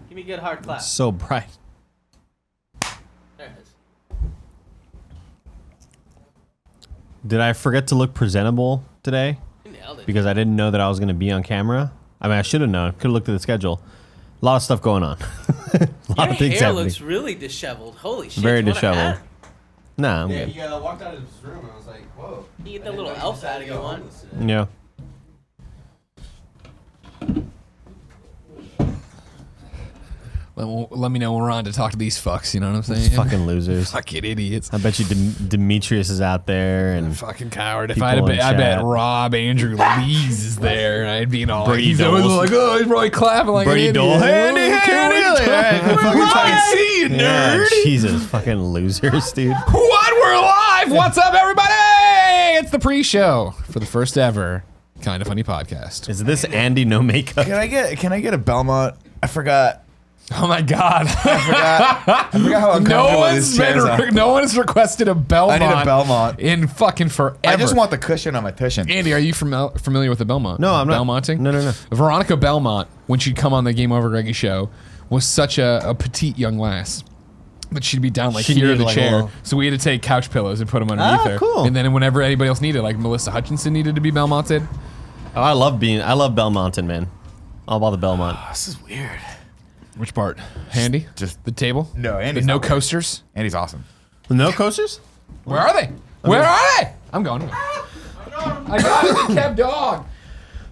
Give me a good hard clap. So bright. There it is. Did I forget to look presentable today? You nailed it. Because I didn't know that I was going to be on camera. I mean, I should have known. Could have looked at the schedule. A lot of stuff going on. A lot of things Your hair happening. looks really disheveled. Holy shit. Very you want a disheveled. hat? Nah, I'm Yeah, good. he walked out of his room and I was like, whoa. You get the little elf hat if you want. Yeah. Let me know when we're on to talk to these fucks, you know what I'm saying? These fucking losers. Fucking idiots. I bet you Demetrius is out there and Fucking coward. If people I had a in bet, I bet chat. Rob Andrew Lees is there, and I'd be in all. Brady He's always Doles. like, oh, he's probably clapping like Brady an Dole. idiot. Handy, I see you, yeah, nerd. Jesus, fucking losers, dude. What? We're live. What's up, everybody? It's the pre-show for the first ever Kind of Funny podcast. Is this Andy no makeup? Can I get a Belmont? I forgot. Oh my God! I forgot how uncomfortable these chairs are. No one's requested a Belmont. I need a Belmont. In fucking forever. I just want the cushion on my cushion. Andy, are you familiar with the Belmont? No, I'm not. Belmonting? No. Veronica Belmont, when she'd come on the Game Over Greggy show, was such a petite young lass. But she'd be down like She here in needed, the like, chair. a little- So we had to take couch pillows and put them underneath her. Cool. And then whenever anybody else needed, like Melissa Hutchinson needed to be Belmonted. Oh, I love Belmonton, man. All about the Belmont. This is weird. Which part? Handy? Just the table? No, Andy's The no not weird. coasters? Andy's awesome. No coasters? Where are they? Where are they? I'm going. I got it, the Kev dog.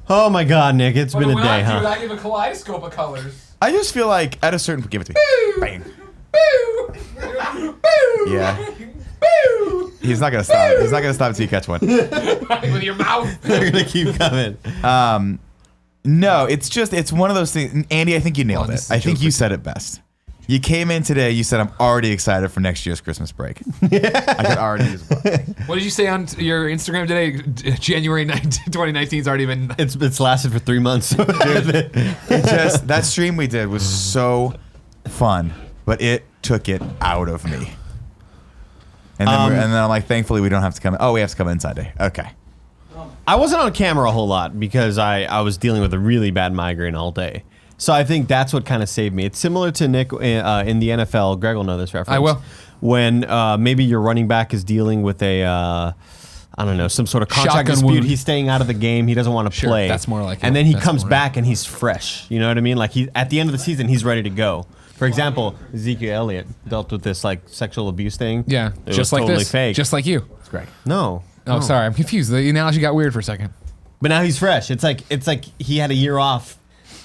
Oh my God, Nick, it's been a day, huh? I give a kaleidoscope of colors. I just feel like at a certain give it to me. Bang. Boo! Boo! Yeah. Boo! He's not gonna stop. He's not gonna stop until you catch one. With your mouth. They're gonna keep coming. No, it's one of those things. Andy, I think you nailed this is it. I think joke you said it best. You came in today. You said I'm already excited for next year's Christmas break. I could already use a book. What did you say on your Instagram today? January 19, 2019's already been. It's lasted for 3 months. That stream we did was so fun, but it took it out of me. And then I'm like, thankfully we don't have to come. Oh, we have to come inside day. Okay. I wasn't on camera a whole lot because I was dealing with a really bad migraine all day. So I think that's what kind of saved me. It's similar to Nick in the NFL. Greg will know this reference. I will. When maybe your running back is dealing with a, I don't know, some sort of contract Shotgun dispute. wound. He's staying out of the game. He doesn't want to Sure, play. that's more like it. And then he That's comes more back and he's fresh. You know what I mean? Like he at the end of the season, he's ready to go. For example, Ezekiel Elliott dealt with this like sexual abuse thing. Yeah, It was just like totally this. fake. Just like you. It's great. No. Oh, sorry, I'm confused. The analogy got weird for a second. But now he's fresh. It's like he had a year off.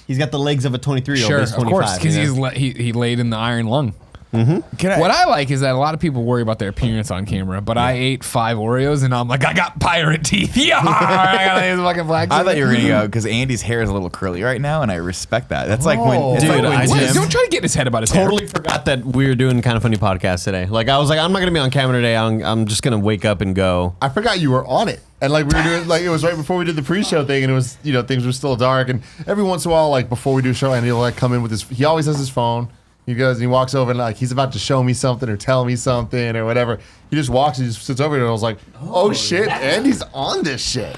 He's got the legs of a 23-year-old. Sure, He's of 25, course, because you know? he laid in the iron lung. Can I? What I like is that a lot of people worry about their appearance on camera, but I ate 5 Oreos and I'm like, I got pirate teeth. Yeah, I got these fucking black. I thought you were gonna go because Andy's hair is a little curly right now, and I respect that. That's like when, it's Dude, like when I Tim- just- Don't try to get in his head about his Totally forgot that we were doing Kind of Funny podcast today. Like I was like, I'm not gonna be on camera today. I'm just gonna wake up and go. I forgot you were on it. And like we were doing, like it was right before we did the pre-show thing, and it was, you know, things were still dark. And every once in a while, like before we do a show, and he'll like come in with his. He always has his phone. He goes and he walks over and like he's about to show me something or tell me something or whatever. He just walks and just sits over here, and I was like, oh shit, Andy's on this shit.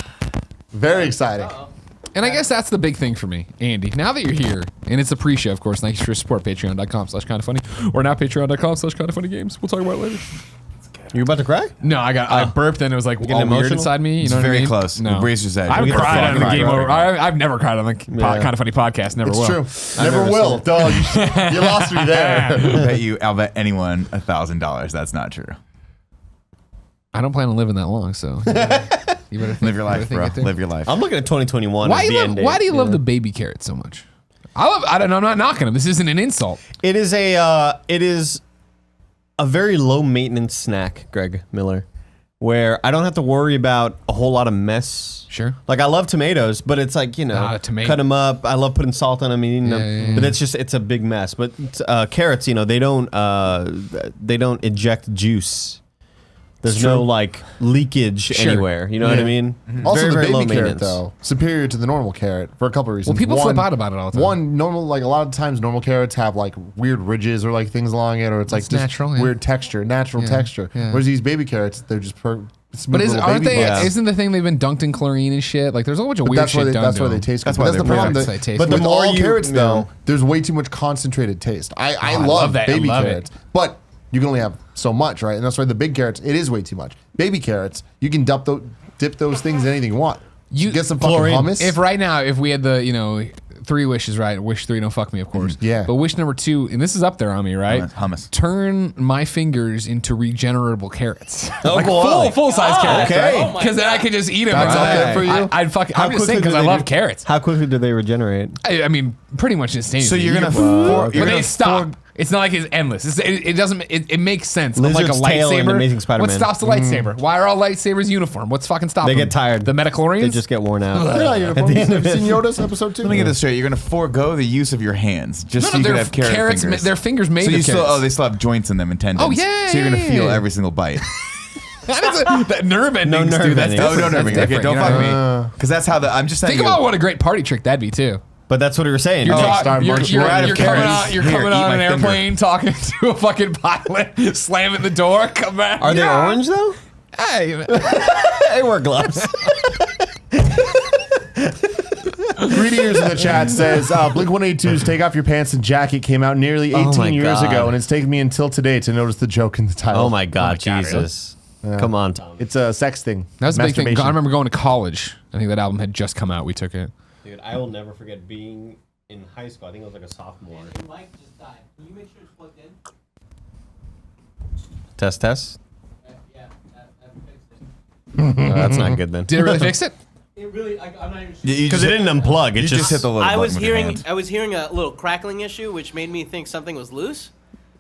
Very exciting. And I guess that's the big thing for me, Andy. Now that you're here, and it's a pre-show, of course, thanks for your support, patreon.com/kindoffunny, or now patreon.com/kindoffunnygames. We'll talk about it later. You about to cry? No, I burped and it was like all weird emotional? inside me. You It's know what I very mean? close. No. Brace yourself. I've We'll get cried the on the fuck game right. over. I've never cried on the Kind of Funny podcast. Never It's will. true. Never will. Dog, you lost me there. I'll bet anyone $1,000 that's not true. I don't plan on living that long, so you better think, Live your life, bro. it through. Live your life. I'm looking at 2021. Why as do the you end love? date, Why do you love know? the baby carrot so much? I don't know. I'm not knocking him. This isn't an insult. It is a very low maintenance snack, Greg Miller, where I don't have to worry about a whole lot of mess. Sure. Like I love tomatoes, but it's like, you know, Not a tomato. cut them up. I love putting salt on them and eating them, yeah, but it's a big mess. But carrots, you know, they don't eject juice. There's no like leakage Sure. anywhere. You know what I mean? Also, Very, the very low baby carrot maintenance. though superior to the normal carrot for a couple of reasons. Well, people flip out about it all the time. One normal, like a lot of times, normal carrots have like weird ridges or like things along it, or it's like It's just natural, yeah. weird texture, natural Yeah, texture. yeah. Whereas these baby carrots, they're just smooth But little aren't baby they? butts. Isn't the thing they've been dunked in chlorine and shit? Like there's a whole bunch of But weird that's why shit they, done that's to why they them. taste good. That's But why that's the they're problem. perfect. They taste But good. the The more all you- carrots, though, yeah. there's way too much concentrated taste. I I love love that. I baby love it. carrots, but you can only have so much, right? And that's why the big carrots, it is way too much. Baby carrots, you can dip those things in anything you want. You get some fucking chlorine. hummus. If right now, if we had the 3 wishes, right? Wish 3, don't fuck me, of course. Yeah. But wish number 2, and this is up there on me, right? Hummus. Turn my fingers into regeneratable carrots. Oh, like boy. full size carrots. okay. Oh my Because then I could just eat them. That's up there for you? I'd fucking. I'm just saying quickly because do I they love do- carrots. How quickly do they regenerate? I mean, pretty much instantaneously. So you're gonna But they stop. It's not like it's endless. It doesn't. It makes sense. But like a Lizard's tail in lightsaber. Amazing Spider-Man. What stops the lightsaber? Why are all lightsabers uniform? What's fucking stopping? They get tired. The metachlorians. They just get worn out. They're not uniforms. At the end Have of you it. seen Yoda's episode 2? Let me get this straight. You're gonna forego the use of your hands just so you they're can have carrot carrots. fingers. Their fingers made so of you still, carrots. oh, they still have joints in them and tendons. Oh, yeah, So you're gonna yeah, feel yeah. every single bite. that nerve endings, nerve dude. That's endings. No, different. don't That's nerve me. Okay, different, don't you know fuck what I mean? me. Because that's how I'm just saying. Think about what a great party trick that'd be too. But that's what we were saying. You're, Oh, talk- start you're, marching you're, out of you're coming carrots. on. You're Here, coming eat on my an finger. airplane, talking to a fucking pilot, slamming the door, come back. Are they orange though? Hey, They wear gloves. Greedy Ears in the chat says Blink-182's "Take Off Your Pants and Jacket" came out nearly 18 my years God. ago, and it's taken me until today to notice the joke in the title. Oh my God, God, Jesus! Come on, Tom. It's a sex thing. that was a big thing. Masturbation. I remember going to college. I think that album had just come out. We took it. Dude, I will never forget being in high school. I think I was like a sophomore. Your mic just died. Can you make sure it's plugged in? Test. Yeah, that fixed it. That's not good then. Did it really fix it? It really, I'm not even sure. Because it didn't unplug. It You just hit the little I button was with your hearing, hands. I was hearing a little crackling issue, which made me think something was loose.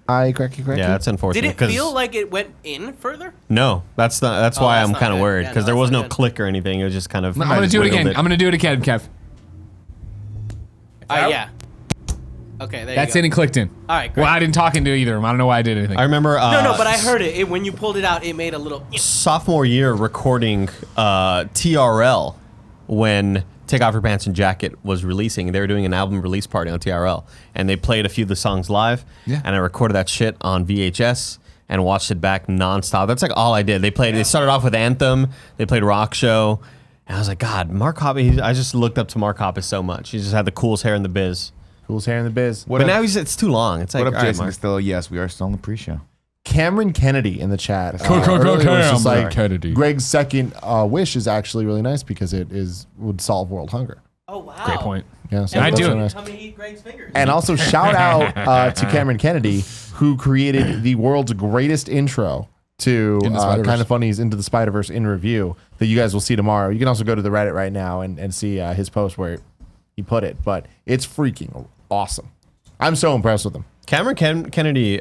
Cracky. Yeah, that's unfortunate. Did it 'cause- feel like it went in further? No, that's not. That's why that's I'm not kind of good. worried Yeah, because no, there that's was not no good. click or anything. It was just kind of. I'm gonna do it again. I'm gonna do it again, Kev. Yeah. Okay, there That's you in go. and clicked in. All right, great. Well, I didn't talk into either of them. I don't know why I did anything. I remember. No, but I heard it. When you pulled it out, it made a little. Sophomore year recording TRL when "Take Off Your Pants and Jacket" was releasing. They were doing an album release party on TRL, and they played a few of the songs live. Yeah. And I recorded that shit on VHS and watched it back nonstop. That's like all I did. They played. They started off with Anthem. They played Rock Show, and I was like, God, Mark Hoppus. I just looked up to Mark Hoppus so much. He just had the coolest hair in the biz. Coolest hair in the biz. What but up, now it's too long. It's like, what up, all right, Jason? Mark. Still, yes, we are still in the pre-show. Cameron Kennedy in the chat. Go, earlier was just Cameron like, Kennedy. Greg's second wish is actually really nice because it would solve world hunger. Oh wow. Great point. Yeah, so And I that's do really it. nice. Come and eat Greg's fingers. And also shout out to Cameron Kennedy, who created the world's greatest intro to In the Spider-Verse. Kind of Funny's Into the Spider-Verse in review that you guys will see tomorrow. You can also go to the Reddit right now and see his post where he put it. But it's freaking awesome. I'm so impressed with him. Cameron Kennedy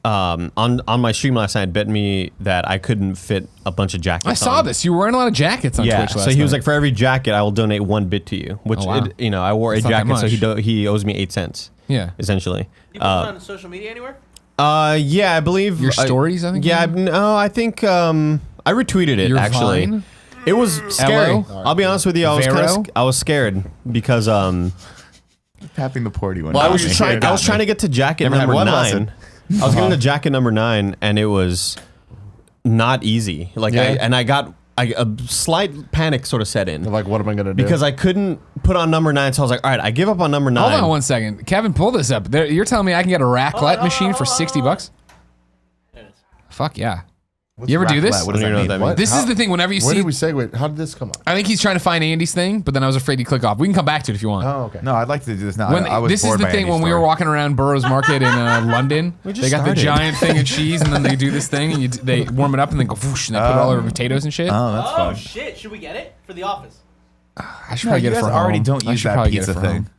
on my stream last night bet me that I couldn't fit a bunch of jackets. I saw on. this. You were wearing a lot of jackets on Yeah, Twitch last so he was night. like, for every jacket, I will donate 1 bit to you. Which Oh, wow. I wore That's a not that jacket, so much. he owes me 8 cents. Yeah. essentially. You post on social media anywhere? Yeah, I believe Your stories, I think you Yeah, mean? no, I think I retweeted it Your actually. Vine? It was scary. Hello? I'll be honest with you, Vero? I was scared because Tapping the porty one. Well, I got was me. trying. I was trying to get to jacket Never had number one 9. lesson. I was getting to jacket number 9, and it was not easy. Like Yeah. I got a slight panic sort of set in Like, what am I going to do? because I couldn't put on number 9. So I was like, all right, I give up on number 9. Hold on one second. Kevin, pull this up. You're telling me I can get a raclette machine for $60? There it is. Fuck yeah. What's You ever do raclette? this? What does I don't that even know mean? what that What? This How- is the thing. Whenever you Where see, did we segue? How did this come up? I think he's trying to find Andy's thing, but then I was afraid he'd click off. We can come back to it if you want. Oh, okay. No, I'd like to do this now. When, I was this is bored the by thing Andy's when we were story. walking around Burroughs Market in London. just They got started. the giant thing of cheese, and then they do this thing, and they warm it up, and then go whoosh, and they put it all over potatoes and shit. Oh, that's Oh fun. shit! Should we get it for the office? I should No, probably you get it guys for already home. don't I use should that probably get it pizza for thing. home.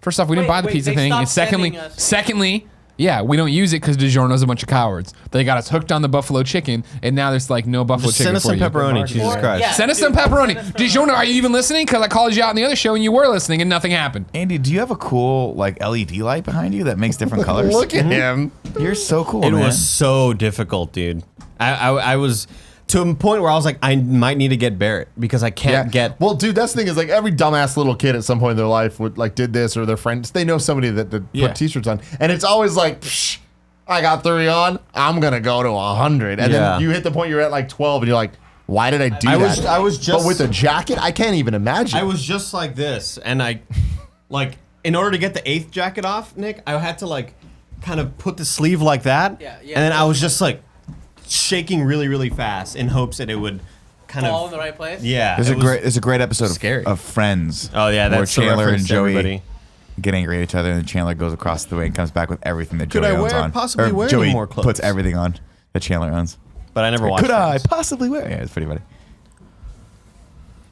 First off, we didn't Wait, buy the wait, pizza they thing, and stopped sending us- secondly, yeah, we don't use it because DiGiorno's a bunch of cowards. They got us hooked on the buffalo chicken, and now there's like no buffalo Just chicken send us for some you. pepperoni, Jesus Or- Christ. yeah. Send us some Dude, pepperoni. send us some DiGiorno, pepperoni. are you even listening? Because I called you out on the other show, and you were listening, and nothing happened. Andy, do you have a cool like LED light behind you that makes different colors? Look at him. You're so cool, It man. was so difficult, dude. I was to a point where I was like, I might need to get Barrett because I can't get. Well, dude, that's the thing is like every dumbass little kid at some point in their life would like did this or their friends. They know somebody that Yeah. put t-shirts on, and it's always like, psh, I got 3 on. I'm gonna go to 100, and Yeah. then you hit the point you're at like 12, and you're like, why did I do that? I was just. But with a jacket, I can't even imagine. I was just like this, and I, like, in order to get the 8th jacket off, Nick, I had to like, kind of put the sleeve like that. Yeah, And then I was just like, shaking really, really fast in hopes that it would kind Fall in of. the right place. Yeah. There's a great episode scary. of Friends. Oh yeah, where that's the Chandler reference and to Joey everybody. get angry at each other, and then Chandler goes across the way and comes back with everything that Could Joey I owns wear- on. possibly wear any Joey more clothes? puts everything on that Chandler owns. But I never watched. Could I Friends. possibly wear? Yeah, it's pretty funny.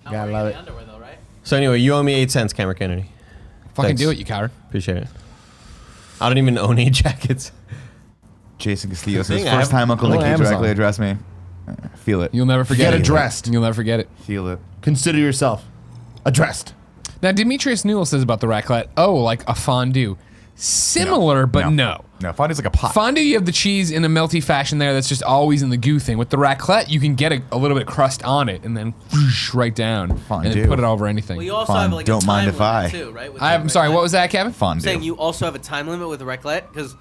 I'm Gotta wearing love the it. underwear though, right? So anyway, you owe me 8 cents, Cameron Kennedy. Fucking Thanks. do it, you coward. Appreciate it. I don't even own 8 jackets. Jason Castillo says, thing, I first have- time Uncle Oh, Nicky Amazon. directly addressed me. Feel it. You'll never forget Get it. addressed. You'll never forget it. Feel it. Consider yourself addressed. Now, Demetrius Newell says about the raclette, oh, like a fondue. Similar, but no. No, fondue's like a pot. Fondue, you have the cheese in a melty fashion there that's just always in the goo thing. With the raclette, you can get a little bit of crust on it and then whoosh, right down and Fondue. then put it over anything. Well, you also Fun. have like Don't a mind time if I. limit too, right? with I'm the sorry, raclette. what was that, Kevin? I'm Fondue. saying you also have a time limit with the raclette because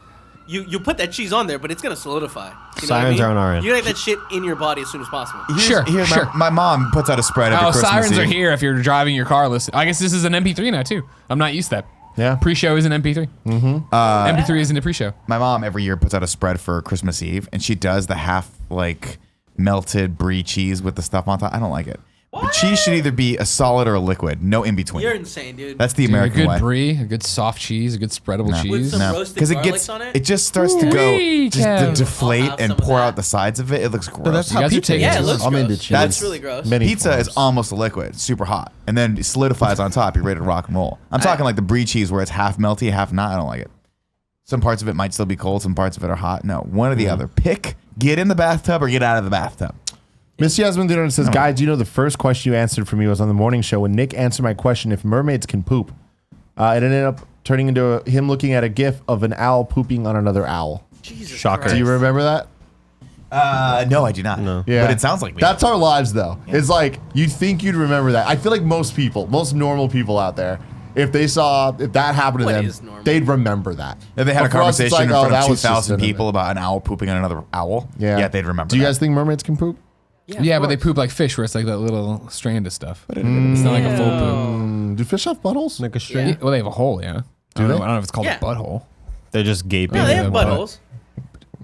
you put that cheese on there, but it's gonna solidify. You know what I Sirens mean? are on our end. You gotta get that shit in your body as soon as possible. Sure, sure. My mom puts out a spread every Oh, Christmas sirens are Eve. here if you're driving your car. Listen, I guess this is an MP3 now, too. I'm not used to that. Yeah. Pre-show is an MP3. MP3 isn't a pre-show. My mom every year puts out a spread for Christmas Eve, and she does the half like melted brie cheese with the stuff on top. I don't like it. The cheese should either be a solid or a liquid, no in between. You're insane, dude. That's the Dude, a American good way. brie, a good soft cheese, a good spreadable With cheese. some No, roasted because it garlics gets on it? it just starts to go Ooh-wee, just Kev. to I'll deflate have and some of pour that. out the sides of it. It looks gross. that's You how guys are pizza taking is. Yeah, it too looks long. I'm into gross. cheese. That's That's- really gross. Many Pizza forms. is almost a liquid, super hot, and then it solidifies on top. You're ready to rock and roll. I'm talking like the brie cheese where it's half melty, half not. I don't like it. Some parts of it might still be cold. Some parts of it are hot. No, one or the other. Pick. Get in the bathtub or get out of the bathtub. Miss Yasmin Dinner says, guys, do you know the first question you answered for me was on the morning show when Nick answered my question if mermaids can poop. It ended up turning into him looking at a gif of an owl pooping on another owl. Jesus Shocker. Christ. Do you remember that? No, I do not. No. Yeah. But it sounds like me. That's our lives, though. It's like, you'd think you'd remember that. I feel like most people, most normal people out there, if that happened to What them, is normal? they'd remember that. If they had But a for us, it's conversation like, oh, in front that of was just 2,000 an people event. about an owl pooping on another owl, Yeah. they'd remember Do you that. guys think mermaids can poop? Yeah, of but they course. poop like fish where it's like that little strand of stuff. It's not like a full poop. Do fish have buttholes? Like a string. Yeah, well, they have a hole, yeah. I don't they? know if it's called Yeah. a butthole. They're just gaping. No, they have Yeah, but- buttholes.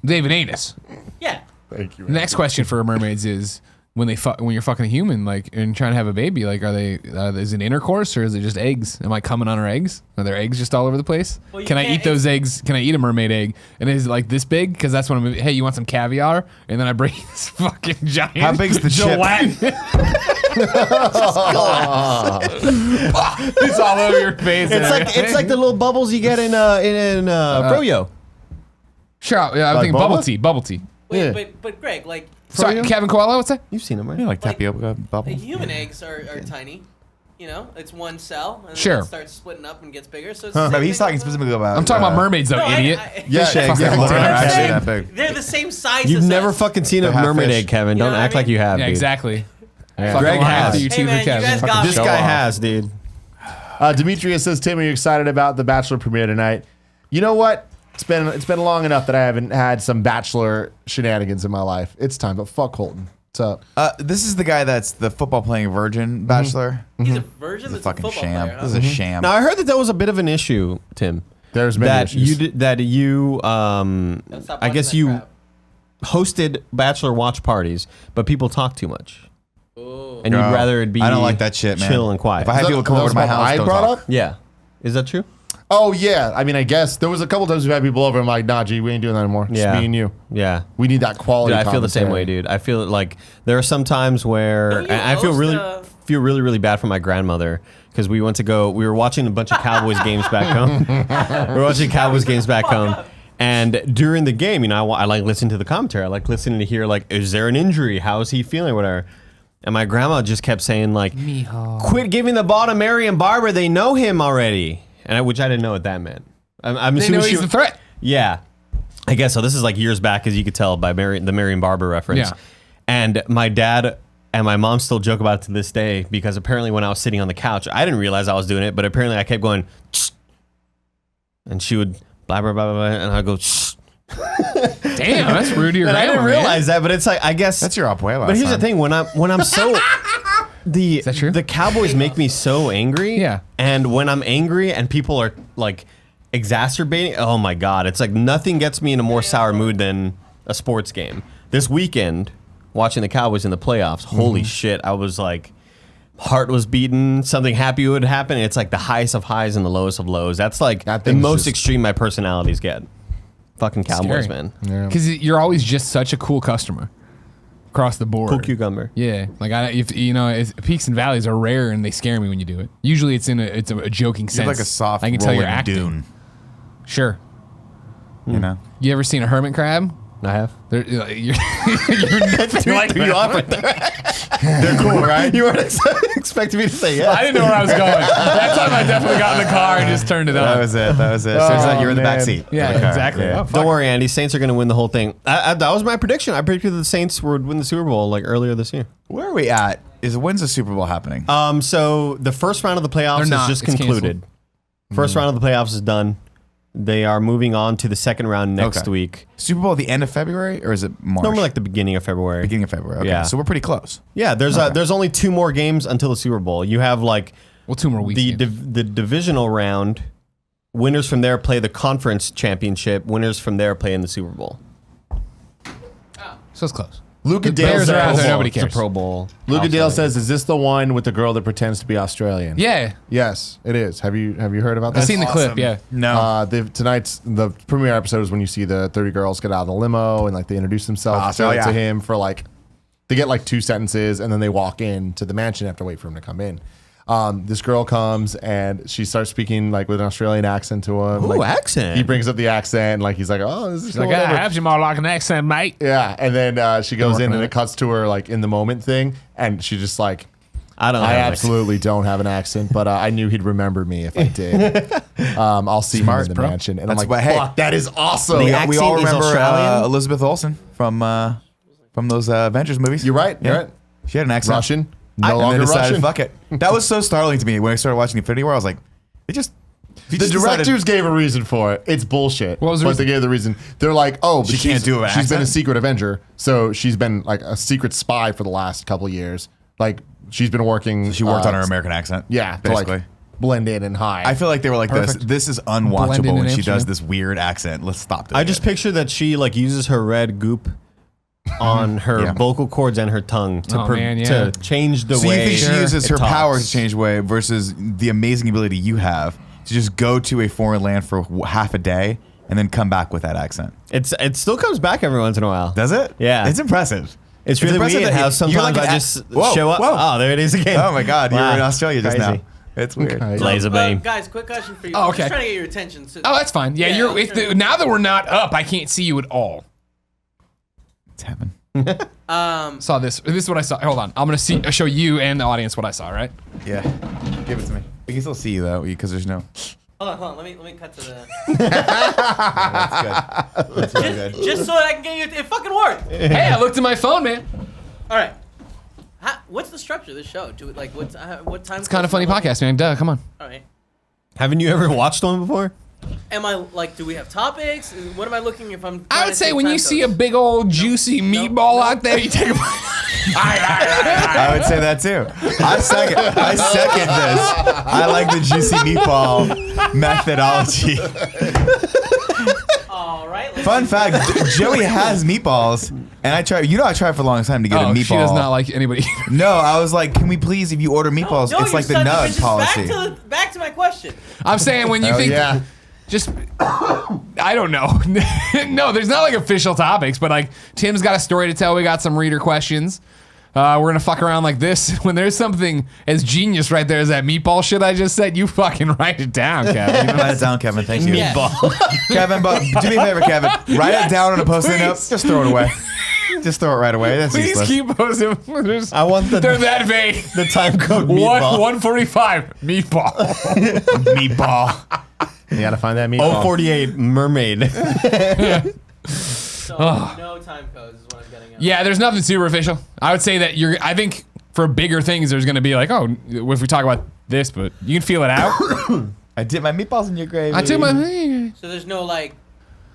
They have an anus. Yeah. Thank you. Next question for mermaids is when you're fucking a human, like, and trying to have a baby, like, is it intercourse or is it just eggs? Am I coming on her eggs? Are there eggs just all over the place? Well, you Can I can't- eat those eggs? Can I eat a mermaid egg? And is it like this big? Because that's when I'm, hey, you want some caviar? And then I bring this fucking giant. How big's the chip? It's all over your face. It's like the little bubbles you get in Froyo. Sure, yeah, I'm Like thinking bubble boba? tea, bubble tea. Wait, Yeah. but Greg, like Sorry, you? Kevin Koala, what's that? You've seen them, right? Yeah, like Like- tapioca the bubbles. human eggs are tiny. You know, it's one cell, and Sure. then it starts splitting up and gets bigger. So it's No, the but same he's thing talking with specifically about. I'm talking about mermaids, though, No, idiot. Yeah, Fish eggs yeah, that yeah. are actually saying. that big. They're the same size. You've as never us. fucking seen a They're half mermaid fish. egg, Kevin. You know Don't what I act like mean? you have. Yeah, dude. exactly. Greg Fucking lie has. to you Hey, too, man, you Kevin. guys got This me. guy Show off. has, dude. Demetrius says, Tim, are you excited about the Bachelor premiere tonight? You know what? It's been long enough that I haven't had some Bachelor shenanigans in my life. It's time, but fuck Colton. What's up? This is the guy that's the football playing virgin bachelor. He's a virgin. This is That's a a fucking football sham. player. Huh? This is a sham. Now I heard that was a bit of an issue, Tim. There's many That issues. you did, that you Don't stop I watching guess that you crap. hosted Bachelor watch parties, but people talk too much, Ooh. and you'd No, rather it be. I don't like that shit, man. Chill and quiet. If I had people come over to my house, I don't brought talk. up? Yeah, is that true? Oh, yeah. I mean, I guess there was a couple times we've had people over. I'm like, nah, G, we ain't doing that anymore. Just Yeah. me and you. Yeah. We need that quality. Dude, I feel the same commentary. way, dude. I feel like there are some times where Don't you and I feel host, really bad for my grandmother because we were watching a bunch of Cowboys games back home. We were watching Cowboys games back home. And during the game, you know, I like listening to the commentary. I like listening to hear like, is there an injury? How is he feeling? Whatever. And my grandma just kept saying like, quit giving the ball to Mary and Barbara. They know him already. And which I didn't know what that meant. I'm They assuming know she he's a threat. yeah, I guess so. This is like years back, as you could tell by the Mary and Barbara reference. Yeah. And my dad and my mom still joke about it to this day because apparently when I was sitting on the couch, I didn't realize I was doing it, but apparently I kept going, "Tsk." And she would blah, blah, blah, blah, blah, and I'd go, "Tsk." Damn, that's rude to your And I grandma. didn't realize that, but it's like I guess That's your abuela. But here's the son. thing: when I'm so Is that true? the Cowboys make me so angry. Yeah. And when I'm angry and people are like exacerbating, oh my god, it's like nothing gets me in a more sour mood than a sports game. This weekend, watching the Cowboys in the playoffs, holy shit, I was like, heart was beating. Something happy would happen. It's like the highest of highs and the lowest of lows. That's like That the thing's most just- extreme my personalities get. Fucking Cowboys, Scary. man. Yeah. Because you're always just such a cool customer across the board. Cool cucumber. Yeah, like peaks and valleys are rare and they scare me when you do it. Usually it's a joking You're sense. like a soft I can tell you're rolling acting. dune. Sure. You know. You ever seen a hermit crab? I have. You're like You off right there. They're cool, right? You weren't expecting me to say yes. I didn't know where I was going. That time I definitely got in the car and just turned it That on. was it. That was it. So it's like you're in the back man. seat. Yeah, of the car. exactly. Yeah. Oh, fuck. Don't worry, Andy. Saints are going to win the whole thing. That was my prediction. I predicted the Saints would win the Super Bowl like earlier this year. Where are we at? When's the Super Bowl happening? So the first round of the playoffs They're is not. just It's concluded. First round of the playoffs is done. They are moving on to the second round next Okay. week. Super Bowl at the end of February, or is it March? Normally like the beginning of February. beginning of February. Okay. Yeah. So we're pretty close. Yeah, there's only 2 more games until the Super Bowl. You have like Well, 2 more weeks. the divisional round. Winners from there play the conference championship. Winners from there play in the Super Bowl. So it's close. Luca The Dale Bears are out says, there, nobody It's a cares. Pro Bowl. Luca Also, Dale says, "Is this the one with the girl that pretends to be Australian?" Yeah, Yes, it is. Have you heard about I've this? seen the clip. Yeah. No. Tonight's the premiere episode is when you see the 30 girls get out of the limo and like they introduce themselves to him for like they get like 2 sentences and then they walk in to the mansion and have to wait for him to come in. This girl comes and she starts speaking like with an Australian accent to him. Ooh, like, accent. He brings up the accent, like he's like, "Oh, this is Like, whatever." I have you more like an accent, mate. Yeah, and then she goes in working on and it. it cuts to her like in the moment thing, and she just like, I don't know. I absolutely don't have an accent, but I knew he'd remember me if I did. I'll see him in the bro. mansion, and That's I'm what- like, hey, fuck, that is awesome. we accent all is remember Australian? Elizabeth Olsen from those Avengers movies. You're right. You're Yeah. right. She had an accent. Russian, no And longer then decided, Russian. fuck it. That was so startling to me when I started watching Infinity War. I was like, they just. The directors gave a reason for it. It's bullshit. What was the but reason? they gave the reason. They're like, oh, but She can't do an she's been a accent? secret Avenger, so she's been like a secret spy for the last couple of years. Like she's been working. She worked on her American accent. Yeah, to basically. like blend in and hide. I feel like they were like Perfect. this is Blend unwatchable in when and she does Amsterdam. this weird accent. Let's stop this. I just picture that she like uses her red goop on her Yeah. vocal cords and her tongue to, Oh, man, yeah. to change the So you way think she uses it her talks. power to change way versus the amazing ability you have to just go to a foreign land for half a day and then come back with that accent? It still comes back every once in a while. Does it? Yeah. It's impressive. It's really impressive weird that how you're sometimes like I an just whoa, show up. whoa. Oh, there it is again. Oh my God, you were in Wow. Australia just Crazy. now. It's weird. Okay. Laser beam. Guys, quick question for you. Oh, I'm okay. just trying to get your attention. So, Oh, that's fine. Yeah, Yeah, sure. now that we're not up, I can't see you at all. It's heaven. Saw this. This is what I saw. Hold on. I'm gonna show you and the audience what I saw. Right? Yeah. Give it to me. We can still see you though because there's no. hold on. Let me cut to the. That's good. That's really good. Just so that I can get you. It fucking worked. Hey, I looked at my phone, man. All right. What's the structure of the show? Do it like what time? It's kind of funny podcast, man. Duh, come on. All right. Haven't you ever watched one before? Am I like? Do we have topics? What am I looking if I'm? I trying would to say take when time you see a codes? big old juicy meatball out there, you take a. I would say that too. I second this. I like the juicy meatball methodology. All right. Fun fact: Joey has meatballs, and I tried. You know, I tried for a long time to get a Oh, meatball. she does not like anybody. No, I was like, can we please, if you order meatballs, No, it's you like the son of a nug bitches. policy. Back to my question. I'm saying when you Oh, think, yeah. just I don't know. No, there's not like official topics, but like Tim's got a story to tell. We got some reader questions. We're gonna fuck around like this. When there's something as genius right there as that meatball shit I just said, you fucking write it down, Kevin. You know? Write it down, Kevin. Thank you. Yeah. Kevin, but do me a favor, Kevin. Write it down on a post-it note. please. Just throw it away. Just throw it right away. That's Please useless. keep posting. I want They're that vague. the time code meatball. 145 meatball. Meatball. You gotta find that meatball. 048 mermaid. So no time codes is what I'm getting at. Yeah, there's nothing super official. I would say that I think for bigger things, there's gonna be like, oh, if we talk about this, but you can feel it out. I did my meatballs in your gravy. I took my. So there's no like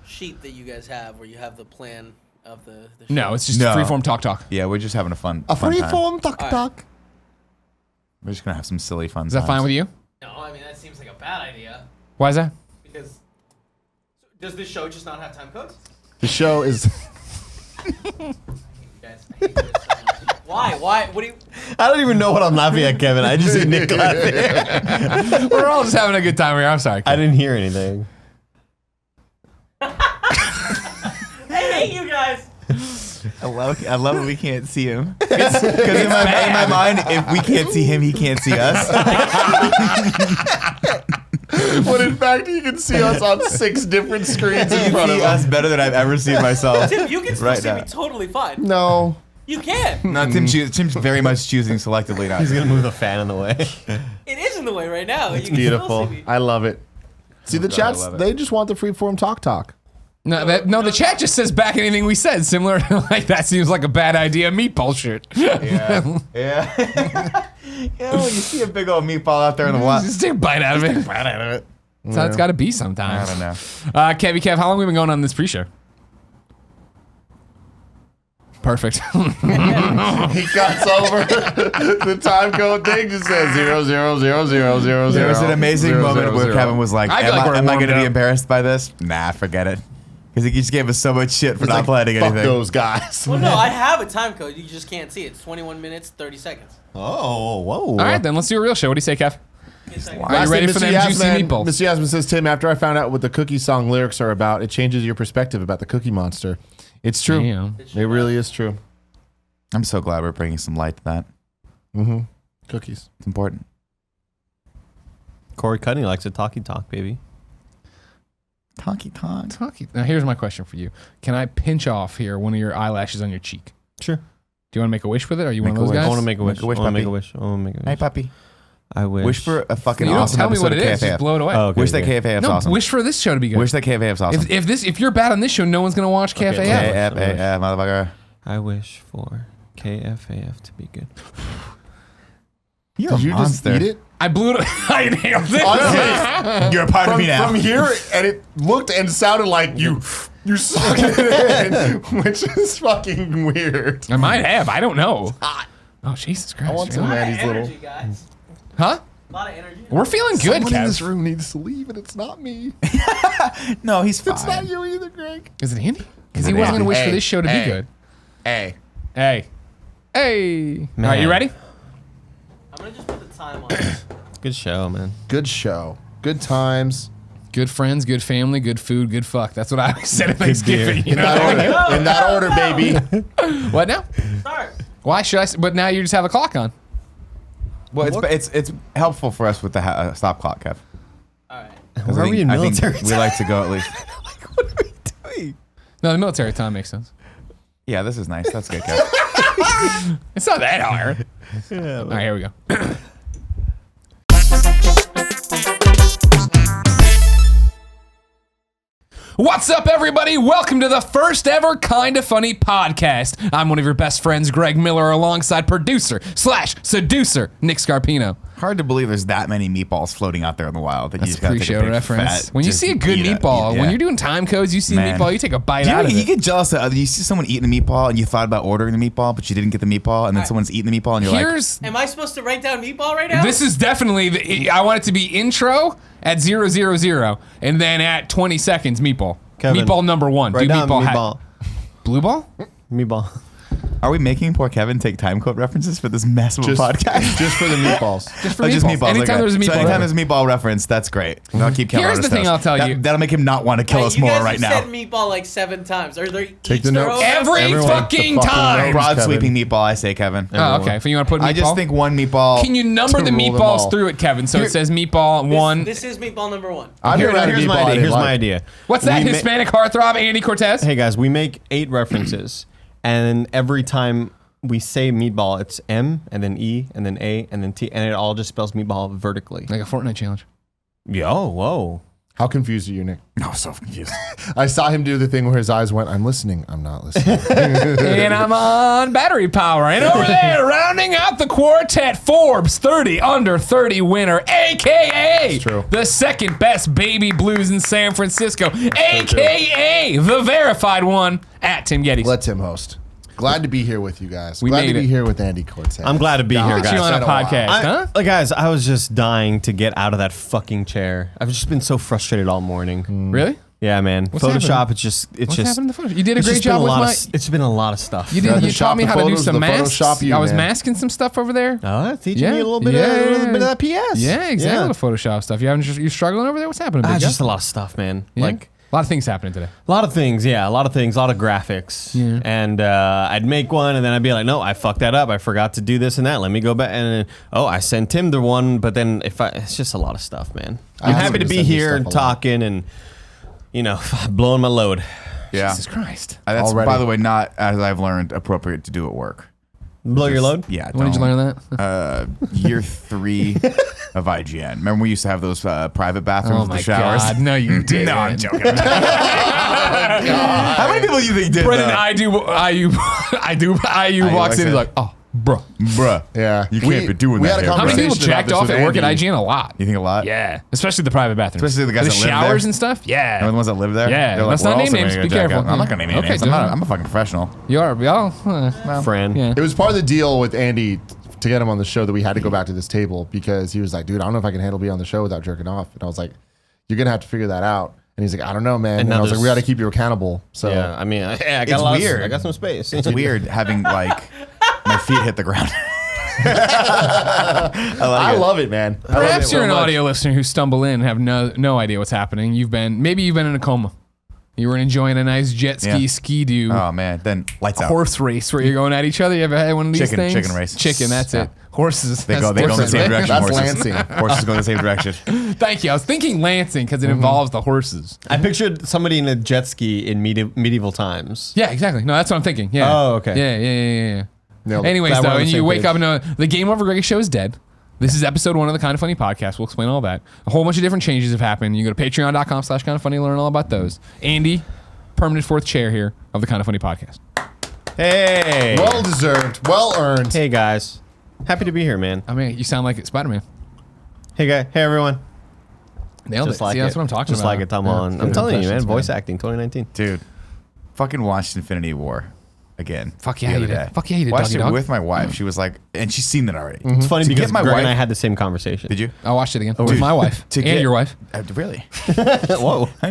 sheet that you guys have where you have the plan of the show? No, it's just No. freeform talk. Yeah, we're just having a fun A fun free time. form talk. We're just gonna have some silly fun. Is that fine with you? No, I mean that seems like a bad idea Why is that? because does this show just not have time codes? The show is. You guys, I hate you guys so much. Why? What do you? I don't even know what I'm laughing at, Kevin. I just see Nick laughing. We're all just having a good time here. I'm sorry. I didn't hear anything. I hate you guys. I love it. We can't see him because in my mind, if we can't see him, he can't see us. When in fact you can see us on 6 different screens in You front of see us. us better than I've ever seen myself. Tim, you can still Right see now. me totally fine. No. You can. No, Tim's very much choosing selectively not. He's gonna move the fan in the way. It is in the way right now. It's You can still beautiful. see me. I love it. See the God, I chats, love it. they just want the free form talk. No, the chat just says back anything we said. Similar, like that seems like a bad idea. Meatball shit. Yeah. When you see a big old meatball out there in the wild. Just take a bite out of it. Right out of it. That's how it's got to be I sometimes. don't know. Kevy Kev, how long have we been going on this pre-show? Perfect. He cuts over the time code thing, just says 0000000. There was an amazing moment where Kevin was like, I feel like we're am I going to warmed be up. embarrassed by this? Nah, forget it. Because he just gave us so much shit for not planning Fuck anything. those guys. Well, no, I have a time code. You just can't see it. It's 21 minutes, 30 seconds. Oh, whoa. All right, then let's do a real show. What do you say, Kev? It's like- Are you ready for them juicy meatballs? Mr. Yasmin says, Tim, after I found out what the Cookie Song lyrics are about, it changes your perspective about the Cookie Monster. It's true. Damn. It really is true. I'm so glad we're bringing some light to that. Mm-hmm. Cookies. It's important. Corey Cudney likes a talkie talk, baby. Talkie talk. Now, here's my question for you. Can I pinch off here one of your eyelashes on your cheek? Sure. Do you want to make a wish with it? Are you one Make of a those wish. guys? I want to make a wish. Make a wish, I want to make puppy. a wish. I want to make a wish. Hey, puppy. I wish. Wish for a fucking You don't awesome tell me episode what of it is. Just KFAF. blow it away. Oh, okay, Wish that okay. KFAF's No, awesome. wish for this show to be good. Wish that KFAF's awesome. If you're bad on this show, no one's gonna watch KFAF. Okay. KFAF, motherfucker. I wish for KFAF to be good. You're Did a you monster. just eat it? I blew it. I inhaled it. Honestly, You're a part of me now. from here, and it looked and sounded like you sucked it in, which is fucking weird. I might have. I don't know. Oh, Jesus Christ. I want some A lot of Maddie's little. energy, guys. Huh? A lot of energy. We're feeling good, Someone in this Kev. room needs to leave, and it's not me. No, he's fine. It's not you either, Greg. Is it Andy? Because Is he it wasn't Andy? gonna wish for Hey, this show to be hey. good. Hey. Hey. Hey. All right, you Man. ready? I'm gonna just put the time on. Good show, man. Good show. Good times. Good friends, good family, good food, good fuck. That's what I always said at Thanksgiving. You In that know? order. In that order, baby. What now? Start. Why should I? But now you just have a clock on. Well, it's helpful for us with the stop clock, Kev. All right. 'Cause Why I are we think- in I think military we like to go at least. What are we doing? No, the military time makes sense. Yeah, this is nice. That's good, Kev. It's not that hard. All right, here we go. What's up, everybody? Welcome to the first ever Kinda Funny podcast. I'm one of your best friends, Greg Miller, alongside producer/seducer Nick Scarpino. Hard to believe there's that many meatballs floating out there in the wild that That's you a just gotta take pre-show a big reference. fat, When you just see a good eat it. meatball, Yeah. when you're doing time codes, you see Man. a meatball, you take a bite Do you, out of you it. get jealous of you see someone eating the meatball and you thought about ordering the meatball, but you didn't get the meatball, and then someone's eating the meatball and you're like, Here's Am I supposed to write down meatball right now? This is definitely I want it to be intro at 000 and then at 20 seconds meatball. Kevin, Meatball number one. Right Do down meatball. meatball. Blue ball? Meatball. are we making poor Kevin take time code references for this mess of a podcast? Just for the meatballs. Just for Oh, meatballs. just meatballs. Anytime okay. there's a meatball. So anytime there's a meatball reference, that's great. I'll keep Kevin Here's on the his thing toes. I'll tell you. That'll make him not want to kill Wait, us you more guys right have now. said meatball like 7 times. Are there Take the each their notes. own? Every Everyone fucking the fucking time. knows. Broad Kevin. sweeping meatball, I say, Kevin. Oh, okay. If you want to put meatball. I just think one meatball. Can you number to the rule them meatballs all. through it, Kevin? So it says meatball one. This is meatball number 1. I've never had a Here's meatball my I idea. didn't Here's my like. idea. What's that? We ma- Hispanic heartthrob Andy Cortez? Hey guys, we make 8 references, and every time we say meatball, it's M and then E and then A and then T, and it all just spells meatball vertically. Like a Fortnite challenge. Yo, whoa. How confused are you, Nick? No, so confused. I saw him do the thing where his eyes went, I'm listening, I'm not listening. And I'm on battery power. And over there, rounding out the quartet, Forbes 30 Under 30 winner, a.k.a. true. the second best baby blues in San Francisco, a.k.a. the verified one, at Tim Gettys. Let Tim host. Glad to be here with you guys. We Glad made to be it. here with Andy Cortez. I'm glad to be here, Got you guys. on a podcast, huh? Guys, I was just dying to get out of that fucking chair. I've just been so frustrated all morning. Really? Yeah, man. What's Photoshop, happened? it's just What's happened in the photo? You did a it's great just been job with lot my... it's been a lot of stuff. You did. You Shop taught me the how to do photos, some the masks. Photoshop you, I was man. masking some stuff over there. Oh, teaching Yeah. me a little bit, of that PS. Yeah, exactly. The Photoshop stuff. You're struggling over there? What's happening, big guy? Just a lot of stuff, man. Yeah? Like a lot of things happening today. a lot of things, yeah, a lot of things, a lot of graphics. Yeah. And I'd make one, and then I'd be like, no, I fucked that up. I forgot to do this and that. Let me go back. And then, I sent him the one, but then it's just a lot of stuff, man. I'm asked happy him to to be send me here stuff and a lot. talking and, blowing my load. Yeah. Jesus Christ. That's, Already. by the way, not, as I've learned, appropriate to do at work. Blow your load? Yeah. When did you don't. learn that? Year 3 of IGN. Remember we used to have those private bathrooms Oh with my the showers? God. No, you didn't. No, I'm joking. How many people do you think did Brendan, that? IU walks in and is like, oh, bro. Bruh. Yeah. You can't be doing we that had a here. How many people conversation about jacked this off with at work at Andy. IGN? A lot. You think a lot? Yeah. Especially the private bathrooms. Especially the guys that live showers there? and stuff? Yeah. Remember the ones that live there? Yeah, They're let's "We're not name also names. gonna Be jack careful." out." I'm not going to name Okay, names. do it. I'm a fucking professional. You are. We all. Friend. Yeah. It was part of the deal with Andy to get him on the show that we had to go back to this table because he was like, dude, I don't know if I can handle being on the show without jerking off. And I was like, you're going to have to figure that out. And he's like, I don't know, man. And now I was like, we there's- got to keep you accountable. So Yeah, I mean, I got It's a lot weird. I got some space. It's weird having, like, my feet hit the ground. I love it, man. I love Perhaps it you're so an much. audio listener who stumble in and have no idea what's happening. Maybe you've been in a coma. You were enjoying a nice jet ski Yeah. ski-doo Oh, man. Then lights out. horse race where you're going at each other. You ever had one of these Chicken- things? chicken race. Chicken, that's Yeah. it. Horses. They that's go in the different, same right? direction. That's horses. Lansing. Horses go in the same direction. Thank you. I was thinking Lansing because it involves the horses. I pictured somebody in a jet ski in medieval times. Yeah, exactly. No, that's what I'm thinking. Yeah. Oh, okay. Yeah. Nailed it. Anyways, Glad we're though, on the and you same wake page. up and know the Game Over Greg show is dead. This is episode 1 of the Kind of Funny podcast. We'll explain all that. A whole bunch of different changes have happened. You go to patreon.com/kindoffunny to learn all about those. Andy, permanent 4th chair here of the Kind of Funny podcast. Hey. Well deserved. Well earned. Hey, guys. Happy to be here, man. I mean, you sound like Spider-Man. Hey, guy. Hey, everyone. Nailed Just it. like See, that's it. what I'm talking Just about. like it, Tom Yeah. Holland. I'm Good telling you, man. impressions, Voice man. acting 2019. Dude, fucking watched Infinity War again. Fuck yeah, the you other did. day. Fuck yeah, you did, Watched doggy it dog. with my wife. She was like, and she's seen it already. It's funny To because get my Greg wife, and I had the same conversation. Did you? I watched it again with my wife To and get- your wife. Really? Whoa. How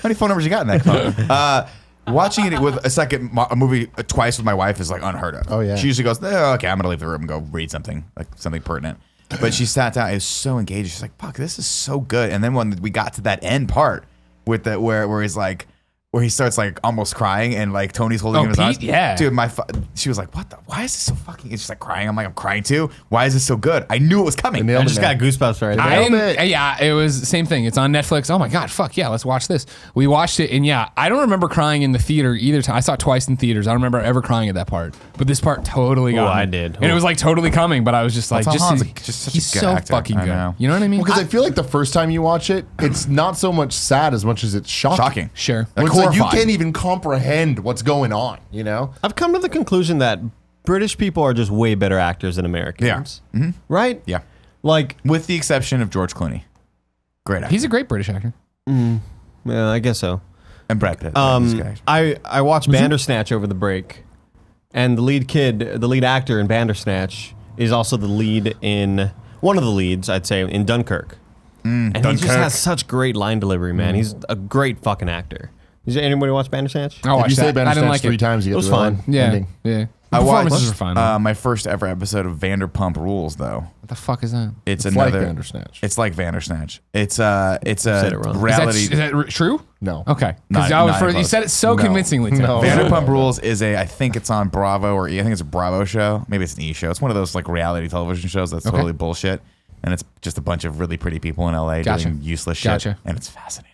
many phone numbers you got in that phone? Watching it with a movie twice with my wife is like unheard of. Oh, yeah. She usually goes, okay, I'm gonna leave the room and go read something, like something pertinent. But she sat down, is so engaged. She's like, fuck, this is so good. And then when we got to that end part with the where he's like, where he starts like almost crying and like Tony's holding Oh, him in his arms. Pete? Yeah. Dude, she was like, what the, why is this so fucking, and she's like crying. I'm like, I'm crying too. Why is this so good? I knew it was coming. They nailed I it, just man. got goosebumps right I now. didn't, yeah, it was the same thing. It's on Netflix. Oh my God, fuck yeah, let's watch this. We watched it, and yeah, I don't remember crying in the theater either time. I saw it twice in theaters. I don't remember ever crying at that part, but this part totally got Oh, me. I did. And it was like totally coming, but I was just like, Tom just Holland's just such a he's good so actor. fucking I good. know. You know what I mean? Because I feel like the first time you watch it, it's not so much sad as much as it's shocking. Shocking. Sure. When it's like you Horrifying. can't even comprehend what's going on, you know? I've come to the conclusion that British people are just way better actors than Americans. Yeah. Right? Yeah. Like, With the exception of George Clooney. Great actor. He's a great British actor. yeah, I guess so. And Brad Pitt. He's a good actor. I watched Bandersnatch over the break, and the lead actor in Bandersnatch is also the lead in one of the leads, I'd say, in Dunkirk. And he just Dunkirk. has such great line delivery, man. He's a great fucking actor. Did anybody watch Bandersnatch? I If watched you say that. I didn't Bandersnatch like 3 it. times, you It get was the fun. villain ending. Yeah. I Performances watched are fine. my first ever episode of Vanderpump Rules, though. What the fuck is that? It's It's like another. Bandersnatch. It's like Vandersnatch. It's a Said it wrong. reality. Is that true? No. Okay. Not- Because not you close. said it so No. convincingly. Tim. No. Vanderpump Rules is I think it's on Bravo or I think it's a Bravo show. Maybe it's an E show. It's one of those like reality television shows that's Okay. totally bullshit. And it's just a bunch of really pretty people in LA Gotcha. doing useless shit. Gotcha. And it's fascinating.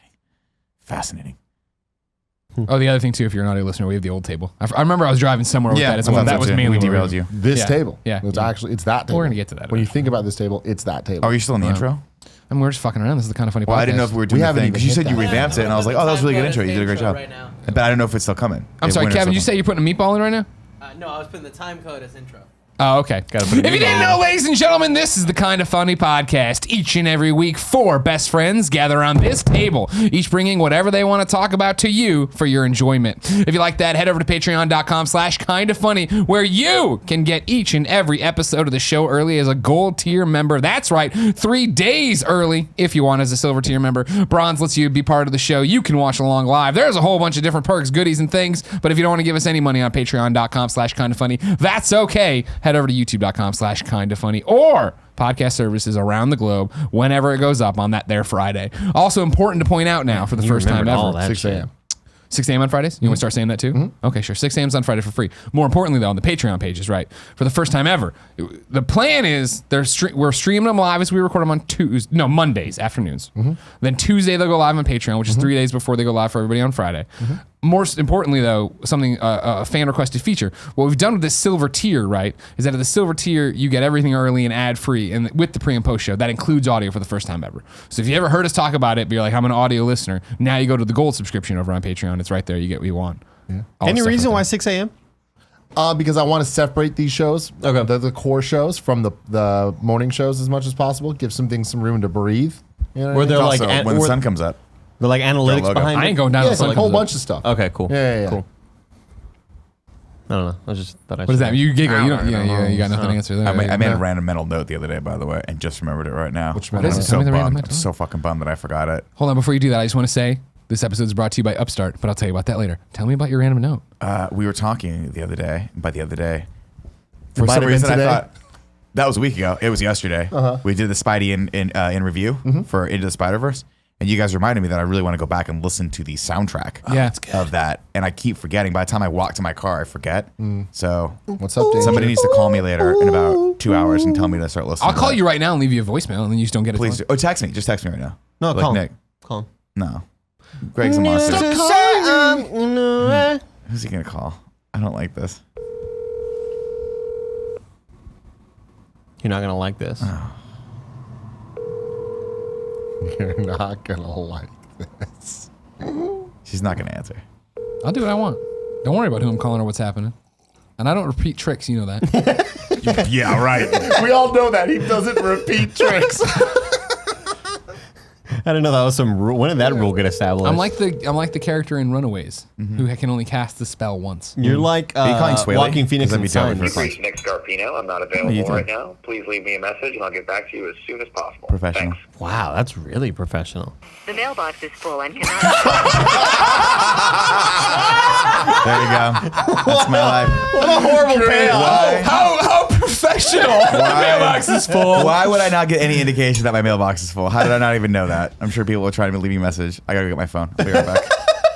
Fascinating. Oh, the other thing too, if you're an audio listener, we have the old table. I remember I was driving somewhere with that as I well. thought That so was too. mainly we what we derailed were- you. This Yeah. table. Yeah. It's Yeah. actually, it's that table. We're gonna get to that When you eventually. think about this table, it's that table. Are you still in the intro? I mean, we're just fucking around. This is the Kind of Funny podcast. Well, I didn't know if we were doing the haven't thing even because you hit said you that. revamped it, and I was like, oh, that was a really good intro. You did a great job. Right now. But I don't know if it's still coming. I'm sorry, Kevin, you say you're putting a meatball in right now? No, I was putting the time code as intro. Oh, okay. Gotta put a If you didn't meatball. know, ladies and gentlemen, this is the Kind of Funny podcast. Each and every week, 4 best friends gather around this table, each bringing whatever they want to talk about to you for your enjoyment. If you like that, head over to patreon.com/kindoffunny, where you can get each and every episode of the show early as a gold tier member. That's right, 3 days early if you want as a silver tier member. Bronze lets you be part of the show. You can watch along live. There's a whole bunch of different perks, goodies, and things. But if you don't want to give us any money on patreon.com/kindoffunny, that's okay. Head over to youtube.com/kindoffunny or podcast services around the globe whenever it goes up on that there Friday. Also important to point out now for the first time remembered all ever. that 6 a.m. 6 a.m. on Fridays? You want to start saying that too? Okay, sure. 6 a.m. is on Friday for free. More importantly, though, on the Patreon pages, right? For the first time ever, the plan is we're streaming them live as we record them on Mondays afternoons. Then Tuesday they'll go live on Patreon, which is 3 days before they go live for everybody on Friday. Most importantly, though, something a fan requested feature. What we've done with this silver tier, right, is that at the silver tier you get everything early and ad free, and with the pre and post show that includes audio for the first time ever. So if you ever heard us talk about it, but you're like, I'm an audio listener, now you go to the gold subscription over on Patreon. It's right there. You get what you want. Yeah. Any reason why 6 a.m.? Because I want to separate these shows, the core shows, from the morning shows as much as possible. Give some things some room to breathe. You know what I Where mean? they're Also, like when the sun comes up. they're like analytics logo. behind I it. ain't going down Yeah, to it's the like a sun. whole bunch of stuff. Okay, cool. Yeah. Cool. I don't know. I just thought I What is that? You giggle. You don't. You got nothing to answer there. I made a random mental note the other day, by the way, and just remembered it right now. Which I'm mental note? Tell me the random bummed. mental I'm so fucking bummed that I forgot it. Hold on, before you do that, I just want to say this episode is brought to you by Upstart, but I'll tell you about that later. Tell me about your random note. We were talking the other day. By the other day, For some some reason, today? I thought that was a week ago. It was yesterday. We did the Spidey in review for Into the Spider-Verse, and you guys reminded me that I really want to go back and listen to the soundtrack of that. And I keep forgetting. By the time I walk to my car, I forget. So What's up, Danger? somebody needs to call me later in about 2 hours and tell me to start listening. I'll to call that. you right now and leave you a voicemail, and then you just don't get it. Please do. Oh, text me. Just text me right now. No, Like call him. Nick. Call him. No. Greg's a monster. Who's he gonna call? I don't like this. You're not gonna like this. You're not gonna like this. She's not gonna answer. I'll do what I want. Don't worry about who I'm calling or what's happening. And I don't repeat tricks. You know that. Yeah, right. We all know that he doesn't repeat tricks. I didn't know that was some rule. When did that rule get established? I'm like the character in Runaways who can only cast the spell once. You're like you calling Swaley? Walking Phoenix 'Cause and that'd be Signs. totally You've reached Nick Scarpino. I'm not you available doing? right now. Please leave me a message and I'll get back to you as soon as possible. Professional. Thanks. Wow, that's really professional. The mailbox is full and cannot. There you go. That's my life. What a horrible payoff. How professional! The mailbox is full. Why would I not get any indication that my mailbox is full? How did I not even know that? I'm sure people will try to leave me a message. I gotta go get my phone. I'll be right back.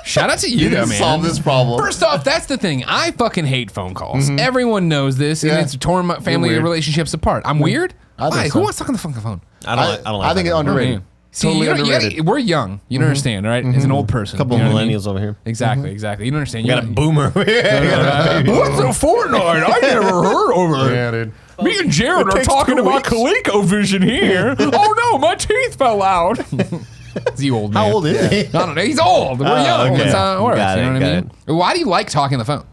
Shout out to you, You though, didn't man. solve this problem. First off, that's the thing. I fucking hate phone calls. Everyone knows this, Yeah. and it's torn my family weird. relationships apart. I'm weird. I think Why? so. Who wants to talk on the fucking phone? I don't like I think it's that. underrated. See, Totally you don't- you gotta- underrated. we're young. You don't understand, right? As an old person, Couple you know of what I mean? millennials over here. Exactly, exactly. You don't understand. We got a boomer over here. What's a Fortnite? I never heard of it. Yeah, dude. Me and Jared are takes talking 2 about weeks. ColecoVision here. Oh no, my teeth fell out. Is he old, man? How old is he? I don't know. He's old. We're young. okay. That's how it works. Got you know it, what I got mean? Why do you like talking on the phone?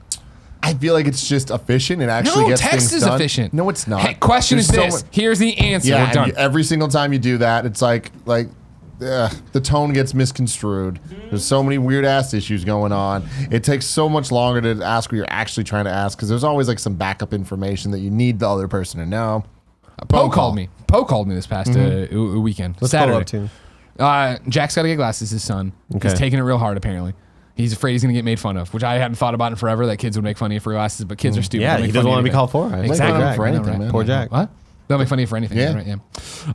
I feel like it's just efficient and actually No, gets text things is done. efficient. No, it's not. Hey, question There's is so this. mu- Here's the answer. Yeah, We're and done. every single time you do that, it's like the tone gets misconstrued. There's so many weird ass issues going on. It takes so much longer to ask what you're actually trying to ask because there's always like some backup information that you need the other person to know. Poe called me. Poe called me this past weekend. What's Saturday. Poe up to? Jack's got to get glasses. His son. Okay. He's taking it real hard. Apparently, he's afraid he's gonna get made fun of, which I hadn't thought about in forever. That kids would make fun of you for glasses, but kids are stupid. Yeah, They'll make he fun doesn't of want to be anything. called for it. Exactly. Make fun of him for I know, anything, right? man. Poor Jack. What? They'll make fun of you for anything. Yeah.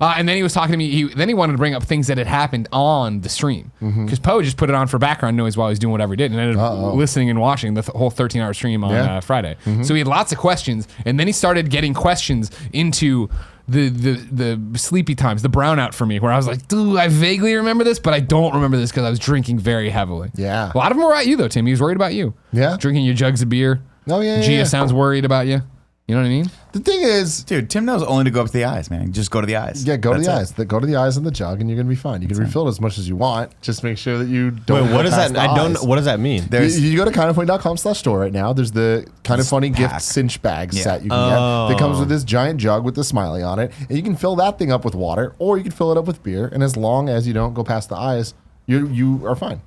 Right, and then he was talking to me. Then he wanted to bring up things that had happened on the stream because Poe just put it on for background noise while he was doing whatever he did, and ended up listening and watching the whole 13-hour stream on Friday. So he had lots of questions, and then he started getting questions into the sleepy times, the brownout for me, where I was like, dude, I vaguely remember this, but I don't remember this because I was drinking very heavily. Yeah. A lot of them were about you though, Tim. He was worried about you. Yeah. Drinking your jugs of beer. Oh, yeah, Gia yeah. sounds worried about you. You know what I mean? The thing is, Dude, Tim knows only to go up to the eyes, man. Just go to the eyes. yeah, go to That's the it. eyes. Go to the eyes in the jug, and you're gonna be fine. You can refill it as much as you want. Just make sure that you don't. Wait, go what does past that? the I don't. eyes. What does that mean? You go to kindoffunny.com/store right now. There's the Kind of Funny gift pack. cinch bag Yeah. set you can get. That comes with this giant jug with the smiley on it, and you can fill that thing up with water, or you can fill it up with beer. And as long as you don't go past the eyes, you are fine.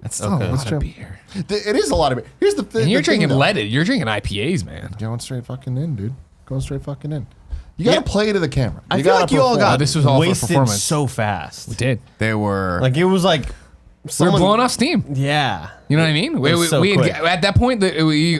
That's still a lot of beer. It is a lot of beer. Here's the thing. And you're the thing, drinking though. leaded. You're drinking IPAs, man. Going straight fucking in, dude. Going straight fucking in. You gotta play to the camera. I feel gotta like you all perform. got This was all for wasted performance. so fast. We did. They were. Like it was like We were someone- blowing off steam. Yeah. You know what I mean? was so quick. At that point,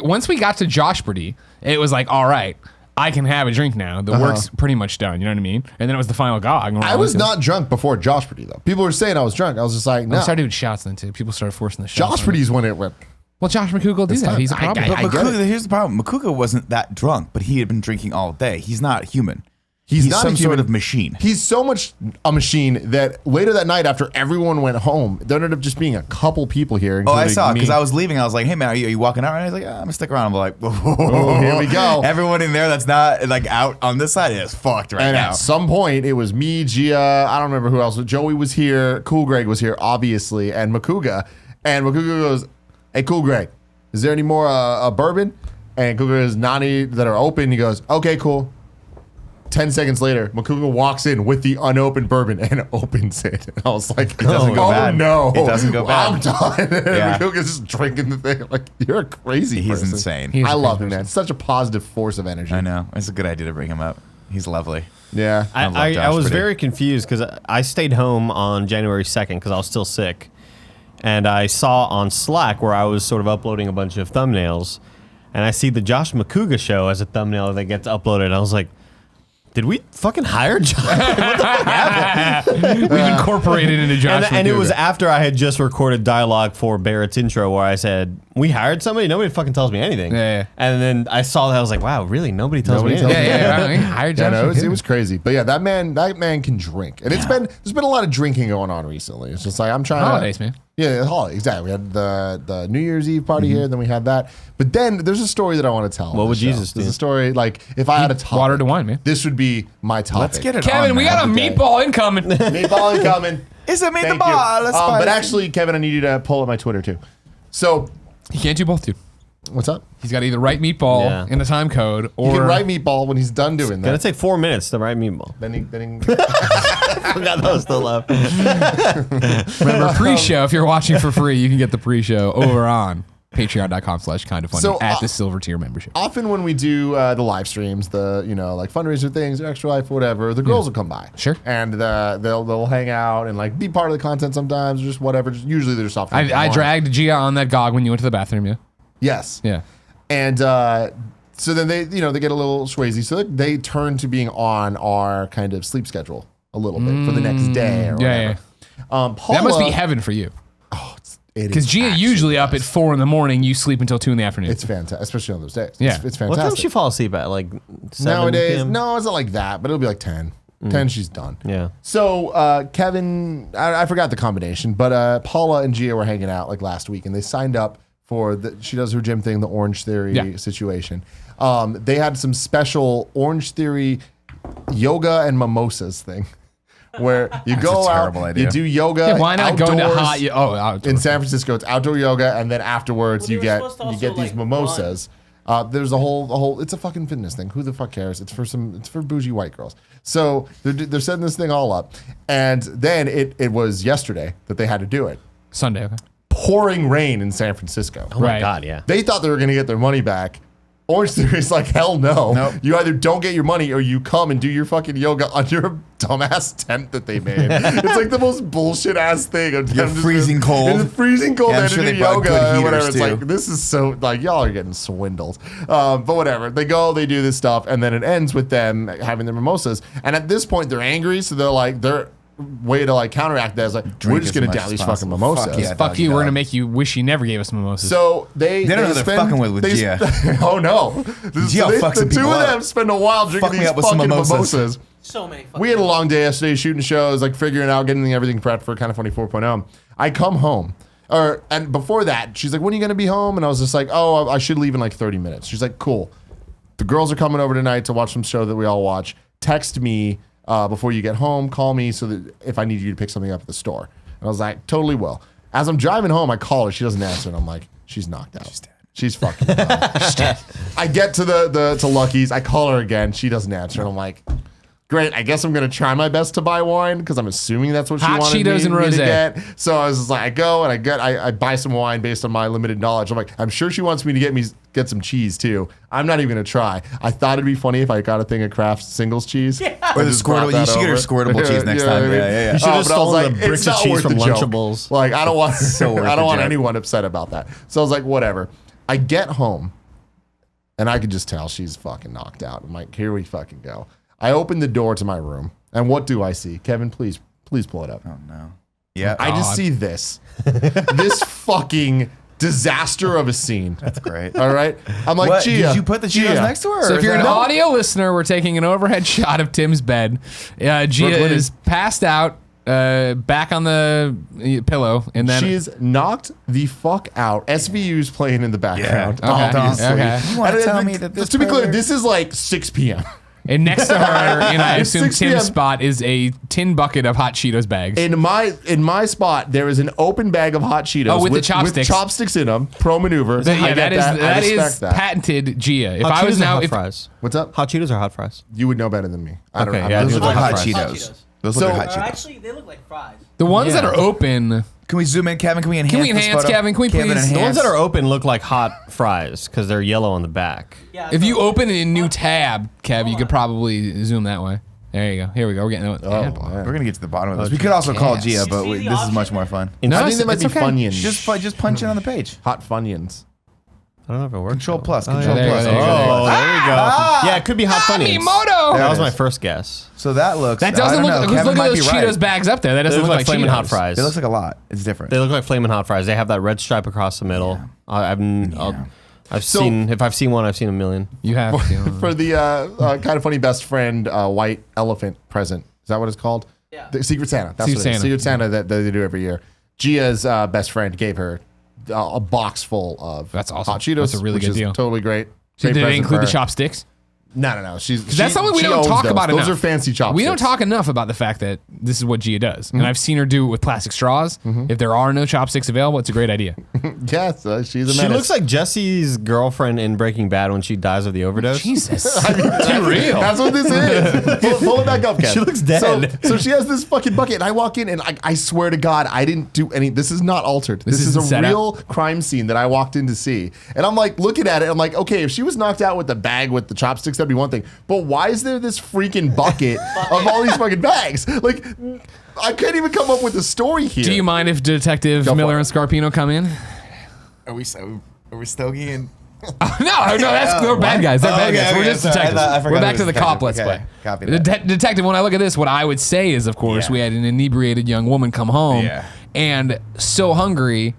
once we got to Joshberty, it was like, all right, I can have a drink now. The work's pretty much done. You know what I mean? And then it was the final gog. and we're I all was into it. not drunk before Josh Pretty though. People were saying I was drunk. I was just like, We no. started doing shots then too. People started forcing the shots. Josh Pretty's when it went. Well, Josh McCougal will do that. time. He's a problem. I get Makuga, here's the problem. Makuga wasn't that drunk, but he had been drinking all day. He's not human. He's not a some human. sort of machine. He's so much a machine that later that night, after everyone went home, there ended up just being a couple people here. Oh, I including saw it me. because I was leaving. I was like, "Hey man, are you walking out?" And he's like, "I'm gonna stick around." I'm like, Oh, here we go. Everyone in there that's not like out on this side is fucked right And now. at some point, it was me, Gia, I don't remember who else. Joey was here. Cool Greg was here, obviously, and Makuga. And Makuga goes, "Hey, Cool Greg, is there any more bourbon?" And Cool Greg goes, "Not any that are open." He goes, "Okay, cool." 10 seconds later, Makuga walks in with the unopened bourbon and opens it. And I was like, it doesn't go bad. no. It doesn't go bad. I'm done. And Yeah. Makuga's just drinking the thing. I'm like, you're a crazy He's person. insane. He's I a love crazy him, man. person. Such a positive force of energy. I know. It's a good idea to bring him up. He's lovely. Yeah. I love I Josh was Pretty. very confused because I stayed home on January 2nd because I was still sick. And I saw on Slack where I was sort of uploading a bunch of thumbnails. And I see the Josh Makuga show as a thumbnail that gets uploaded. And I was like, did we fucking hire Josh? We've incorporated into Josh. And it was McCougar. after I had just recorded dialogue for Barrett's intro where I said, we hired somebody? Nobody fucking tells me anything. Yeah. And then I saw that. I was like, wow, really? Nobody tells Nobody me tells anything. me Yeah. I hired Yeah, Josh. no, it McCougar. was crazy. But yeah, that man can drink. And there's been a lot of drinking going on recently. It's just like I'm trying Holidays, to man. Yeah, holiday, exactly. We had the New Year's Eve party here, then we had that. But then there's a story that I want to tell. What on would the show. Jesus do? There's a story like if I had a topic, water to wine, man. This would be my topic. Let's get it Kevin, on, we man. got a Okay. meatball incoming. Meatball incoming. It's a Thank meatball. you. Let's But actually, Kevin, I need you to pull up my Twitter too. So He can't do both, dude. what's up? He's got to either write meatball Yeah. in the time code or You can write Meatball when he's done doing Gonna that. take 4 minutes to write meatball. Then he I forgot that was still up. remember pre-show. If you're watching for free, you can get the pre-show over on patreon.com/kindoffunny So, at the silver tier membership. often when we do the live streams, the like fundraiser things, Extra Life, whatever, the girls will come by. Sure. And they'll hang out and like be part of the content sometimes, or just whatever. Usually they're just off. I dragged Gia on that gog when you went to the bathroom, yeah? Yes. Yeah. And so then they they get a little swayzy, so they turn to being on our kind of sleep schedule a little bit for the next day or whatever. Yeah. Paula, That must be heaven for you. it Because is Gia actually usually up at nice. 4 in, you sleep until 2 in the afternoon. It's fantastic, especially on those days. Yeah. It's What time fantastic. does she fall asleep at? Like 7 Nowadays, PM? no, it's not like that, but it'll be like 10. 10, she's done. Yeah. So Kevin, I forgot the combination, but Paula and Gia were hanging out like last week, and they signed up for she does her gym thing, the Orange Theory situation. They had some special Orange Theory yoga and mimosas thing, where you go a out, terrible idea. you do yoga. Yeah, why not go into outdoors. hot? Outdoors. In San Francisco, it's outdoor yoga, and then afterwards Well, you they get were supposed to you also, get these like, mimosas. There's a whole. It's a fucking fitness thing. Who the fuck cares? It's for bougie white girls. So they're setting this thing all up, and then it was yesterday that they had to do it. Sunday, okay. Pouring rain in San Francisco. Oh my Right. God, yeah. They thought they were going to get their money back. Orange Theory's like, hell no. Nope. You either don't get your money or you come and do your fucking yoga under a dumbass tent that they made. It's like the most bullshit ass thing. Of You're them just- freezing cold. It's freezing cold. Yeah, I'm They had sure to they do brought yoga good and whatever. heaters, It's too. like, this is so, like, y'all are getting swindled. But whatever. They go, they do this stuff, and then it ends with them having their mimosas. And at this point, they're angry, so they're like, their way to like counteract that is like, we're Drink just as going to much down as these possible. fucking mimosas. Fuck yeah. Fuck you. dog. We're going to make you wish you never gave us mimosas. So they don't know who they're spend- fucking with they Gia. oh no, Gia fucks the some two people of up. them spend a while drinking Fuck me these up with some fucking mimosas. mimosas. So many. Fucking We had a long day yesterday shooting shows, like figuring out, getting everything prepped for Kind of Funny 4.0. I come home, and before that, she's like, "When are you gonna be home?" And I was just like, "Oh, I should leave in like 30 minutes." She's like, "Cool." the girls are coming over tonight to watch some show that we all watch. Text me before you get home. Call me so that if I need you to pick something up at the store. And I was like, totally will. As I'm driving home, I call her. She doesn't answer, and I'm like, she's knocked out. She's dead. She's fucking done. I get to to Lucky's. I call her again. She doesn't answer, and I'm like, great. I guess I'm gonna try my best to buy wine because I'm assuming that's what she Hot wanted Cheetos and me to rosé. get. So I was just like, I go and I buy some wine based on my limited knowledge. I'm like, I'm sure she wants me to get some cheese too. I'm not even gonna try. I thought it'd be funny if I got a thing of Kraft singles cheese. Or the squirtable. You should get her squirtable cheese next time. Yeah. You should have but I was stolen like, the bricks it's of not cheese worth from the joke. Lunchables. Like I don't want So worth I don't the want joke. anyone upset about that. So I was like, whatever. I get home, and I could just tell she's fucking knocked out. I'm like, here we fucking go. I open the door to my room, and what do I see? Kevin, please pull it up. Oh no. Yeah. I just see this fucking disaster of a scene. That's great. All right, I'm like, What? Gia, Did you put the Cheetos Gia. next to her? So or if is you're that an not- audio listener, we're taking an overhead shot of Tim's bed. Gia Brooklyn is passed out, back on the pillow, and then She's knocked the fuck out. SVU's playing in the background. Okay. Obviously. Okay. You want to And tell it- me that this to be clear, pervert- this is like 6 p.m. and next to her, and I It's assume 6 p.m. Tim's spot is a tin bucket of hot Cheetos bags. In my spot, there is an open bag of hot Cheetos Oh, with the chopsticks. with chopsticks in them. Pro maneuver. Yeah, that is I that respect is that. patented Gia. If Hot I was Cheetos or now, hot if fries? What's up? Hot Cheetos or hot fries? You would know better than me. I don't Okay, know. yeah, Those these are are the hot hot Cheetos. Cheetos. Those look So- like hot Cheetos. Actually, they look like fries. the ones that Yeah. are open, Can we zoom in, Kevin? Can we enhance? Can we this enhance, photo? Kevin? Can we please? enhance? The ones that are open look like hot fries because they're yellow on the back. Yeah. if so- you open a new tab, Kev, you could probably zoom that way. There you go. Here we go. We're getting it. Oh, We're man. gonna get to the bottom of this. We could also call Yes. Gia, but You see the this is much option? more fun. No, I think it's- they might it's be okay. Funyuns. Just punch it on the page. Hot Funyuns. I don't know if it works. Control plus. Oh, Control there you plus. go, there you go. Oh, there we go. Yeah, it could be hot Funyuns. Mimoto! That There was it my is. first guess. So that looks. That I doesn't don't look. know. Look Kevin at might those be Cheetos right. bags up there. That They doesn't look look like like flaming Cheetos. hot fries. It looks like a lot. It's different. They look like flaming hot fries. They have that red stripe across the middle. I've So- seen. If I've seen one, I've seen a million. You have. For the kind of funny best friend white elephant present. Is that what it's called? Yeah. The Secret Santa. That's Secret what it is. Santa. Secret Santa that they do every year. Gia's best friend gave her a box full of That's awesome. hot Cheetos. That's a really which good is deal. Totally great. So Great did they present include for the her. chopsticks? No. That's something we she don't owns talk those. about enough. Those are fancy chopsticks. We don't talk enough about the fact that this is what Gia does. And I've seen her do it with plastic straws. If there are no chopsticks available, it's a great idea. Yes, she's a She menace. looks like Jesse's girlfriend in Breaking Bad when she dies of the overdose. Jesus. Too real. That's what this is. Pull it back up, Kev. She looks dead. So she has this fucking bucket, and I walk in, and I swear to God, I didn't do any. This is not altered. This is isn't a set up. real crime scene that I walked in to see. And I'm like looking at it. I'm like, okay, if she was knocked out with the bag with the chopsticks, that'd be one thing. But why is there this freaking bucket of all these fucking bags? Like, I couldn't even come up with a story here. Do you mind if Detective Go for Miller it. and Scarpino come in? Are we Stogie and? No, they're bad guys. They're bad guys. We're just sorry. detectives. I forgot We're it back was to the cop. detective. Let's Okay, play. copy The that. detective, when I look at this, what I would say is, of course, Yeah. we had an inebriated young woman come home Yeah. and so hungry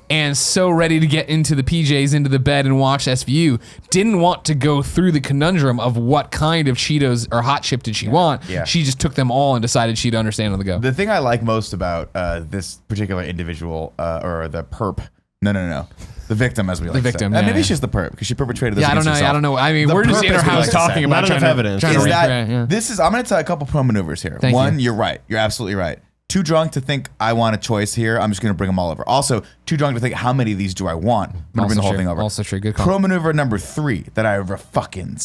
and so ready to get into the PJs, into the bed and watch SVU, didn't want to go through the conundrum of what kind of Cheetos or hot chip did she want. Yeah. She just took them all and decided she'd understand on the go. The thing I like most about this particular individual or the perp, no, the victim, as we like to victim, say. yeah, maybe yeah. it's just the perp because she perpetrated this. Yeah, I don't against know. herself. I don't know. I mean, The we're just perp, in her as we house like to talking say. about Not trying enough to, evidence. trying to Is recreate. that Yeah. this is? I'm going to tell a couple pro maneuvers here. Thank One, you. you're right. You're absolutely right. Too drunk to think I want a choice here. I'm just going to bring them all over. Also, too drunk to think how many of these do I want. I'm going to Also bring the whole true. thing over. Also true. Good call. Pro maneuver number 3 that fucking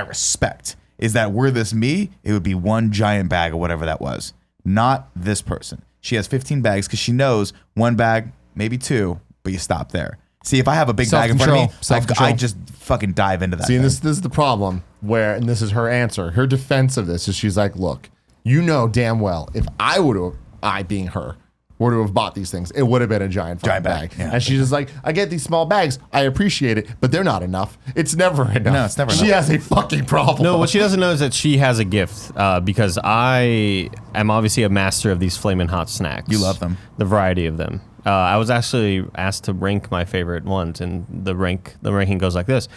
respect is that were this me, it would be one giant bag of whatever that was. Not this person. She has 15 bags because she knows one bag, maybe 2, but you stop there. See, if I have a big bag in front of me, Self-control. I just fucking dive into that. See, and thing. this is the problem where, and this is her answer. Her defense of this is she's like, look, you know damn well if I would have, I being her, were to have bought these things, it would have been a giant fucking bag. Yeah. And she's just like, I get these small bags. I appreciate it, but they're not enough. It's never enough. No, it's never She enough. has a fucking problem. No, what she doesn't know is that she has a gift because I am obviously a master of these flaming hot snacks. You love them. The variety of them. I was actually asked to rank my favorite ones, and the ranking goes like this: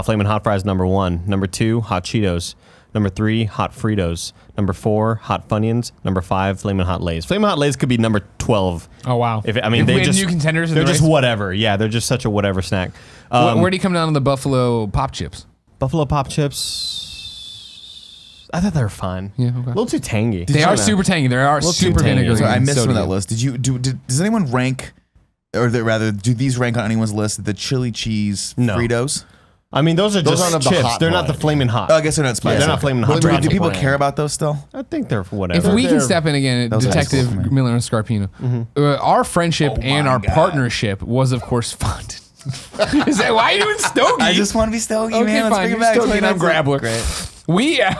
flaming hot fries #1, #2 hot Cheetos, #3 hot Fritos, #4 hot Funyuns, #5 flaming hot Lay's. Flaming hot Lay's could be #12. Oh, wow. If they we had just new contenders in they're the just race? whatever. Yeah, they're just such a whatever snack. Where do you come down on the Buffalo Pop Chips? Buffalo Pop Chips. I thought they were fine. Yeah, okay. A little too tangy. They are super tangy. They are super tangy. vinegary. So I missed So one of that do you. list. Does anyone rank, or rather, do these rank on anyone's list? The chili cheese No. Fritos? I mean, those are Those just aren't of the chips. hot They're not the variety. flaming hot. Oh, I guess they're not spicy. they're not flaming hot. Do people Brand. care about those still? I think they're whatever. If we can They're- step in again, Those are Detective excellent, man. Miller and Scarpino, our friendship and our God. partnership was, of course, funded. Is that why are you doing Stogie? I just want to be Stogie, Okay, man. Let's fine. bring it You're back. Stogie and I'm Grabbler. Great.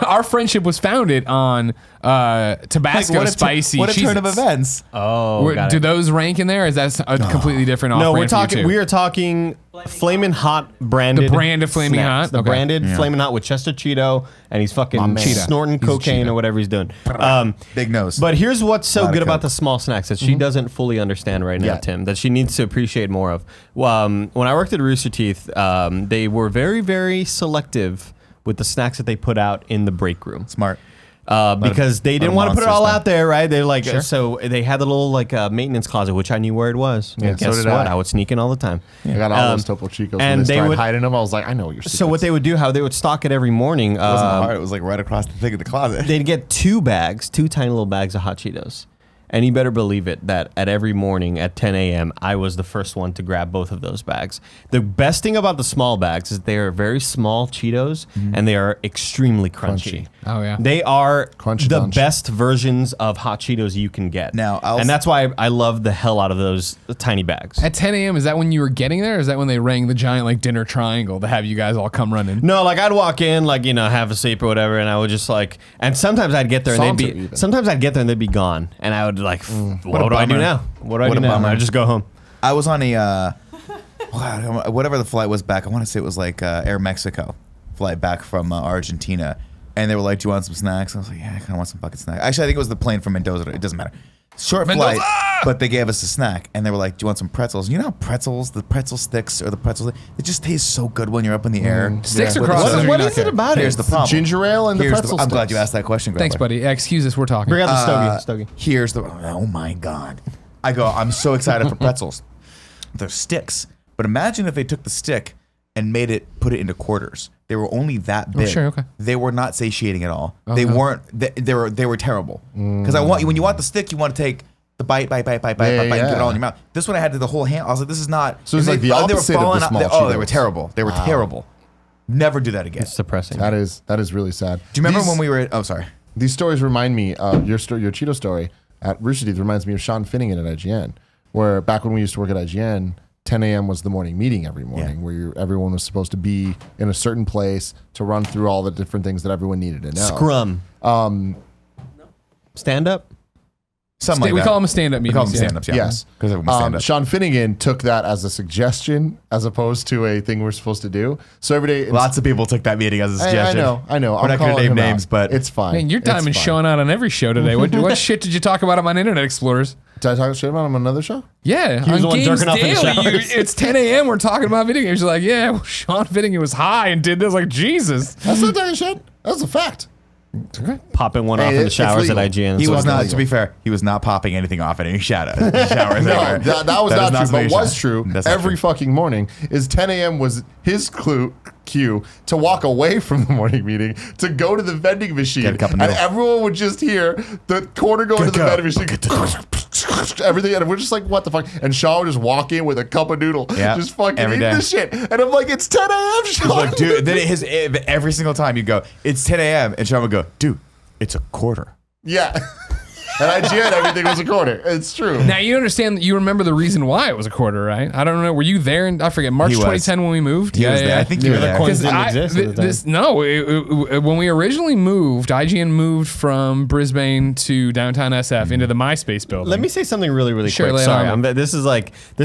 Our friendship was founded on Tabasco spicy What a turn of Cheez-Its. events. Oh, got Do it. those rank in there? Is that a completely different? No, off-brand we're for you talking. too? We are talking flaming hot branded. The brand of Flaming snacks. Hot? The Okay. branded flaming hot with Chester Cheeto, and he's fucking Cheetah. snorting cocaine or whatever he's doing. Big nose. But here's what's so Lot of good about Coke. the small snacks that she doesn't fully understand right now, Yeah. Tim, that she needs to appreciate more of. When I worked at Rooster Teeth, they were very, very selective with the snacks that they put out in the break room. Smart. Because they didn't lot want of to put it all monsters out there, right? They're like, so they had the little like maintenance closet, which I knew where it was. Yeah, And so guess did what? I. I would sneak in all the time. I got all those Topo Chicos. and And they they started would- hiding them. I was like, I know what you're. So what they would do, how they would stock it every morning, It wasn't hard. It was like right across the thing of the closet. they'd get two tiny little bags of hot Cheetos. And you better believe it that at every morning at 10 a.m., I was the first one to grab both of those bags. The best thing about the small bags is they are very small Cheetos and they are extremely crunchy. Oh, yeah. They are Crunchy the bunch. best versions of hot Cheetos you can get. Now, and that's why I love the hell out of those tiny bags. At 10 a.m., is that when you were getting there? Or is that when they rang the giant like dinner triangle to have you guys all come running? No, like I'd walk in, like, have a sleep or whatever, and I would just like, and sometimes I'd get there and Saunter they'd be, even. sometimes I'd get there and they'd be gone, and I would like, what do I do bummer. now? What do I What do a now? bummer. I just go home. I was on a whatever the flight was back. I want to say it was like Air Mexico flight back from Argentina, and they were like, "Do you want some snacks?" I was like, "Yeah, I kind of want some fucking snacks." Actually, I think it was the plane from Mendoza. It doesn't matter. Short Mendoza! flight, but they gave us a snack, and they were like, "Do you want some pretzels?" You know how the pretzel sticks or the pretzels, it just tastes so good when you're up in the air. Sticks Yeah. or crosses? What or what you is not it care? about Here's it? the problem. ginger ale and the Here's pretzel I'm glad you sticks. asked that question. Thanks, Grappler. buddy. Excuse us, we're talking. Bring out the stogie. Here's the oh my god. I go, I'm so excited for pretzels. They're sticks. But imagine if they took the stick and put it into quarters. They were only that big. sure, okay. They were not satiating at all. Oh, they no. weren't they were terrible. Because when you want the stick, you want to take the bite, and get it all in your mouth. This one I had to the whole hand. I was like, this is not. So it's and like the they were opposite of the falling out- small Oh, they were Cheetos. terrible. They were terrible. Never do that again. It's depressing. That is really sad. Do you remember These- when we were? Oh, sorry. These stories remind me of your Cheeto story at Rooster Teeth reminds me of Sean Finnegan at IGN, where back when we used to work at IGN, 10 a.m. was the morning meeting every morning, where everyone was supposed to be in a certain place to run through all the different things that everyone needed to know. Scrum. Stand up. Something like we that. call them stand-up We meetings. call them yeah. stand-ups, yeah. Yes. Because everyone stand up. Sean Finnegan took that as a suggestion as opposed to a thing we're supposed to do. So every day, Lots of people took that meeting as a suggestion. I know. We're I'm not going calling to name him out. names, but it's fine. Man, your It's diamond's fine. showing out on every show today. What shit did you talk about on Internet Explorers? Did I talk shit about him on another show? Yeah, was the on one Games jerking off in the Daily, showers. it's 10 a.m. We're talking about video games. You're like, yeah, well, Sean Finnegan was high and did this. Like, Jesus. That's not talking shit. That's a fact. Popping one Hey, off in the it's showers at legal. IGN. He So was not not, illegal. to be fair, he was not popping anything off in any showers. No, that was not true, but was true. That's not Every true. fucking morning is 10 a.m. was his cue to walk away from the morning meeting to go to the vending machine, Get a cup of and noodle. everyone would just hear the corner go to the go. vending machine, everything, and we're just like, what the fuck? And Sean would just walk in with a cup of noodle, Yeah, just fucking every eating day. this shit, and I'm like, it's 10 a.m. Sean. Like, dude, then every single time you go, it's 10 a.m. and Sean would go, dude, it's a quarter. Yeah. At IGN, everything was a quarter. It's true. Now, you understand, you remember the reason why it was a quarter, right? I don't know. Were you there? I forget, March He was. 2010 when we moved? He was there. I think you were there. coins Because didn't exist at the time. when we originally moved, IGN moved from Brisbane to downtown SF into the MySpace building. Let me say something really Sure, quick. lay it Sorry, on me. this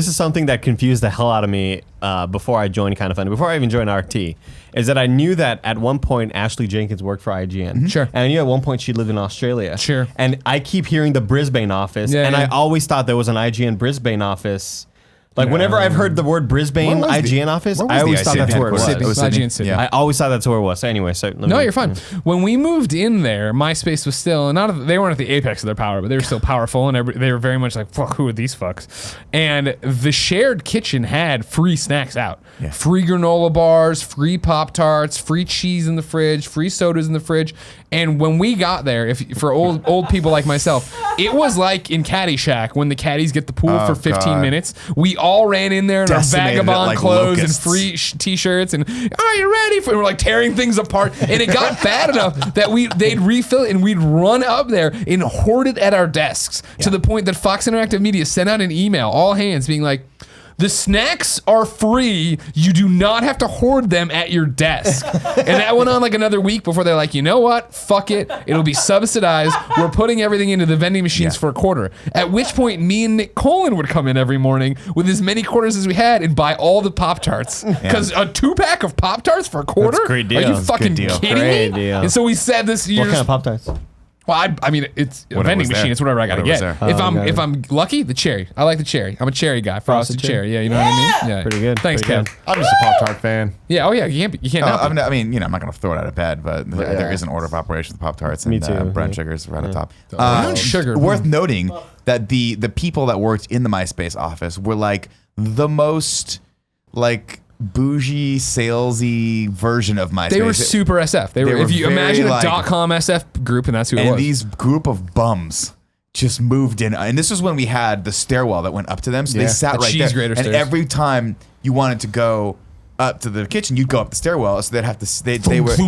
is something that confused the hell out of me before I joined Kind of Funny. Before I even joined RT, is that I knew that at one point Ashley Jenkins worked for IGN. Sure. And I knew at one point she lived in Australia. Sure. And I keep hearing the Brisbane office, Yeah, and yeah. I always thought there was an IGN Brisbane office. Like whenever I've heard the word Brisbane Where was the- IGN office, where was I the always thought IGN that's where it was. headquarters? Sydney. It was Sydney. IGN Sydney. Yeah. I always thought that's where it was. So anyway, so No, you're fine. When we moved in there, MySpace was still they weren't at the apex of their power, but they were still powerful, and they were very much like, fuck, who are these fucks? And the shared kitchen had free snacks out. Yeah. Free granola bars, free Pop-Tarts, free cheese in the fridge, free sodas in the fridge. And when we got there, for old people like myself, it was like in Caddyshack when the caddies get the pool for 15 God. minutes. We all ran in there in our Decimated it vagabond like clothes locusts. and free t-shirts and are you ready for? And we're like tearing things apart, and it got bad enough that they'd refill it and we'd run up there and hoard it at our desks to the point that Fox Interactive Media sent out an email, all hands, being like, the snacks are free. You do not have to hoard them at your desk. And that went on like another week before they're like, you know what? Fuck it. It'll be subsidized. We're putting everything into the vending machines for a quarter. At which point, me and Nick Colin would come in every morning with as many quarters as we had and buy all the Pop-Tarts. Because a 2-pack of Pop-Tarts for a quarter? That's a great deal. Are you That's a fucking good deal. kidding Great me? deal. And so we said this year. What kind of Pop-Tarts? Well, I mean, it's a Whatever vending was there. machine. It's whatever I gotta Whatever get. was there. If I'm lucky, the cherry. I like the cherry. I'm a cherry guy. Frosted cherry. Yeah, you know what I mean. Yeah, Pretty good. Thanks, Pretty Kev. good. I'm just a Pop-Tart fan. Yeah. Oh yeah. You can't. Not be. I mean, I'm not going to throw it out of bed, but there is an order of operations with Pop-Tarts and Me too, brown yeah. sugars right on top. Brown sugar. Worth noting that the people that worked in the MySpace office were like the most like bougie, salesy version of MySpace. They were super SF. They were. were If you very, imagine a like- .com SF group, and that's who it and was. these group of bums just moved in, and this was when we had the stairwell that went up to them, so they Yeah. sat The right cheese there. grater And stairs. every time you wanted to go up to the kitchen, you'd go up the stairwell, so they'd have to. They were so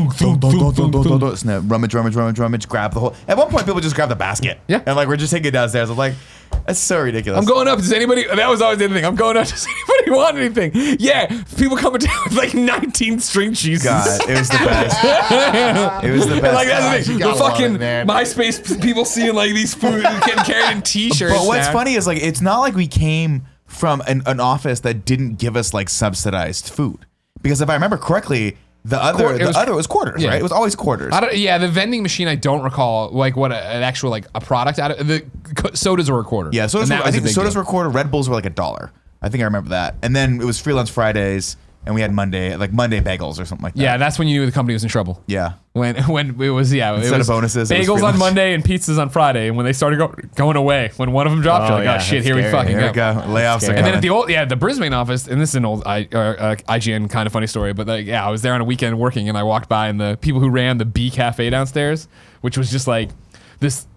rummage, grab the whole. At one point, people just grabbed the basket, Yeah. and like we're just taking it downstairs. I'm like, that's so ridiculous. I'm going up. Does anybody? That was always the other thing. I'm going up. Does anybody want anything? Yeah. People coming down with like 19 string cheeses. God, it was the best. It was the best. And like that's the You thing. The gotta love fucking it, man. MySpace people seeing like these food getting carried in T-shirts. But what's now. funny is like it's not like we came from an office that didn't give us like subsidized food, because if I remember correctly, the other was quarters, Yeah. right? It was always quarters. Yeah, the vending machine. I don't recall like what an actual like a product out of the sodas were a quarter. Yeah, sodas. And that I was a think the big sodas deal. were quarter. Red Bulls were like $1. I think I remember that. And then it was free lunch Fridays, and we had Monday bagels or something like that. Yeah, that's when you knew the company was in trouble. yeah. When it was it Instead was of bonuses, it was bagels free on lunch. Monday and pizzas on Friday, and when they started going away, when one of them dropped, you're like, yeah, oh shit, that's here we scary. fucking Here we go. go. Layoffs are And then coming. at the Brisbane office, and this is an old IGN kind of funny story, but like, yeah, I was there on a weekend working, and I walked by, and the people who ran the B Cafe downstairs, which was just like this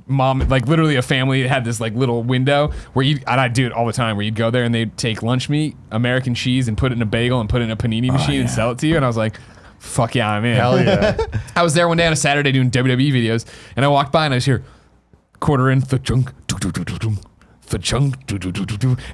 mom, like literally a family had this like little window where and I do it all the time, where you'd go there and they'd take lunch meat, American cheese, and put it in a bagel and put it in a panini machine and sell it to you, and I was like, fuck yeah, I'm in. Hell yeah. I was there one day on a Saturday doing WWE videos, and I walked by and I was here, quarter in, the chunk, the chunk,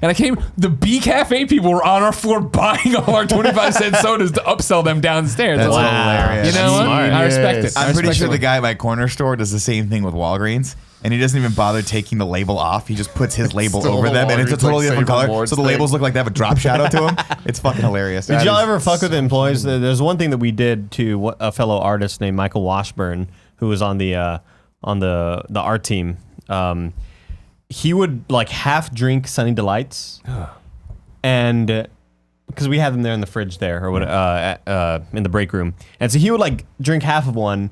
and I came. The B Cafe people were on our floor buying all our 25-cent sodas to upsell them downstairs. That's I was like, hilarious. you know what? Smart. I respect Yes. it. I I'm pretty respect sure it. the guy at my corner store does the same thing with Walgreens, and he doesn't even bother taking the label off. He just puts his label Still over a them, and it's a Walgreens, totally like, different Save color. Rewards So the thing. labels look like they have a drop shadow to them. It's fucking hilarious. Did y'all ever fuck with employees? There's one thing that we did to a fellow artist named Michael Washburn, who was on the art team. He would like half drink Sunny Delights, and because we had them there in the fridge there or what in the break room, and so he would like drink half of one,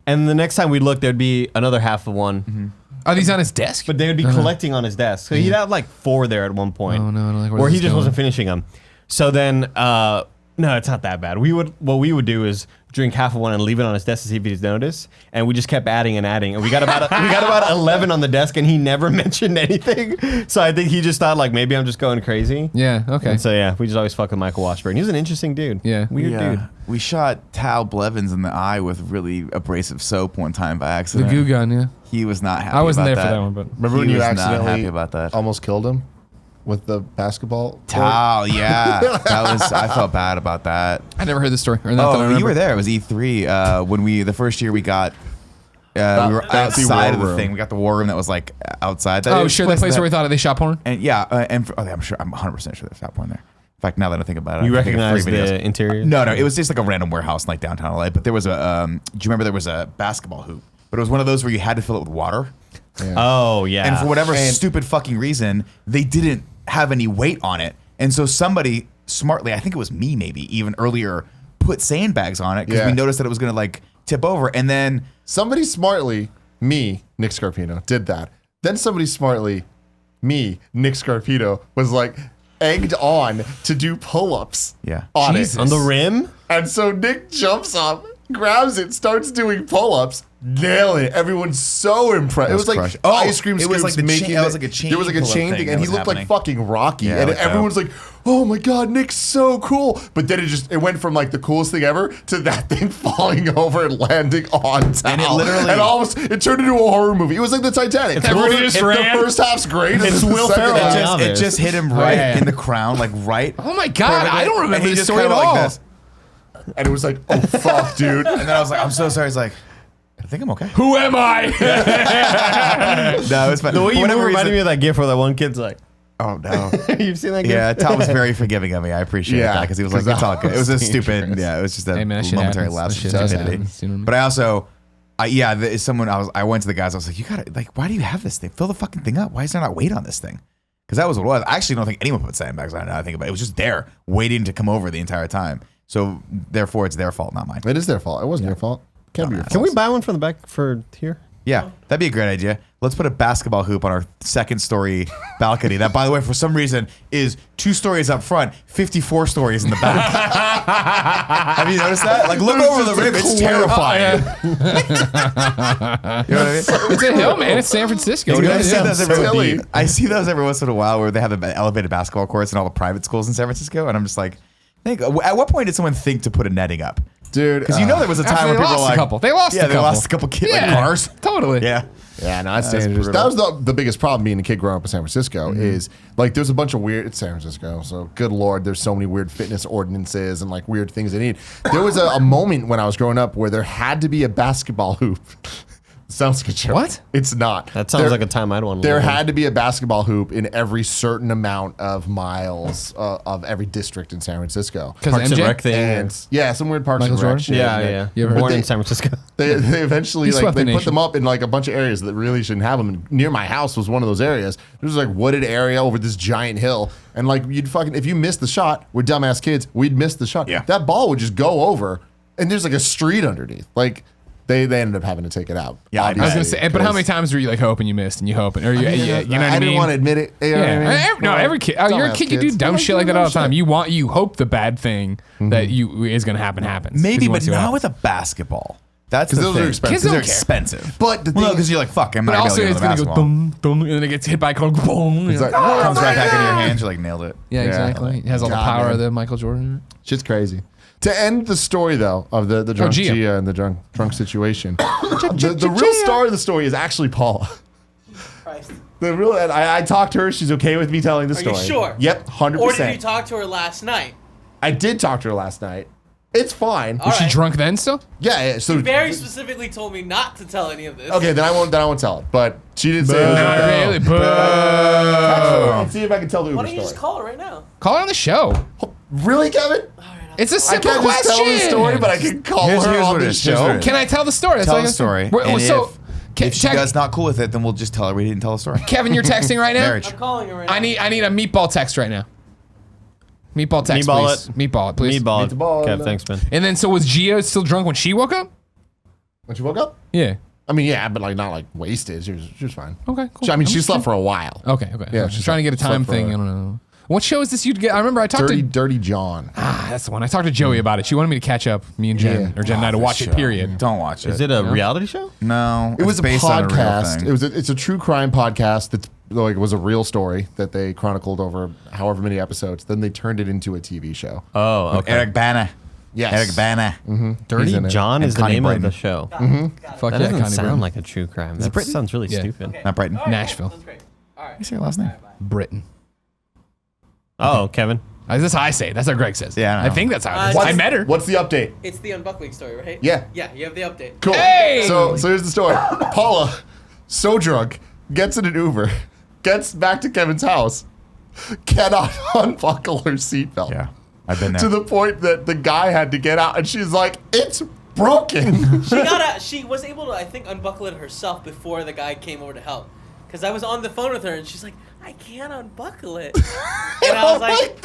and the next time we looked, there'd be another half of one. Are these on his desk? But they would be collecting on his desk. So he'd have like 4 there at one point. Oh, no, like, where's or he this just going? wasn't finishing them. So then, no, it's not that bad. What we would do is drink half of one and leave it on his desk to see if he'd notice. And we just kept adding and adding. And we got about 11 on the desk, and he never mentioned anything. So I think he just thought like maybe I'm just going crazy. Yeah. Okay. And so yeah, we just always fuck with Michael Washburn. He was an interesting dude. Yeah. Weird dude. We shot Tal Blevins in the eye with really abrasive soap one time by The accident. goo gun. Yeah. He was not happy. I wasn't about there for that one, but Remember when He you was not accidentally happy about that. almost killed him with the basketball? Tal, yeah, I felt bad about that. I never heard this story. Or not that I Oh, you remember. were there. It was E3 when the first year we got. We were that's the outside war of the room. thing. We got the war room that was like outside. Oh, sure. That place where we thought they shot porn. And yeah, I'm 100% sure there's that porn there. In fact, now that I think about it, You I can think of recognize 3 videos. the interior? No, it was just like a random warehouse in like downtown LA. But there was a. Do you remember there was a basketball hoop? But it was one of those where you had to fill it with water. Oh yeah. And for whatever And- stupid fucking reason, they didn't have any weight on it. And so somebody smartly, I think it was me maybe even earlier, put sandbags on it because we noticed that it was going to like tip over. And then somebody smartly, me, Nick Scarpino, did that. Then somebody smartly, me, Nick Scarpino, was like egged on to do pull-ups on it. On the rim? And so Nick jumps up, grabs it, starts doing pull-ups, nailing it. Everyone's so impressed. It was like ice cream scoops. It was like making it was like a chain. There was like a pull-up chain thing, and he looked like fucking Rocky. Yeah, and like everyone's like, "Oh my god, Nick's so cool!" But then it went from like the coolest thing ever to that thing falling over and landing on top. And it literally, and almost it turned into a horror movie. It was like the Titanic. The first half's great. It's and Will the second Ferrell. half- it just hit him right in the crown, like right. Oh my god, I don't remember this this story at like all. this. And it was like, "Oh fuck, dude!" And then I was like, "I'm so sorry." He's like, "I think I'm okay." Who am I? No, it's fine. The way you Whatever move reminded reason- me of that gif where that one kid's like, Oh no. you've seen that gif? Yeah, Tom was very forgiving of me. I appreciate that because he was like, because "It's all good." It was a that was stupid. dangerous. Yeah, it was just a Hey, man, that shit momentary happens. lapse That of shit does stupidity. happen. You know what I mean? But I also, I went to the guys. I was like, "You gotta like, why do you have this thing? Fill the fucking thing up. Why is there not weight on this thing?" Because that was what it was. I actually don't think anyone put sandbags on it. Now I think about it. It was just there, waiting to come over the entire time. So therefore, it's their fault, not mine. It is their fault. It wasn't your fault. Can't be your fault. Can we buy one from the back for here? Yeah, that'd be a great idea. Let's put a basketball hoop on our second story balcony. That, by the way, for some reason, is 2 stories up front, 54 stories in the back. Have you noticed that? Like, look over the rim. It's terrifying. You know what I mean? It's a hill, man. It's San Francisco. Dude, What I do see you those do? every I see those every once in a while where they have the elevated basketball courts in all the private schools in San Francisco, and I'm just like, at what point did someone think to put a netting up? Dude, Because you know there was a time After where they people were lost like, a couple. They lost a couple. they lost a couple kids, like Yeah, cars. Totally. Yeah. yeah, no, that's That's dangerous. brutal. That was the biggest problem being a kid growing up in San Francisco is like there's a bunch of weird. It's San Francisco, so good lord, there's so many weird fitness ordinances and like weird things they need. There was a moment when I was growing up where there had to be a basketball hoop. Sounds like a joke. What? It's not. That sounds like a time I'd want to There live in. had to be a basketball hoop in every certain amount of miles of every district in San Francisco. Because Parks and MJ? Rec thing. And yeah, some weird Parks Michael and Rec Jordan? shit. Yeah. You ever heard Born they- in San Francisco. They eventually He like swept they the put nation. them up in like a bunch of areas that really shouldn't have them. And near my house was one of those areas. There was like wooded area over this giant hill, and like you'd fucking if you missed the shot, we're dumbass kids, we'd miss the shot. Yeah. That ball would just go over, and there's like a street underneath. Like they ended up having to take it out. Yeah, I I was gonna obviously, say, but how many 'cause- times were you like hoping you missed and you hoping, or you know what I didn't mean? want to admit it. You know what I mean? Every kid. Oh, you're a Dumbass kid. You do kids. dumb Like, shit like that dumb all the time. shit. You hope the bad thing that you is gonna happen happens. 'cause Maybe, you wanna but see what not happens. with a basketball. That's 'Cause the those are thing. expensive. Kids They're don't care. expensive. But the Well, thing- because you're like, fuck, I'm But not also, going to it's get gonna go basketball. boom, boom, and then it gets hit by a car. Boom. It's You're like, like, oh, Comes right back into your hands. You're like, nailed it. yeah, exactly. It has all the God, power man. of the Michael Jordan. Shit's crazy. To end the story though of the drunk Gia. Gia and the drunk situation, the real star of the story is actually Paula. Christ. The real I talked to her. She's okay with me telling the Are you story. sure? Yep, 100%. Or did you talk to her last night? I did talk to her last night. It's fine. All Was she right. drunk then still? Yeah. So Very specifically told me not to tell any of this. okay, then I won't tell it. But she did say it was Not okay. really. Boo. Let's see if I can tell the Why Uber don't you just story. call her right now? Call her on the show. Really, Kevin? It's a I simple can't just question. tell the story, but I can call Here's her on what it the is. Here's show. what it is. Can I tell the story? That's Tell all I the gotta say. story. Well, And so, if she does not cool with it, then we'll just tell her we didn't tell the story. Kevin, you're texting right now. Marriage. I'm calling her right now. I need a meatball text right now. Meatball text, Meatball please. it. Meatball it, please. Meatball. Meatball. Kev, thanks, man. And then, so was Gia still drunk when she woke up? When she woke up? Yeah. I mean, yeah, but like not like wasted. She was fine. Okay, cool. I mean, she slept for a while. Okay. Yeah, I'm she just trying to get a slept time for thing. a- I don't know. What show is this you'd get? I remember I talked Dirty John. that's the one. I talked to Joey about it. She wanted me to catch up, me and Jen, Yeah. or Jen and I, to watch it, period. Don't watch it. Is it a reality show? No. It was it's a based on a real podcast. thing. It's a true crime podcast that's like it was a real story that they chronicled over however many episodes. Then they turned it into a TV show. Oh, okay. Eric Bana. Yes. Eric Bana. He's Dirty in it. John And is the Connie name Britton. of the show. Fuck That yeah, doesn't Connie sound Britton. like a true crime. That Britain? sounds really Yeah. stupid. Not Brighton. Nashville. That's great. All right. You say your last name? Britain. Oh, Kevin. That's how I say it. That's how Greg says. Yeah, I know. I think that's how it is. What's- I met her. What's the update? It's the unbuckling story, right? Yeah. Yeah, you have the update. Cool. Hey! So here's the story. Paula, so drunk, gets in an Uber, gets back to Kevin's house, cannot unbuckle her seatbelt. Yeah. I've been there. To the point that the guy had to get out, and she's like, "It's broken." She was able to, I think, unbuckle it herself before the guy came over to help. because I was on the phone with her, and she's like, I can't unbuckle it. And I was like,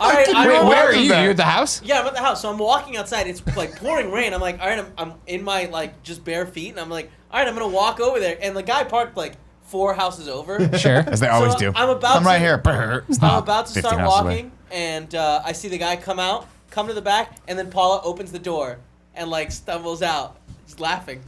all right, Wait, where are you? You're at the house? Yeah, I'm at the house. So I'm walking outside. It's like pouring rain. I'm like, all right, I'm in my like just bare feet, and I'm like, all right, I'm gonna walk over there. And the guy parked like 4 houses over. Sure. As they always do. I'm right here. I'm about to 15 start houses walking, and I see the guy come to the back, and then Paula opens the door and like stumbles out, just laughing.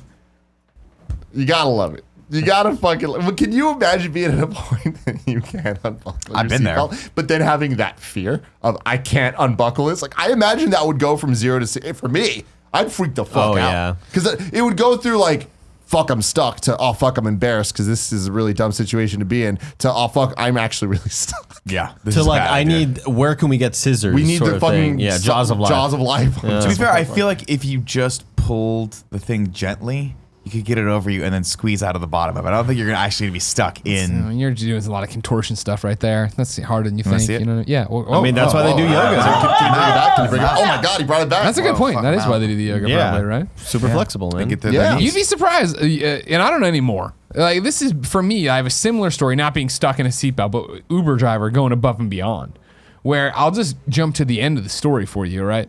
You gotta love it. You gotta fucking. Well, can you imagine being at a point that you can't unbuckle? I've been there. Seatbelt, but then having that fear of I can't unbuckle this. Like I imagine that would go from 0 to 6. For me, I'd freak the fuck out because it would go through like, fuck, I'm stuck, to, oh, fuck, I'm embarrassed because this is a really dumb situation to be in, to, oh, fuck, I'm actually really stuck. Yeah. To like, I need, where can we get scissors? We need the fucking Jaws of life. Jaws of life. To be fair, I feel like if you just pulled the thing gently, you could get it over you and then squeeze out of the bottom of it. I don't think you're gonna actually be stuck in. You're doing a lot of contortion stuff right there. That's harder than you think. see it? You know? Yeah. I mean, that's why they do yoga. Can you bring it back? Oh my God, he brought it back. That's a good point. fuck That is no. why they do the yoga, probably, right? Super flexible, man. Get the Yeah. knees. You'd be surprised, and I don't know anymore. Like this is for me. I have a similar story, not being stuck in a seatbelt, but Uber driver going above and beyond. Where I'll just jump to the end of the story for you, right?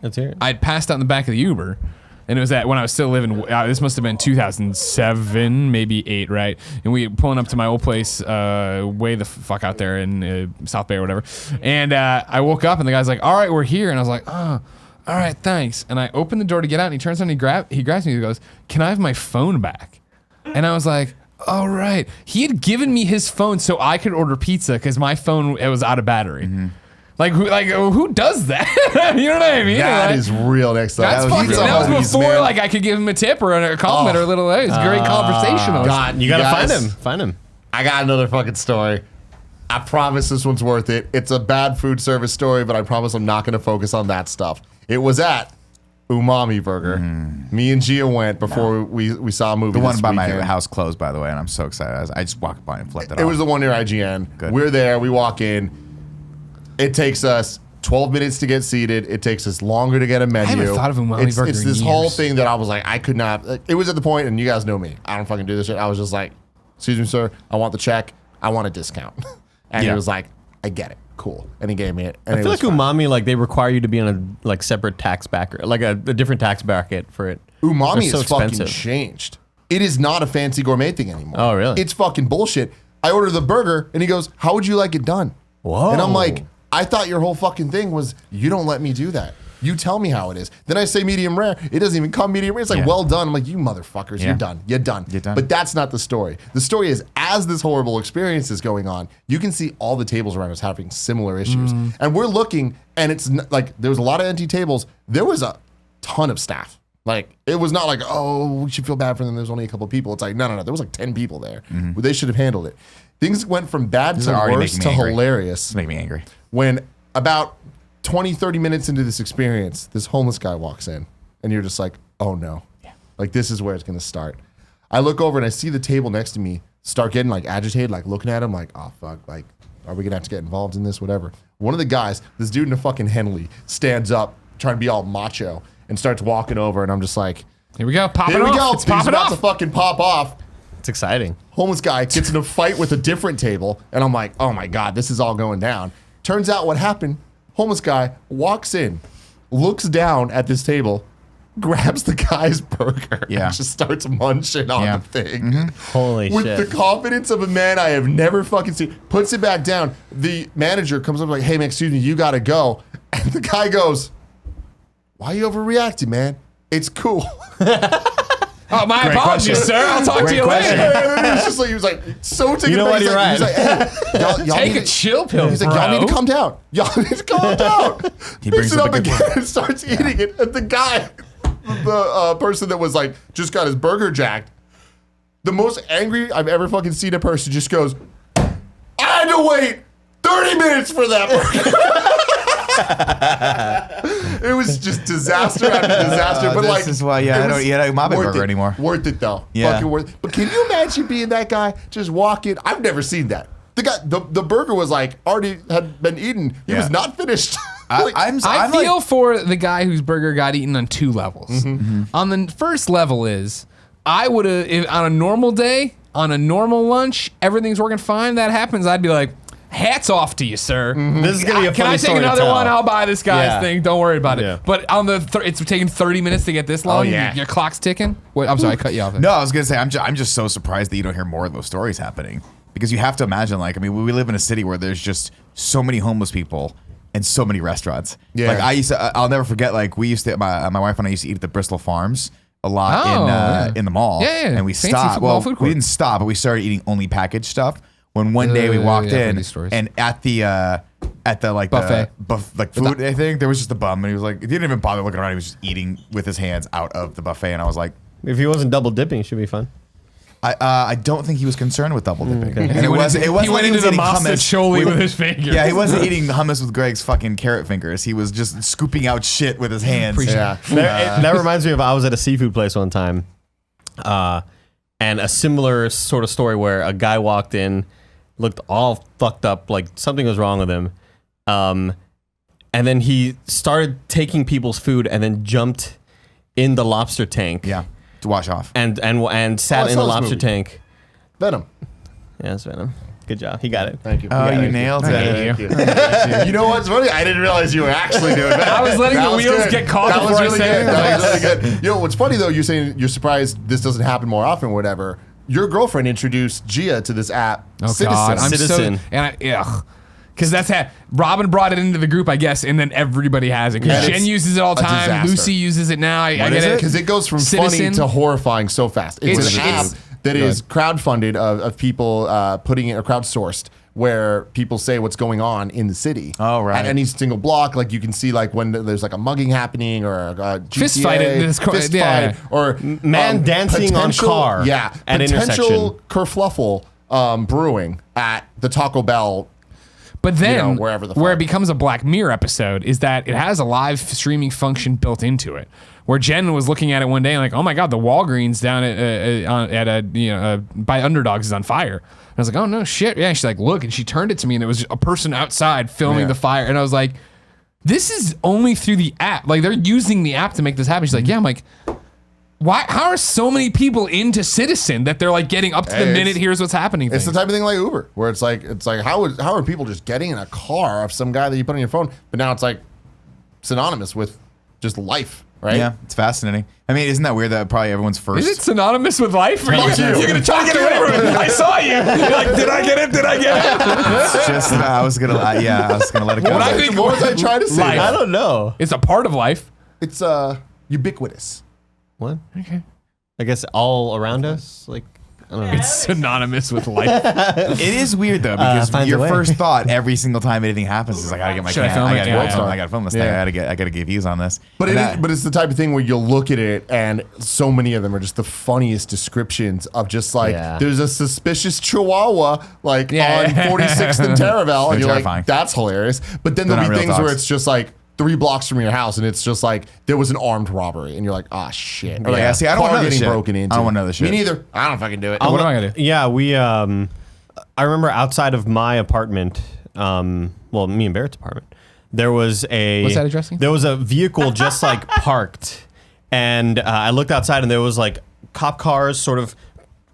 Let's hear it. I'd passed out in the back of the Uber, and it was when I was still living. This must have been 2007, maybe 8, right? And we pulling up to my old place, way the fuck out there in South Bay or whatever. And I woke up, and the guy's like, "All right, we're here," and I was like, "Oh, all right, thanks." And I opened the door to get out, and he turns on, he grabs me, he goes, "Can I have my phone back?" And I was like, all right. He had given me his phone so I could order pizza because my phone, it was out of battery. Mm-hmm. Who does that? You know what I mean? That Like, is real next time. that's fucking, that was before like I could give him a tip or a compliment or a little. Hey, it's great conversational. God, You gotta guys, find him. Find him. I got another fucking story. I promise this one's worth it. It's a bad food service story, but I promise I'm not going to focus on that stuff. It was at Umami Burger. Me and Gia went before we saw a movie. The one this by my weekend. house closed, by the way, and I'm so excited. I just walked by and flipped it off. It was the one near IGN. Good. We're there. We walk in. It takes us 12 minutes to get seated. It takes us longer to get a menu. haven't thought of Umami Burger It's in this whole years. thing that I was like, I could not. Like, it was at the point, and you guys know me. I don't fucking do this shit. I was just like, excuse me, sir. I want the check. I want a discount. And he was like, I get it. Cool. And he gave me it. And I feel like Umami, like they require you to be on a like separate tax bracket, like a different tax bracket for it. Umami They're so is fucking expensive. changed. It is not a fancy gourmet thing anymore. Oh, really? It's fucking bullshit. I order the burger, and he goes, how would you like it done? Whoa. And I'm like, I thought your whole fucking thing was you don't let me do that. You tell me how it is. Then I say medium rare. It doesn't even come medium rare. It's like, Yeah. well done. I'm like, you motherfuckers, Yeah. you're done. You're done. You're done. But that's not the story. The story is, as this horrible experience is going on, you can see all the tables around us having similar issues. And we're looking, and it's like, there was a lot of empty tables. There was a ton of staff. Like, it was not like, oh, we should feel bad for them. There's only a couple of people. It's like, no. There was like 10 people there. They should have handled it. Things went from bad This to is already worse making to me angry. hilarious It's making me angry. when about 20, 30 minutes into this experience, this homeless guy walks in, and you're just like, oh no. Like, this is where it's going to start. I look over and I see the table next to me start getting like agitated, like looking at him like, oh fuck, like, are we going to have to get involved in this, whatever. One of the guys, this dude in a fucking Henley, stands up trying to be all macho and starts walking over, and I'm just like, Here we go. Popping here we off. go. It's Things popping about to off. fucking pop off. It's exciting. Homeless guy gets in a fight with a different table, and I'm like, oh my God, this is all going down. Turns out what happened, homeless guy walks in, looks down at this table, grabs the guy's burger, Yeah. and just starts munching on Yeah. the thing. Holy With shit. the confidence of a man I have never fucking seen. Puts it back down. The manager comes up like, hey man, excuse me, you gotta go. And the guy goes, why are you overreacting, man? It's cool. Oh, my Great apologies, question. sir. I'll talk to Great you question. later. And it was just like, he was like, so taken You know aback. what, He's you're like, right. He's like, hey, y'all Take need a chill pill, He's like, bro. y'all need to calm down. Y'all need to calm down. He Picks brings it up up a good again point. and starts eating it. And the guy, the person that was like, just got his burger jacked, the most angry I've ever fucking seen a person just goes, I had to wait 30 minutes for that burger. It was just disaster after disaster. But This like, is why, yeah, it I don't was eat a Umami worth burger it. anymore. Worth it though. Yeah. Fucking worth it. But can you imagine being that guy just walking? I've never seen that. The guy, the burger was like already had been eaten. He was Yeah. not finished. Like, I'm I like- feel for the guy whose burger got eaten on 2 levels. On the first level is, I would have, on a normal day, on a normal lunch, everything's working fine, that happens, I'd be like, hats off to you, sir. This is gonna be a Can funny I take story to another tell. one? I'll buy this guy's Yeah. thing. Don't worry about Yeah. it. But on the it's taking 30 minutes to get this long. yeah. Your clock's ticking. Wait, I'm sorry, I cut you off. No, I was gonna say I'm just so surprised that you don't hear more of those stories happening, because you have to imagine, like, I mean, we live in a city where there's just so many homeless people and so many restaurants. Yeah. Like I'll never forget. Like we used to, my wife and I used to eat at the Bristol Farms a lot in the mall. Yeah. And we Fancy stopped. football Well, food we court. didn't stop, but we started eating only packaged stuff. When one day we walked yeah, I've heard in, these stories. and at the like Buffet. food, I think there was just a bum, and he was like, he didn't even bother looking around. He was just eating with his hands out of the buffet, and I was like, If he wasn't double dipping, it should be fun. I don't think he was concerned with double dipping. And He went into like he was the eating mustard choli with his fingers. Yeah, he wasn't eating hummus with Greg's fucking carrot fingers. He was just scooping out shit with his hands. Yeah. That reminds me of I was at a seafood place one time, and a similar sort of story where a guy walked in, looked all fucked up, like something was wrong with him, and then he started taking people's food and then jumped in the lobster tank. Yeah, to wash off. and sat I in the saw this lobster movie. tank. Venom. Yeah, it's Venom. Good job. He got it. Thank you. Oh, Yeah, you thank nailed Thank it. you. You know what's funny? I didn't realize you were actually doing that. I was letting That the was wheels good. get caught That was before I really said good. it. That was really good. You know what's funny though? You're saying you're surprised this doesn't happen more often, or whatever. Your girlfriend introduced Gia to this app, Oh Citizen. God, I'm Citizen. so because that's how Robin brought it into the group, I guess, and then everybody has it. 'Cause And Jen it's uses it all the a time. disaster. Lucy uses it now. I get it Because it goes from funny Citizen. to horrifying so fast. It's an app that is crowdfunded of people putting it, or crowdsourced, where people say what's going on in the city. Oh, right. At any single block, like you can see, like when there's like a mugging happening or a GTA, Fist fight in this fist yeah. fight, or Man dancing on potential- car Yeah, at potential kerfluffle brewing at the Taco Bell. But then, wherever the where fuck. it becomes a Black Mirror episode is that it has a live streaming function built into it. Where Jen was looking at it one day and like, oh my God, the Walgreens down by Underdogs is on fire. And I was like, oh no shit, yeah. She's like, look, and she turned it to me and it was a person outside filming Yeah. the fire, and I was like, this is only through the app. Like they're using the app to make this happen. She's like, yeah. I'm like, why? How are so many people into Citizen that they're like getting up to the Hey, minute? Here's what's happening. It's the thing. type of thing like Uber, where it's like how are people just getting in a car of some guy that you put on your phone, but now it's like synonymous with just life, right? Yeah, it's fascinating. I mean, isn't that weird that probably everyone's first? Is it synonymous with life? Are Fuck you. you're gonna try to get away from it? I saw you. You're like, did I get it? Did I get it? It's just I was gonna let it go. What I think- What was I trying to say? Life. I don't know. It's a part of life. It's ubiquitous. What? Okay. I guess all around us, like I don't know. It's synonymous with life. It is weird though, because finds your a way. first thought every single time anything happens is like, I gotta get my Should I camera, film I it? gotta Yeah, get yeah. I gotta film this thing, Yeah. I gotta get views on this. But And but it's the type of thing where you'll look at it and so many of them are just the funniest descriptions of just like Yeah. there's a suspicious chihuahua like Yeah. on 46th and Taraval, and you're terrifying. like, that's hilarious. But then They're there'll not be real things where dogs. it's just like 3 blocks from your house and it's just like there was an armed robbery and you're like, ah shit. Or like Yeah, see, I don't car wanna know this getting shit. broken into. I don't wanna know this shit. Me neither. I don't fucking do it. What am I gonna do? Yeah, we. I remember outside of my apartment, well, me and Barrett's apartment, there was a. What's that address again? There was a vehicle just like parked, and I looked outside, and there was like cop cars sort of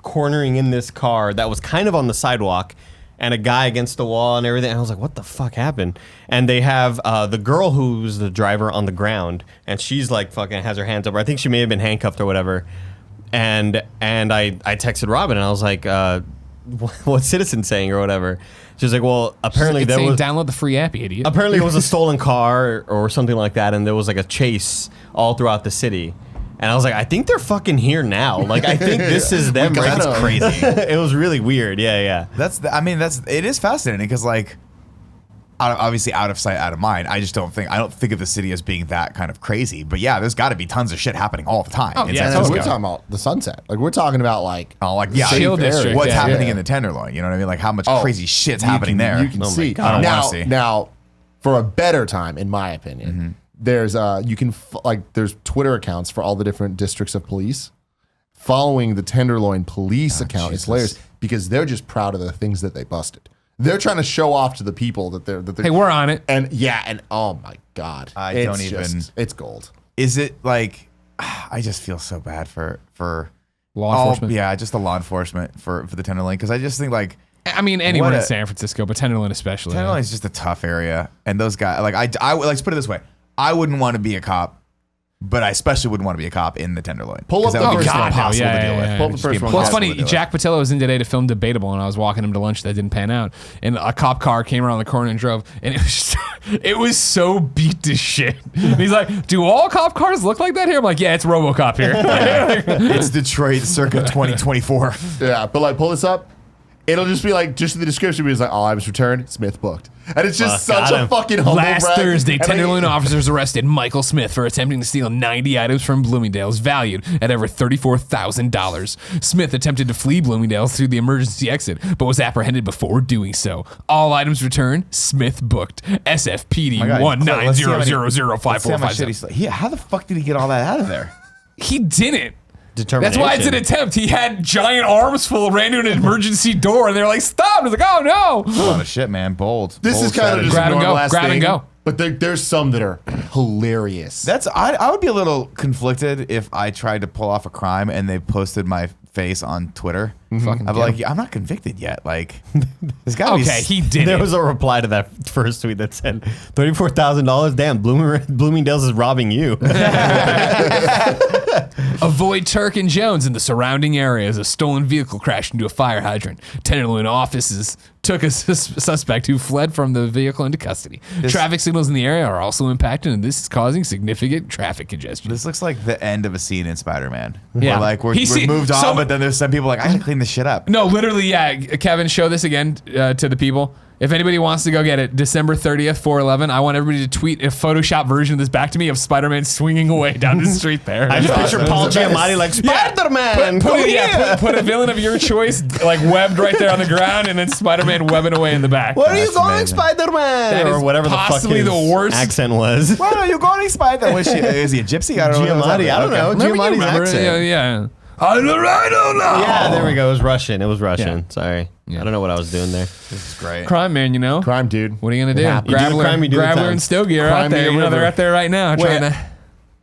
cornering in this car that was kind of on the sidewalk, and a guy against the wall and everything. And I was like, what the fuck happened? And they have the girl who's the driver on the ground, and she's like fucking has her hands up. I think she may have been handcuffed or whatever. And I texted Robin, and I was like, what's Citizen saying or whatever? She's like, well, apparently It's there saying was download the free app, you idiot. apparently it was a stolen car or something like that, and there was like a chase all throughout the city. And I was like, I think they're fucking here now. Like, I think this is them. got That's 'em. crazy. It was really weird. Yeah. it is fascinating because like obviously out of sight, out of mind. I don't think of the city as being that kind of crazy. But yeah, there's got to be tons of shit happening all the time. Oh, in yeah, San And totally. we're Francisco. talking about the Sunset. Like we're talking about like Chill safe district, areas. What's yeah. happening in the Tenderloin? You know what I mean? Like how much crazy shit's You happening can- there. You can Oh my see. God. I don't now, wanna see. now, for a better time, in my opinion, there's you can there's Twitter accounts for all the different districts of police. Following the Tenderloin police account, it's hilarious because they're just proud of the things that they busted. They're trying to show off to the people that they're Hey, we're on it. and oh my god, I don't even- it's gold. Is it like I just feel so bad for Law enforcement. Yeah, just the law enforcement for the Tenderloin, because I just think like. I mean, anywhere in San Francisco, but Tenderloin especially. Tenderloin is just a tough area, and those guys, like let's put it this way: I wouldn't want to be a cop, but I especially wouldn't want to be a cop in the Tenderloin. Pull up the first one. Impossible to deal with. Pull up the first one. Well, it's funny. Jack Patillo was in today to film Debatable, and I was walking him to lunch that didn't pan out. And a cop car came around the corner and drove, and it was so beat to shit. And he's like, "Do all cop cars look like that here?" I'm like, "Yeah, it's RoboCop here." It's Detroit, circa 2024. Yeah, but like pull this up. It'll just be like, just in the description, it's like, all items returned, Smith booked. And it's just such a fucking humble Last brag. Thursday, And Tenderloin officers arrested Michael Smith for attempting to steal 90 items from Bloomingdale's valued at over $34,000. Smith attempted to flee Bloomingdale's through the emergency exit, but was apprehended before doing so. All items returned, Smith booked. SFPD 190005457. Yeah, how the fuck did he get all that out of there? He didn't. Determination. That's why it's an attempt. He had giant arms full, ran to an emergency door, and they're like, "Stop!" He's like, "Oh no!" A lot of shit, man. Bold. This is kind of just Grab a and normal go, ass grab and thing, go. But there's some that are hilarious. I would be a little conflicted if I tried to pull off a crime and they posted my face on Twitter. I'd be like, I'm not convicted yet. Like, this guy. Okay, he did There it. was a reply to that first tweet that said, $34,000. Damn, Bloomingdale's is robbing you. Avoid Turk and Jones in the surrounding areas. A stolen vehicle crashed into a fire hydrant. Tenderloin offices took a suspect who fled from the vehicle into custody. Traffic signals in the area are also impacted, and this is causing significant traffic congestion. This looks like the end of a scene in Spider-Man. Yeah. Where, like we're moved on, but then there's some people like, I gotta clean this shit up. No, literally, yeah. Kevin, show this again to the people. If anybody wants to go get it, December 30th, 4/11, I want everybody to tweet a Photoshop version of this back to me of Spider-Man swinging away down the street there. I just picture Paul Giamatti like, Spider-Man, Put a villain of your choice, like webbed right there on the ground, and then Spider-Man webbing away in the back. where are you That's going, amazing. Spider-Man? That Or is whatever the fuck possibly his the worst accent was. Where are you going, Spider? Is he a gypsy? I don't know. Giamatti, I don't know. Remember you Giamatti's remember? accent. Yeah. I don't know. Yeah, there we go. It was Russian. Yeah. Sorry. I don't know what I was doing there. This is great. Crime man, you know. Crime, dude. What are you gonna do? happens. You do the crime, you do the Grabbler time. and Stogie are Crime out there. me a You know, they're river. out there right now trying to.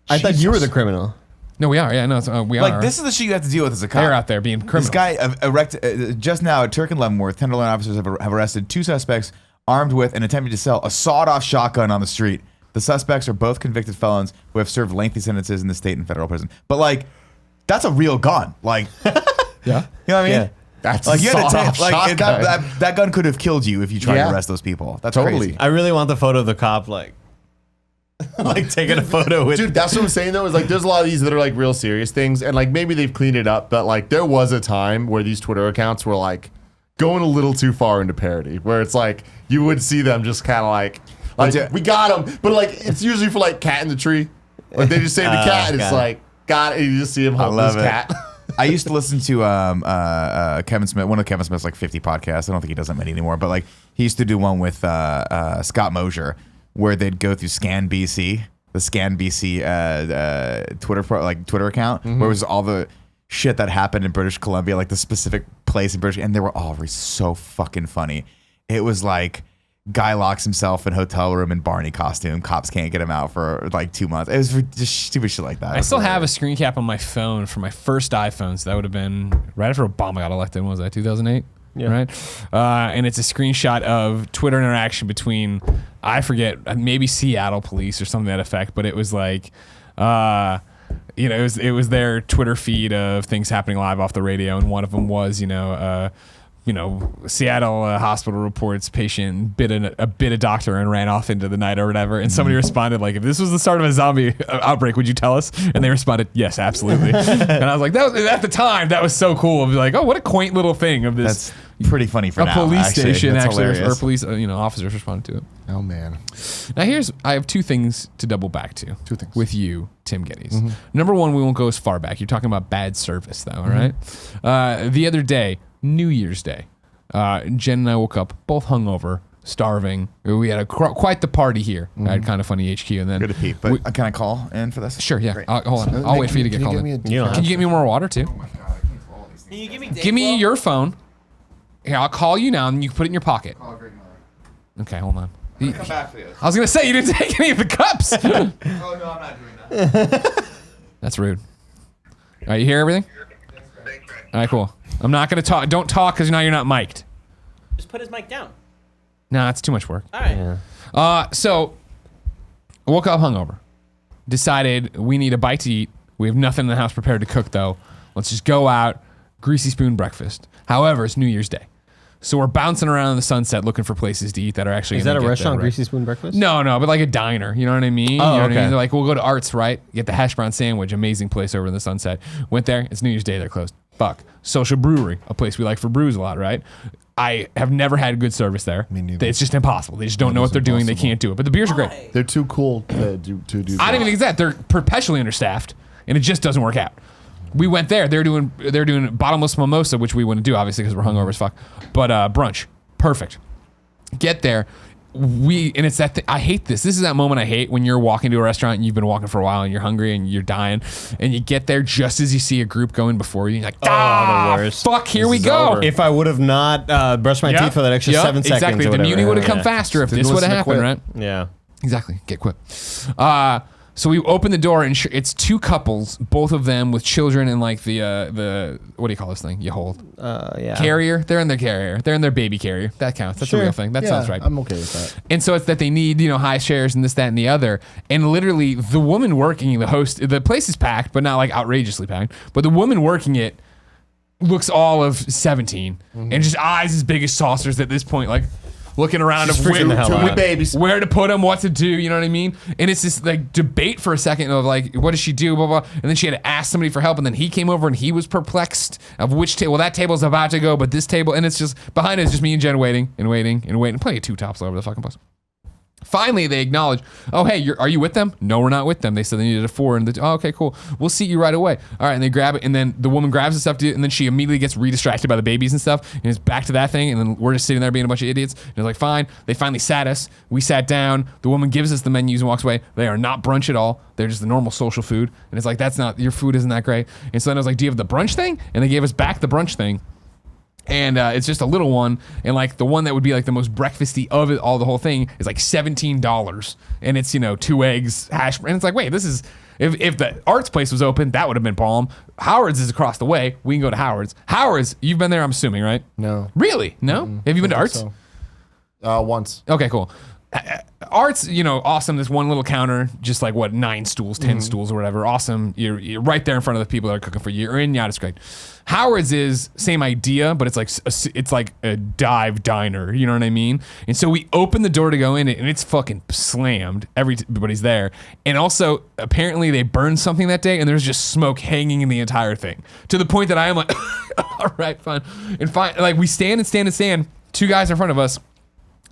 I thought you were the criminal. No, we are. Yeah, no, we are. Like, this is the shit you have to deal with as a cop. They're out there being criminals. This guy just now at Turk and Leavenworth, Tenderloin officers have arrested 2 suspects armed with and attempting to sell a sawed-off shotgun on the street. The suspects are both convicted felons who have served lengthy sentences in the state and federal prison. But like, that's a real gun. Like, Yeah. you know what I mean? Yeah. That's Like, you had to sawed-off take, like shotgun. that gun could have killed you if you tried Yeah. to arrest those people. That's Totally. crazy. I really want the photo of the cop, like taking a photo with. Dude, that's what I'm saying though, is like there's a lot of these that are like real serious things, and like maybe they've cleaned it up, but like there was a time where these Twitter accounts were like going a little too far into parody, where it's like you would see them just kind of like we got him, but like it's usually for like cat in the tree, like they just say the cat, and it's got it. like got it, and you just see him holding love his it. cat. I used to listen to Kevin Smith, one of Kevin Smith's like 50 podcasts. I don't think he does that many anymore, but like he used to do one with Scott Mosier where they'd go through Scan BC, the Scan BC Twitter account, where it was all the shit that happened in British Columbia, like the specific place in British, and they were all so fucking funny. It was like guy locks himself in hotel room in Barney costume. Cops can't get him out for like 2 months. It was just stupid shit like that. I still have a screen cap on my phone for my first iPhone, so that would have been right after Obama got elected. When was that? 2008? Yeah. Right? And it's a screenshot of Twitter interaction between, I forget, maybe Seattle police or something to that effect, but it was like, it was their Twitter feed of things happening live off the radio, and one of them was, Seattle hospital reports patient bit a doctor and ran off into the night or whatever. And somebody responded like, if this was the start of a zombie outbreak, would you tell us? And they responded, yes, absolutely. And I was like, that was, at the time, that was so cool. I'd be like, oh, what a quaint little thing of this. That's pretty funny for a now. police actually. station That's actually, or hilarious. police, officers responded to it. Oh man. Now I have 2 things to double back to. 2 things. With you, Tim Gettys. Number 1, we won't go as far back. You're talking about bad service though, all right? The other day, New Year's Day, Jen and I woke up both hungover, starving. We had quite the party here at Kind of Funny HQ, and then Good to peep. But can I call in for this? sure, yeah. Great. Hold on, I'll wait for you to get called in. Can you get me more water too? Can you give me Give me your phone. Here, I'll call you now, and you can put it in your pocket. Okay, hold on. Come back for this. I was gonna say you didn't take any of the cups. Oh no, I'm not doing that. That's rude. All right, you hear everything? thanks, Frank. All right, cool. I'm not gonna talk. Don't talk because now you're not mic'd. Just put his mic down. Nah, it's too much work. All right. Yeah. So I woke up hungover. Decided we need a bite to eat. We have nothing in the house prepared to cook though. Let's just go out, greasy spoon breakfast. However, it's New Year's Day. So we're bouncing around in the sunset looking for places to eat that are actually. Is that a gonna get restaurant, there, right? Greasy Spoon Breakfast? No, but like a diner. You know what I mean? Oh, you know what I okay. mean? Like, we'll go to Arts, right? Get the hash brown sandwich, amazing place over in the sunset. Went there. It's New Year's Day. They're closed. Fuck. Social Brewery, a place we like for brews a lot, right? I have never had good service there. Me neither. It's just impossible. They just don't know what they're doing. They can't do it. But the beers are great. Why? They're too cool to do that. I don't even think it's that. They're perpetually understaffed, and it just doesn't work out. We went there. They're doing bottomless mimosa, which we wouldn't do, obviously, because we're hungover as fuck. But brunch. Perfect. Get there. And it's that I hate this. This is that moment I hate when you're walking to a restaurant and you've been walking for a while and you're hungry and you're dying and you get there just as you see a group going before you. And you're like, the worst. fuck, here This we is go. over. If I would have not brushed my teeth for that extra 7 seconds, exactly. or The whatever. muni would have come Yeah. faster if Didn't this would have listen to happened, Quip. right? Yeah. Exactly. Get Quip. So we open the door and it's two couples, both of them with children in like the what do you call this thing you hold? Yeah. Carrier. They're in their carrier. They're in their baby carrier. That counts. That's a real thing. That sounds right. I'm okay with that. And so it's that they need, high shares and this, that, and the other. And literally the woman working the host, the place is packed, but not like outrageously packed. But the woman working it looks all of 17 and just eyes as big as saucers at this point, like looking around of freaking the hell out. where to put them, what to do, you know what I mean? And it's this like debate for a second of like, what does she do, blah, blah. And then she had to ask somebody for help. And then he came over and he was perplexed of which table. Well, that table's about to go, but this table, and it's just behind it is just me and Jen waiting. Plenty of two tops all over the fucking place. Finally, they acknowledge, oh, hey, are you with them? No, we're not with them. They said they needed a 4. And okay, cool. We'll seat you right away. All right, and they grab it. And then the woman grabs the stuff, and then she immediately gets re-distracted by the babies and stuff. And it's back to that thing. And then we're just sitting there being a bunch of idiots. And it's like, fine. They finally sat us. We sat down. The woman gives us the menus and walks away. They are not brunch at all. They're just the normal social food. And it's like, your food isn't that great. And so then I was like, do you have the brunch thing? And they gave us back the brunch thing. And it's just a little one, and like the one that would be like the most breakfasty of it all, the whole thing is like $17, and it's 2 eggs, hash, and it's like, wait, this is if the Arts place was open, that would have been bomb. Howard's is across the way. We can go to Howard's. Howard's, you've been there, I'm assuming, right? No. Really? No? Have you been to Arts? So. Once. Okay, cool. Arts, awesome. This one little counter, just like 9 stools, 10 stools, or whatever. Awesome. You're right there in front of the people that are cooking for you. You're in, yeah, it's great. Howard's is same idea, but it's like a dive diner. You know what I mean? And so we open the door to go in, and it's fucking slammed. Everybody's there, and also apparently they burned something that day, and there's just smoke hanging in the entire thing to the point that I am like, all right, fine, and fine. Like we stand. 2 guys in front of us.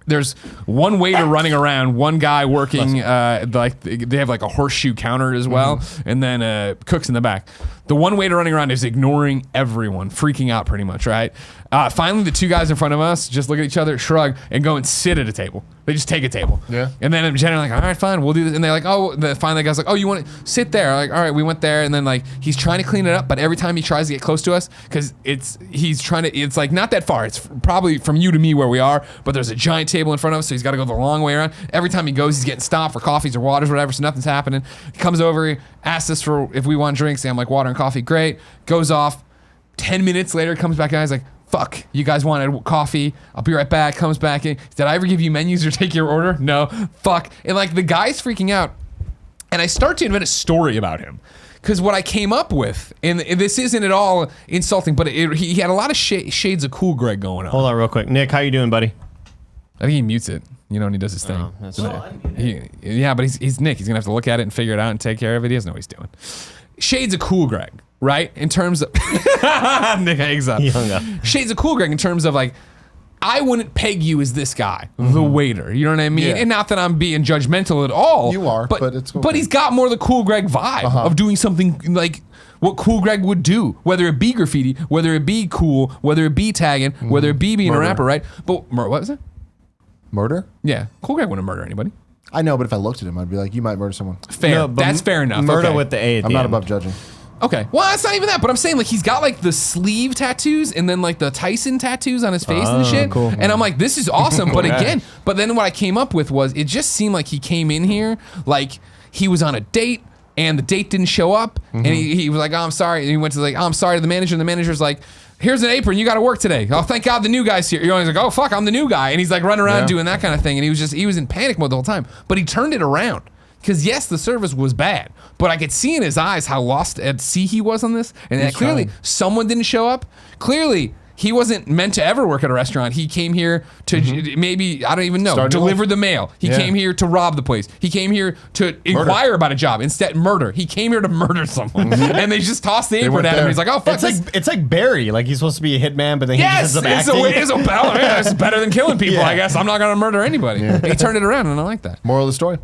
There's one waiter running around, one guy working, like they have like a horseshoe counter as well, and then cooks in the back. The one waiter running around is ignoring everyone, freaking out pretty much, right? Finally, the 2 guys in front of us just look at each other, shrug, and go and sit at a table. They just take a table. Yeah. And then I'm generally like, all right, fine, we'll do this. And they're like, finally the guy's like, oh, you want to sit there? Like, all right, we went there. And then like, he's trying to clean it up, but every time he tries to get close to us, because it's like not that far. It's probably from you to me where we are, but there's a giant table in front of us, so he's got to go the long way around. Every time he goes, he's getting stopped for coffees or waters or whatever, so nothing's happening. He comes over, asks us for if we want drinks, and I'm like, water and coffee, great. Goes off. 10 minutes later, comes back and he's like, fuck, you guys wanted coffee. I'll be right back. Comes back in. Did I ever give you menus or take your order? No. Fuck. And like the guy's freaking out. And I start to invent a story about him. Because what I came up with, and this isn't at all insulting, but he had a lot of shades of Cool Greg going on. Hold on real quick. Nick, how you doing, buddy? I think he mutes it, and he does his thing. Oh, that's Yeah, but he's Nick. He's going to have to look at it and figure it out and take care of it. He doesn't know what he's doing. Shades of Cool Greg, right? In terms of... Nick hangs up. He hung up. Shades of Cool Greg in terms of like, I wouldn't peg you as this guy, the waiter. You know what I mean? Yeah. And not that I'm being judgmental at all. You are, but it's okay. But he's got more the Cool Greg vibe of doing something like what Cool Greg would do, whether it be graffiti, whether it be cool, whether it be tagging, whether it be being a rapper, right? But what was it? Murder? Yeah, Cool Greg wouldn't murder anybody. I know, but if I looked at him, I'd be like, you might murder someone. Fair. No, but That's fair enough. Murder Okay. with the A at I'm the not end. above judging. Okay. Well, that's not even that, but I'm saying like he's got like the sleeve tattoos and then like the Tyson tattoos on his face and shit. Cool. And I'm like, this is awesome. But again, then what I came up with was it just seemed like he came in here like he was on a date and the date didn't show up, and he was like, oh, I'm sorry. And he went to like, oh, I'm sorry to the manager, and the manager's like, here's an apron, you got to work today. Oh, thank God the new guy's here. He's like, oh, fuck, I'm the new guy. And he's like running around doing that kind of thing, and he was in panic mode the whole time. But he turned it around. Because yes, the service was bad, but I could see in his eyes how lost at sea he was on this, and that clearly someone didn't show up. Clearly, he wasn't meant to ever work at a restaurant. He came here to maybe, I don't even know, deliver the mail. He came here to rob the place. He came here to inquire about a job. Instead, murder. He came here to murder someone, and they just tossed the apron at him. He's like, oh fuck, it's like Barry. Like he's supposed to be a hitman, but then he just ends up acting. It's better than killing people. I guess I'm not gonna murder anybody. He turned it around, and I like that. Moral of the story.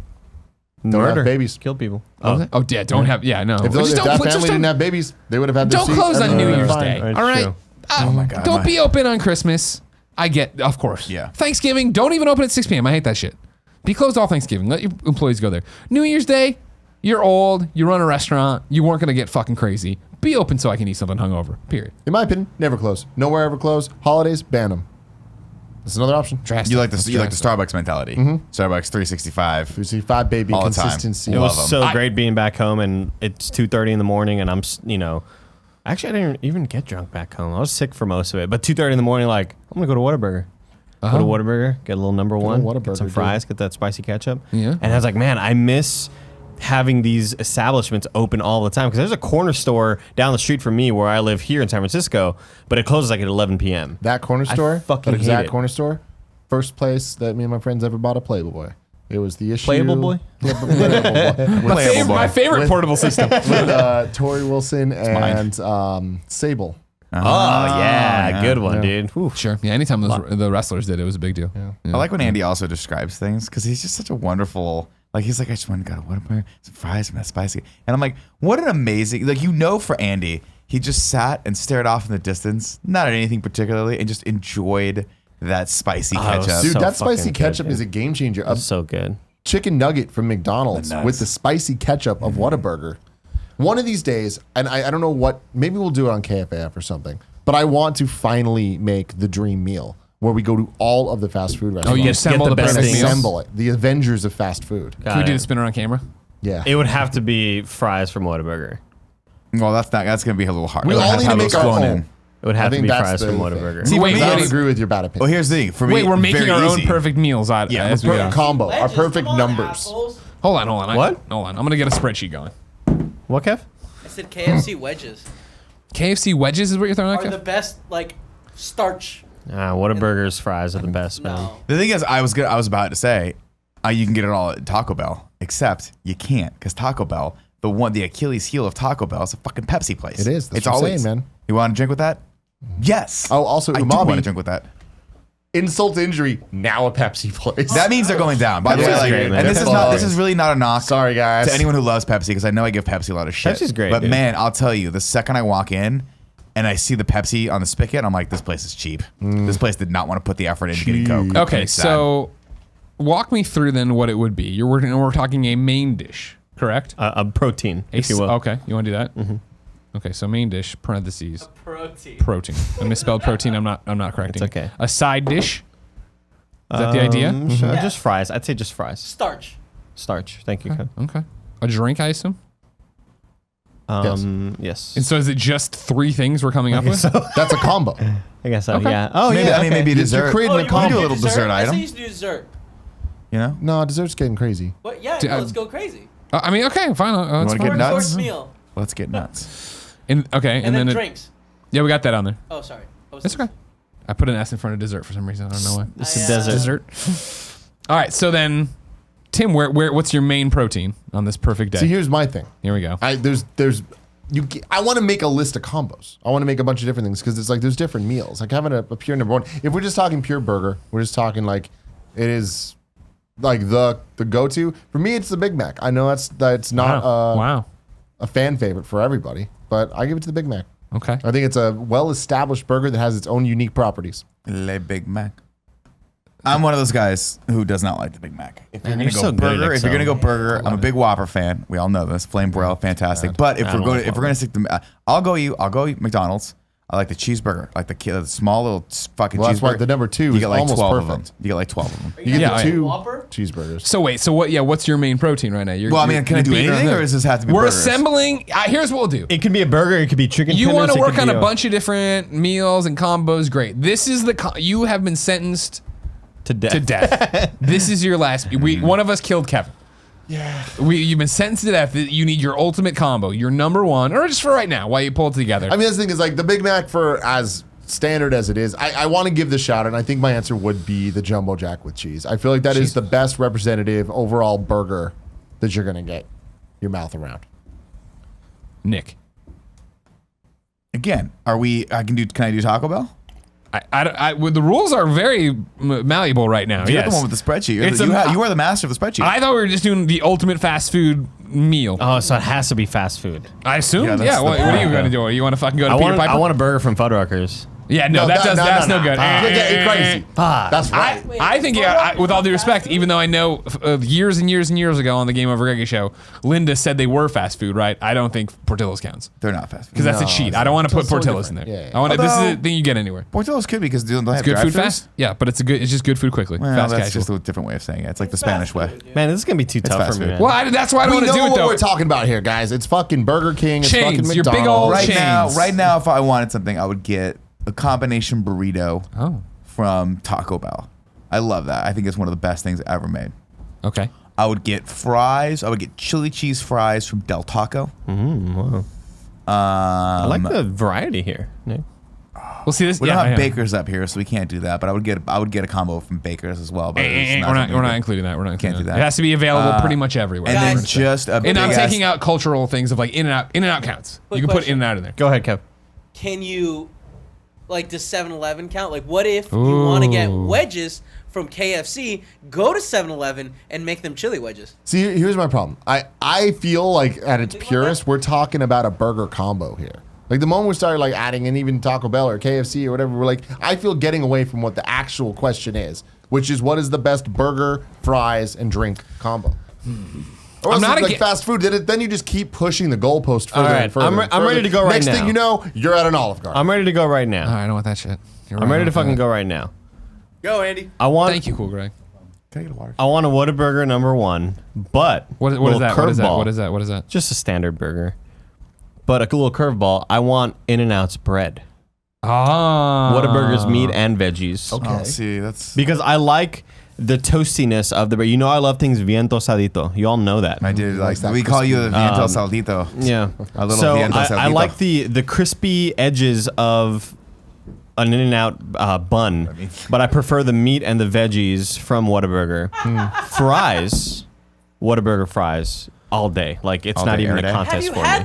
Don't have babies. Kill people. Oh yeah, don't have. Yeah, no. If that family didn't have babies, they would have had. Don't close on New Year's Day. Right, all right. true. Oh my God. Don't be open on Christmas. I get, of course. Yeah. Thanksgiving, don't even open at 6 p.m. I hate that shit. Be closed all Thanksgiving. Let your employees go there. New Year's Day, you're old. You run a restaurant. You weren't gonna get fucking crazy. Be open so I can eat something hungover. Period. In my opinion, never close. Nowhere ever close. Holidays, ban them. That's another option. Drastic. You like the Starbucks mentality. Starbucks 365. 365, baby. All the time. Consistency. It was Love 'em. so great being back home, and it's 2:30 in the morning, and I'm, actually I didn't even get drunk back home. I was sick for most of it, but 2:30 in the morning, like I'm gonna go to Whataburger. Go to Whataburger, get a little number one, get some fries, get that spicy ketchup. Yeah. And I was like, man, I miss having these establishments open all the time, because there's a corner store down the street from me where I live here in San Francisco, but it closes like at 11 p.m. That corner store, fucking that exact hate it. corner store, first place that me and my friends ever bought a Playboy. It was the issue. Playable Boy? Yeah, Playable Boy. My favorite portable system. With Tori Wilson and Sable. Oh, yeah, good one, dude. Whew. Sure. Yeah, anytime the wrestlers did, it was a big deal. Yeah. I like when Andy also describes things because he's just such a wonderful. Like he's like, I just went and got a Whataburger, some fries, some spicy, and I'm like, what an amazing. Like for Andy, he just sat and stared off in the distance, not at anything particularly, and just enjoyed that spicy ketchup. Dude, So that spicy fucking good, ketchup dude. is a game changer. A That's so good. chicken nugget from McDonald's Nuts. with the spicy ketchup of Whataburger. One of these days, and I don't know what, maybe we'll do it on KFAF or something, but I want to finally make the dream meal where we go to all of the fast food restaurants. you assemble the the best perfect things. meals? Assemble it. The Avengers of fast food. Got Can we do it. the spinner on camera? Yeah. It would have to be fries from Whataburger. Well, that's gonna be a little hard. We all need to make our going own. It would have I to think be that's fries the from thing. Whataburger. See, Wait, for me, I wait, don't agree with your bad opinion. Well, here's the thing. For me, Wait, we're making very our own easy. perfect meals. Yeah, as we go. combo. Our perfect Come on, numbers. assholes. Hold on. What? Hold on. I'm going to get a spreadsheet going. What, Kev? I said KFC wedges KFC wedges is what you're throwing are out? the best, like, starch. Whataburger's fries are the best, man. No. The thing is, I was about to say, you can get it all at Taco Bell, except you can't because Taco Bell, the Achilles heel of Taco Bell is a fucking Pepsi place. It is. That's It's what I'm always, saying, man. You want to drink with that? Yes. Oh, also, I do umami. want to drink with that. Insult to injury. Now a Pepsi place. That means they're going down. By the way, Pepsi's like, great, man. and this is really not a knock. Sorry, guys. To anyone who loves Pepsi, because I know I give Pepsi a lot of shit. Pepsi's great, But dude. man, I'll tell you, the second I walk in and I see the Pepsi on the spigot, I'm like, this place is cheap. This place did not want to put the effort into getting Coke. Okay, It's sad. so walk me through then what it would be. We're talking a main dish, correct? A protein, if you will. Okay, you want to do that? Mm-hmm. Okay, so main dish, parentheses, Protein. protein. I misspelled protein. I'm not correcting. It's okay. A side dish. Is that the idea? Sure, Yeah. Just fries. I'd say just fries. Starch. Starch. Thank you, Kev. Okay. A drink, I assume. Yes. And so is it just three things we're coming up with? That's a combo. I guess so. Okay. Yeah. Oh, maybe, yeah. I mean, maybe a You're dessert. creating a you combo. wanna Do a little dessert I item. say you should do dessert. You know? No, dessert's getting crazy. But yeah, Dude, let's go crazy. I mean, okay, fine. That's wanna fine. get Or a nuts? course meal. Let's get nuts. Okay, And then it- drinks. yeah, we got that on there. Oh, sorry. It's okay. I put an S in front of dessert for some reason. I don't know why. It's a desert. Dessert. All right, so then, Tim, what's your main protein on this perfect day? See, here's my thing. Here we go. I want to make a list of combos. I want to make a bunch of different things because it's like there's different meals. Like having a pure number one. If we're just talking pure burger, we're just talking like it is like the go-to. For me, it's the Big Mac. I know that's not Wow. a fan favorite for everybody, but I give it to the Big Mac. Okay. I think it's a well-established burger that has its own unique properties. Le Big Mac. I'm one of those guys who does not like the Big Mac. If you're Man, gonna you're go so good at burger, if you're gonna go Excel. burger, I'm a big Whopper fan. We all know this. Flame broil, fantastic. But if I we're don't going, like if we're gonna stick to, I'll go McDonald's. I like the cheeseburger. I like the small little fucking Well, that's cheeseburger. why the number 2 you is get like almost 12 of perfect. them. You get like 12 of them. You get Yeah, the 2 Whopper? cheeseburgers. So wait, so what? Yeah, what's your main protein right now? You're, Well, I mean, can I do beating anything, around or does this have to be We're burgers? assembling. Here's what we'll do. It could be a burger. It could be chicken. You want to work on a bunch of different meals and combos? Great. This is you have been sentenced to death. to death. This is your last. One of us killed Kevin. Yeah. You've been sentenced to death. You need your ultimate combo, your number one, or just for right now while you pull it together. I mean, that's the thing is like the Big Mac for as standard as it is. I want to give the shout, and I think my answer would be the Jumbo Jack with cheese. I feel like that is the best representative overall burger that you're gonna get your mouth around. Nick, Again, can I do Taco Bell? well, the rules are very malleable right now. You're Yes. the one with the spreadsheet. It's You are the master of the spreadsheet. I thought we were just doing the ultimate fast food meal. Oh, so it has to be fast food. I assume. Yeah, Yeah. that's the What are you point. going to do? You want to fucking go to I Peter want. Piper? I want a burger from Fuddruckers. Yeah, no, that's no good. You're getting crazy. That's right. I think, with all due respect, even though I know years and years and years ago on the Game Over Reggae show, Linda said they were fast food, right? I don't think Portillo's counts. They're not fast food. Because that's a cheat. I don't want to put Portillo's Portillo's in there. different. Yeah. I want this is Although- the thing you get anywhere. Portillo's could be because they have It's good food drive-thrus. fast. Yeah, but it's just good food quickly. Well, fast that's casual. just a different way of saying it. It's like the Spanish way. Man, this is gonna be too tough fast for me. food. Man. Well, that's why I don't We want to know do it what though. we're talking about here, guys. It's fucking Burger King. It's Chains. fucking Your big McDonald's. old Right chains. now, if I wanted something, I would get a combination burrito Oh, from Taco Bell. I love that. I think it's one of the best things ever made. okay. I would get fries. I would get chili cheese fries from Del Taco. Wow. I like the variety here, Nick. We'll see this. We yeah, don't have yeah. Baker's up here, so we can't do that. But I would get a combo from Baker's as well. But it's We're something not good. including that. We're not including Can't do that. that. It has to be available pretty much everywhere. And then Guys- just a big And I'm ass- taking out cultural things of like In and Out counts. Quick You can put question. In and Out in there. Go ahead, Kev. Can you, like, does 7-Eleven count? Like, what if you want to get Ooh. wedges from KFC, go to 7-Eleven and make them chili wedges? See, here's my problem. I feel like at its purest, we're talking about a burger combo here. Like the moment we started like adding in even Taco Bell or KFC or whatever, we're like, I feel getting away from what the actual question is, which is what is the best burger, fries, and drink combo. Or else not it's like aga- fast food. Then you just keep pushing the goalpost further All right, and further. I'm and ready further. to go right Next now. thing you know, you're at an Olive Garden. I'm ready to go right now. I don't want that shit. You're I'm right ready to about fucking that. go right now. Go, Andy. I want. Thank you, Cool Greg. Can I get a water? I want a Whataburger #1, but What is little that? What is that? curveball. What is that? What is that? Just a standard burger, but a little curveball. I want In-N-Out's bread. Ah. Whataburger's meat and veggies. Okay. Oh, see, that's. Because I like the toastiness of the bread. You know I love things bien tostadito. You all know that. I did like likes that we call you the Viento Saldito. Yeah. A little so viento I saldito. like the crispy edges of an In-N-Out bun, but I prefer the meat and the veggies from Whataburger. Fries, Whataburger fries all day. Like it's All not day, even every a day. Have contest you for had me.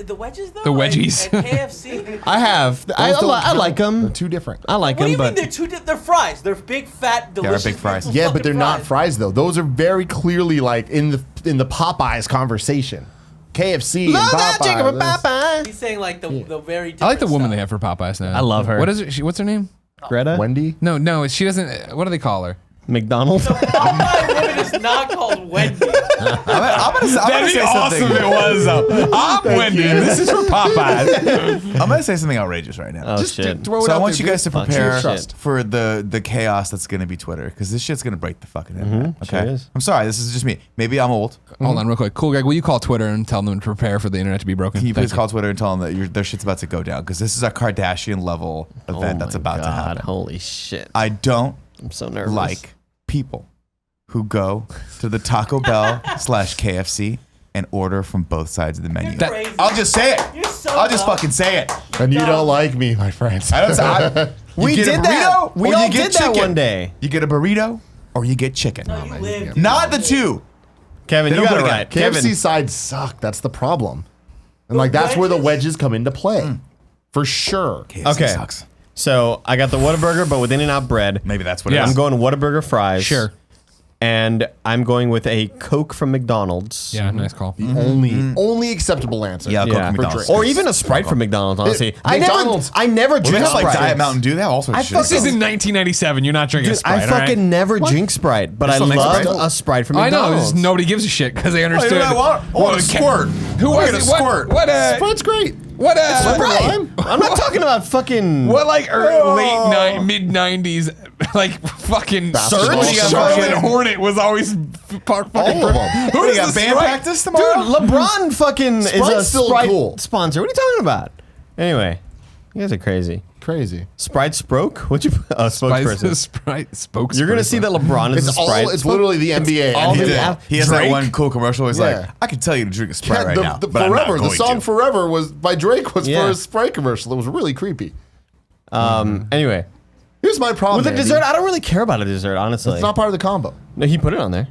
the wedges though? The wedgies. At KFC? I have. I Those don't like count. They're them. too different. I like What do them, you mean but they're they're fries? They're big, fat, delicious. big fries. beautiful Yeah, but they're fucking not fries though. Those are very clearly like in the Popeyes conversation. KFC love and that chicken from Popeyes. Popeye. He's saying like the very. I like the different woman stuff. they have for Popeyes now. I love her. What is it? What's her name? Greta Wendy. No, she doesn't. What do they call her? McDonald's. Popeye woman is not called Wendy. I'm gonna say something. was though. I'm Wendy. you. This is for Popeyes. I'm gonna say something outrageous right now. Oh shit. Throw it So I out want there, you guys to Fuck prepare shit. for the chaos that's gonna be Twitter, because this shit's gonna break the fucking internet. Okay, sure is. I'm sorry, this is just me. Maybe I'm old. Hold on, real quick. Cool, Greg. Will you call Twitter and tell them to prepare for the internet to be broken? Can you Thank please call Twitter and tell them that their shit's about to go down, because this is a Kardashian level event that's about to happen. Holy shit. I don't I'm so nervous. like people who go to the Taco Bell /KFC and order from both sides of the menu. You're crazy. I'll just say it. You're so I'll just dumb. fucking say it. And you don't like me, my friends. I don't. We you get did a that. burrito, We or all you get did that chicken. one day. You get a burrito or you get chicken. No, you live. Not the two. Kevin, They you don't got it put it right. together. KFC Kevin, sides suck. That's the problem. And like that's where the wedges come into play. For sure. KFC Okay. sucks. so I got the Whataburger, but with In-N-Out bread. Maybe that's what Yeah. it I'm is. going Whataburger fries. Sure. And I'm going with a Coke from McDonald's. Yeah, nice call. The only acceptable answer. Yeah, Coke Yeah. from For McDonald's. drink. Or even a Sprite from McDonald's, honestly. McDonald's- I never Well, they drink have like Sprite. Diet Mountain Dew. They have all sorts of shit. This is in 1997. You're not drinking Dude, Sprite. I fucking all right? never drink Sprite, but I still make love Sprite? a Sprite from I know. McDonald's. Just nobody gives a shit because they understood. I want a squirt. Who I was get it? a squirt. What? Sprite's great. What Lime? I'm not talking about fucking. What late mid 90s like fucking Basketball. Charlotte Hornet was always fucking All of them. Who do you got? Band practice tomorrow? Dude, LeBron fucking is Sprite's a still Sprite cool. sponsor. What are you talking about? Anyway, you guys are crazy. Crazy. Sprite Sproke? What'd you put? Spokesperson. Sprite spokesperson. You're going to see that LeBron is a Sprite. It's literally the NBA. all and the his- app- He has that Drake? one cool commercial. He's Yeah. like, I can tell you to drink a Sprite right the, now, the but I'm not Forever, the going song to. Forever was by Drake was Yeah. for a Sprite commercial. It was really creepy. Anyway, Here's my problem. with the Andy. dessert, I don't really care about a dessert, honestly. It's not part of the combo. No, he put it on there.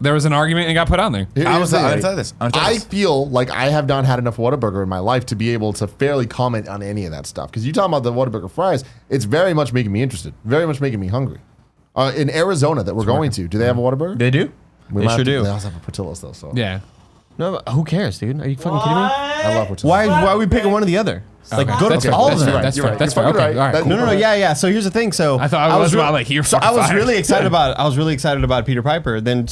There was an argument and got put on there. Here's I the was thing, going to Andy. tell you this. I'm gonna tell you I this. feel like I have not had enough Whataburger in my life to be able to fairly comment on any of that stuff. Because you talking about the Whataburger fries, it's very much making me interested, very much making me hungry. In Arizona that we're going to, do they have a Whataburger? They do? They might sure have to- do. They also have a Portillo's though. So Yeah. No, but who cares, dude? Are you fucking kidding me? I love Portillo's. Why are we picking one or the other? Like, Okay. go That's to fair. all That's of fair. them. That's You're fair. right. That's You're fair. fucking Okay. right. All right. That- Cool. No. Yeah. So here's the thing. So I thought I was about like you're fucking I was fired. really excited about. I was really excited about Peter Piper. Then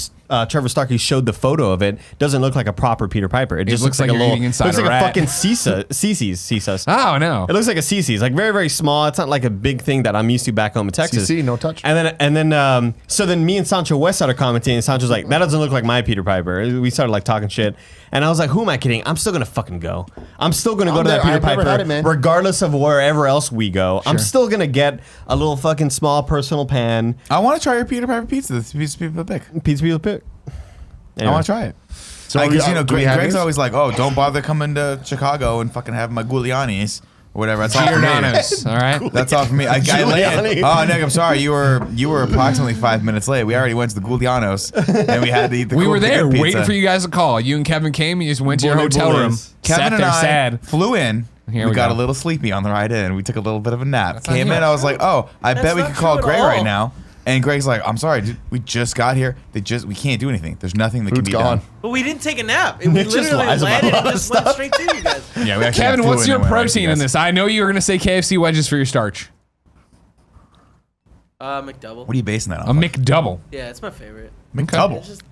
Trevor Starkey showed the photo of it. Doesn't look like a proper Peter Piper. It just looks looks like like a you're little. eating inside Looks a like rat. a fucking Cece's. Oh no. It looks like a Cece's, like very, very small. It's not like a big thing that I'm used to back home in Texas. CC, no touch. And then, so then me and Sancho West started commenting, and Sancho's like, "That doesn't look like my Peter Piper." We started like talking shit, and I was like, "Who am I kidding? I'm still gonna fucking go. I'm still gonna go I'm to that there. Peter I've never Piper, had it, man. regardless of wherever else we go. I'm still gonna get a little fucking small personal pan I want to try your Peter Piper pizza. This pizza people pick. pizza people pick." I want to try it. So Because you know, do we have Greg's yours? always like, "Oh, don't bother coming to Chicago and fucking have my Giuliani's or whatever." That's all for me. Giordano's. All right. That's all for me. I landed. Giuliani. Oh, Nick, I'm sorry. You were approximately 5 minutes late. We already went to the Giuliano's and we had to eat the. We cool were there pizza. waiting for you guys to call. You and Kevin came. You just went to your Bully hotel room. boys. Kevin Sat and there I sad. flew in. Here we we got go. a little sleepy on the ride in. We took a little bit of a nap. not Came true. in. I was like, "Oh, I bet we not could call true at Greg all. right now." And Greg's like, "I'm sorry, dude. We just got here. We can't do anything. There's nothing that Food's can be gone. done." But we didn't take a nap. We Nick just literally lies about landed a and lot of just went stuff. straight to you guys. Yeah, we actually Kevin, flew what's in your and went right to protein you in guys. this? I know you were gonna say KFC wedges for your starch. McDouble. What are you basing that A on? McDouble. Yeah, it's my favorite. McDouble. It's just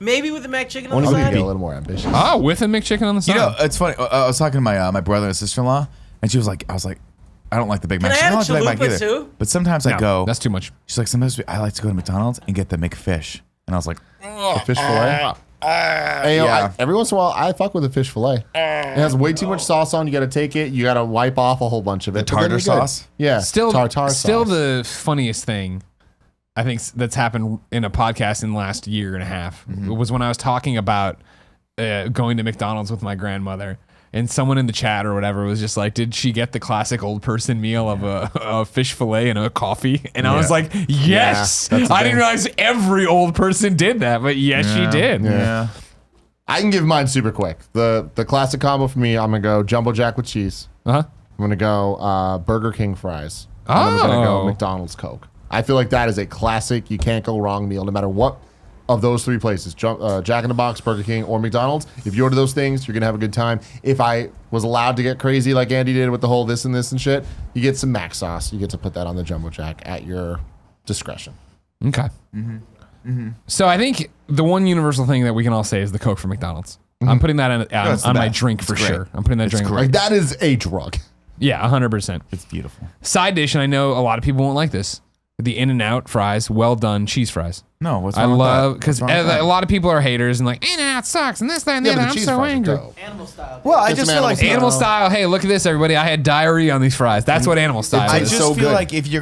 maybe with the mac chicken on Only the we can side. get a little more ambitious. Oh, with a McChicken on the side. You know, it's funny. I was talking to my brother and sister-in-law, and she was like, "I was like, I don't like the Big Mac. I She have don't like the Big Mac chalupa either. too? But sometimes I No, go. that's too much. She's like, sometimes I like to go to McDonald's and get the McFish, and I was like, The fish fillet. Hey, yo, Yeah. every once in a while, I fuck with a fish fillet. It has way too much sauce on. You got to take it. You got to wipe off a whole bunch of it. The but then tartar you're good. sauce? Yeah, Still, tartar still sauce. the funniest thing I think that's happened in a podcast in the last year and a half was when I was talking about going to McDonald's with my grandmother, and someone in the chat or whatever was just like, "Did she get the classic old person meal of a fish fillet and a coffee?" And I was like, "Yes." Yeah, that's the I didn't thing. realize every old person did that, but yes, she did. "Yeah." I can give mine super quick. The classic combo for me, I'm gonna go Jumbo Jack with cheese. Uh-huh. I'm gonna go Burger King fries. And I'm gonna go Oh. McDonald's Coke. I feel like that is a classic. You can't go wrong meal, no matter what of those three places: Jack in the Box, Burger King, or McDonald's. If you order those things, you're gonna have a good time. If I was allowed to get crazy like Andy did with the whole this and this and shit, you get some mac sauce. You get to put that on the Jumbo Jack at your discretion. Okay. So I think the one universal thing that we can all say is the Coke for McDonald's. I'm putting that It's the on my best. drink for It's great. sure. I'm putting that drink. Like that is a drug. Yeah, 100%. It's beautiful. Side dish, and I know a lot of people won't like this. The In-N-Out fries, well done cheese fries. No, what's I wrong with that? love because What's wrong with that? a lot of people are haters and like In-N-Out sucks and this, that, and the Yeah, other. but the I'm cheese so fries are angry. dope. Animal style. Well, I Get just some feel like animal Animal style. Hey, look at this, everybody. I had diarrhea on these fries. That's what animal style I is. just so feel good. like if you're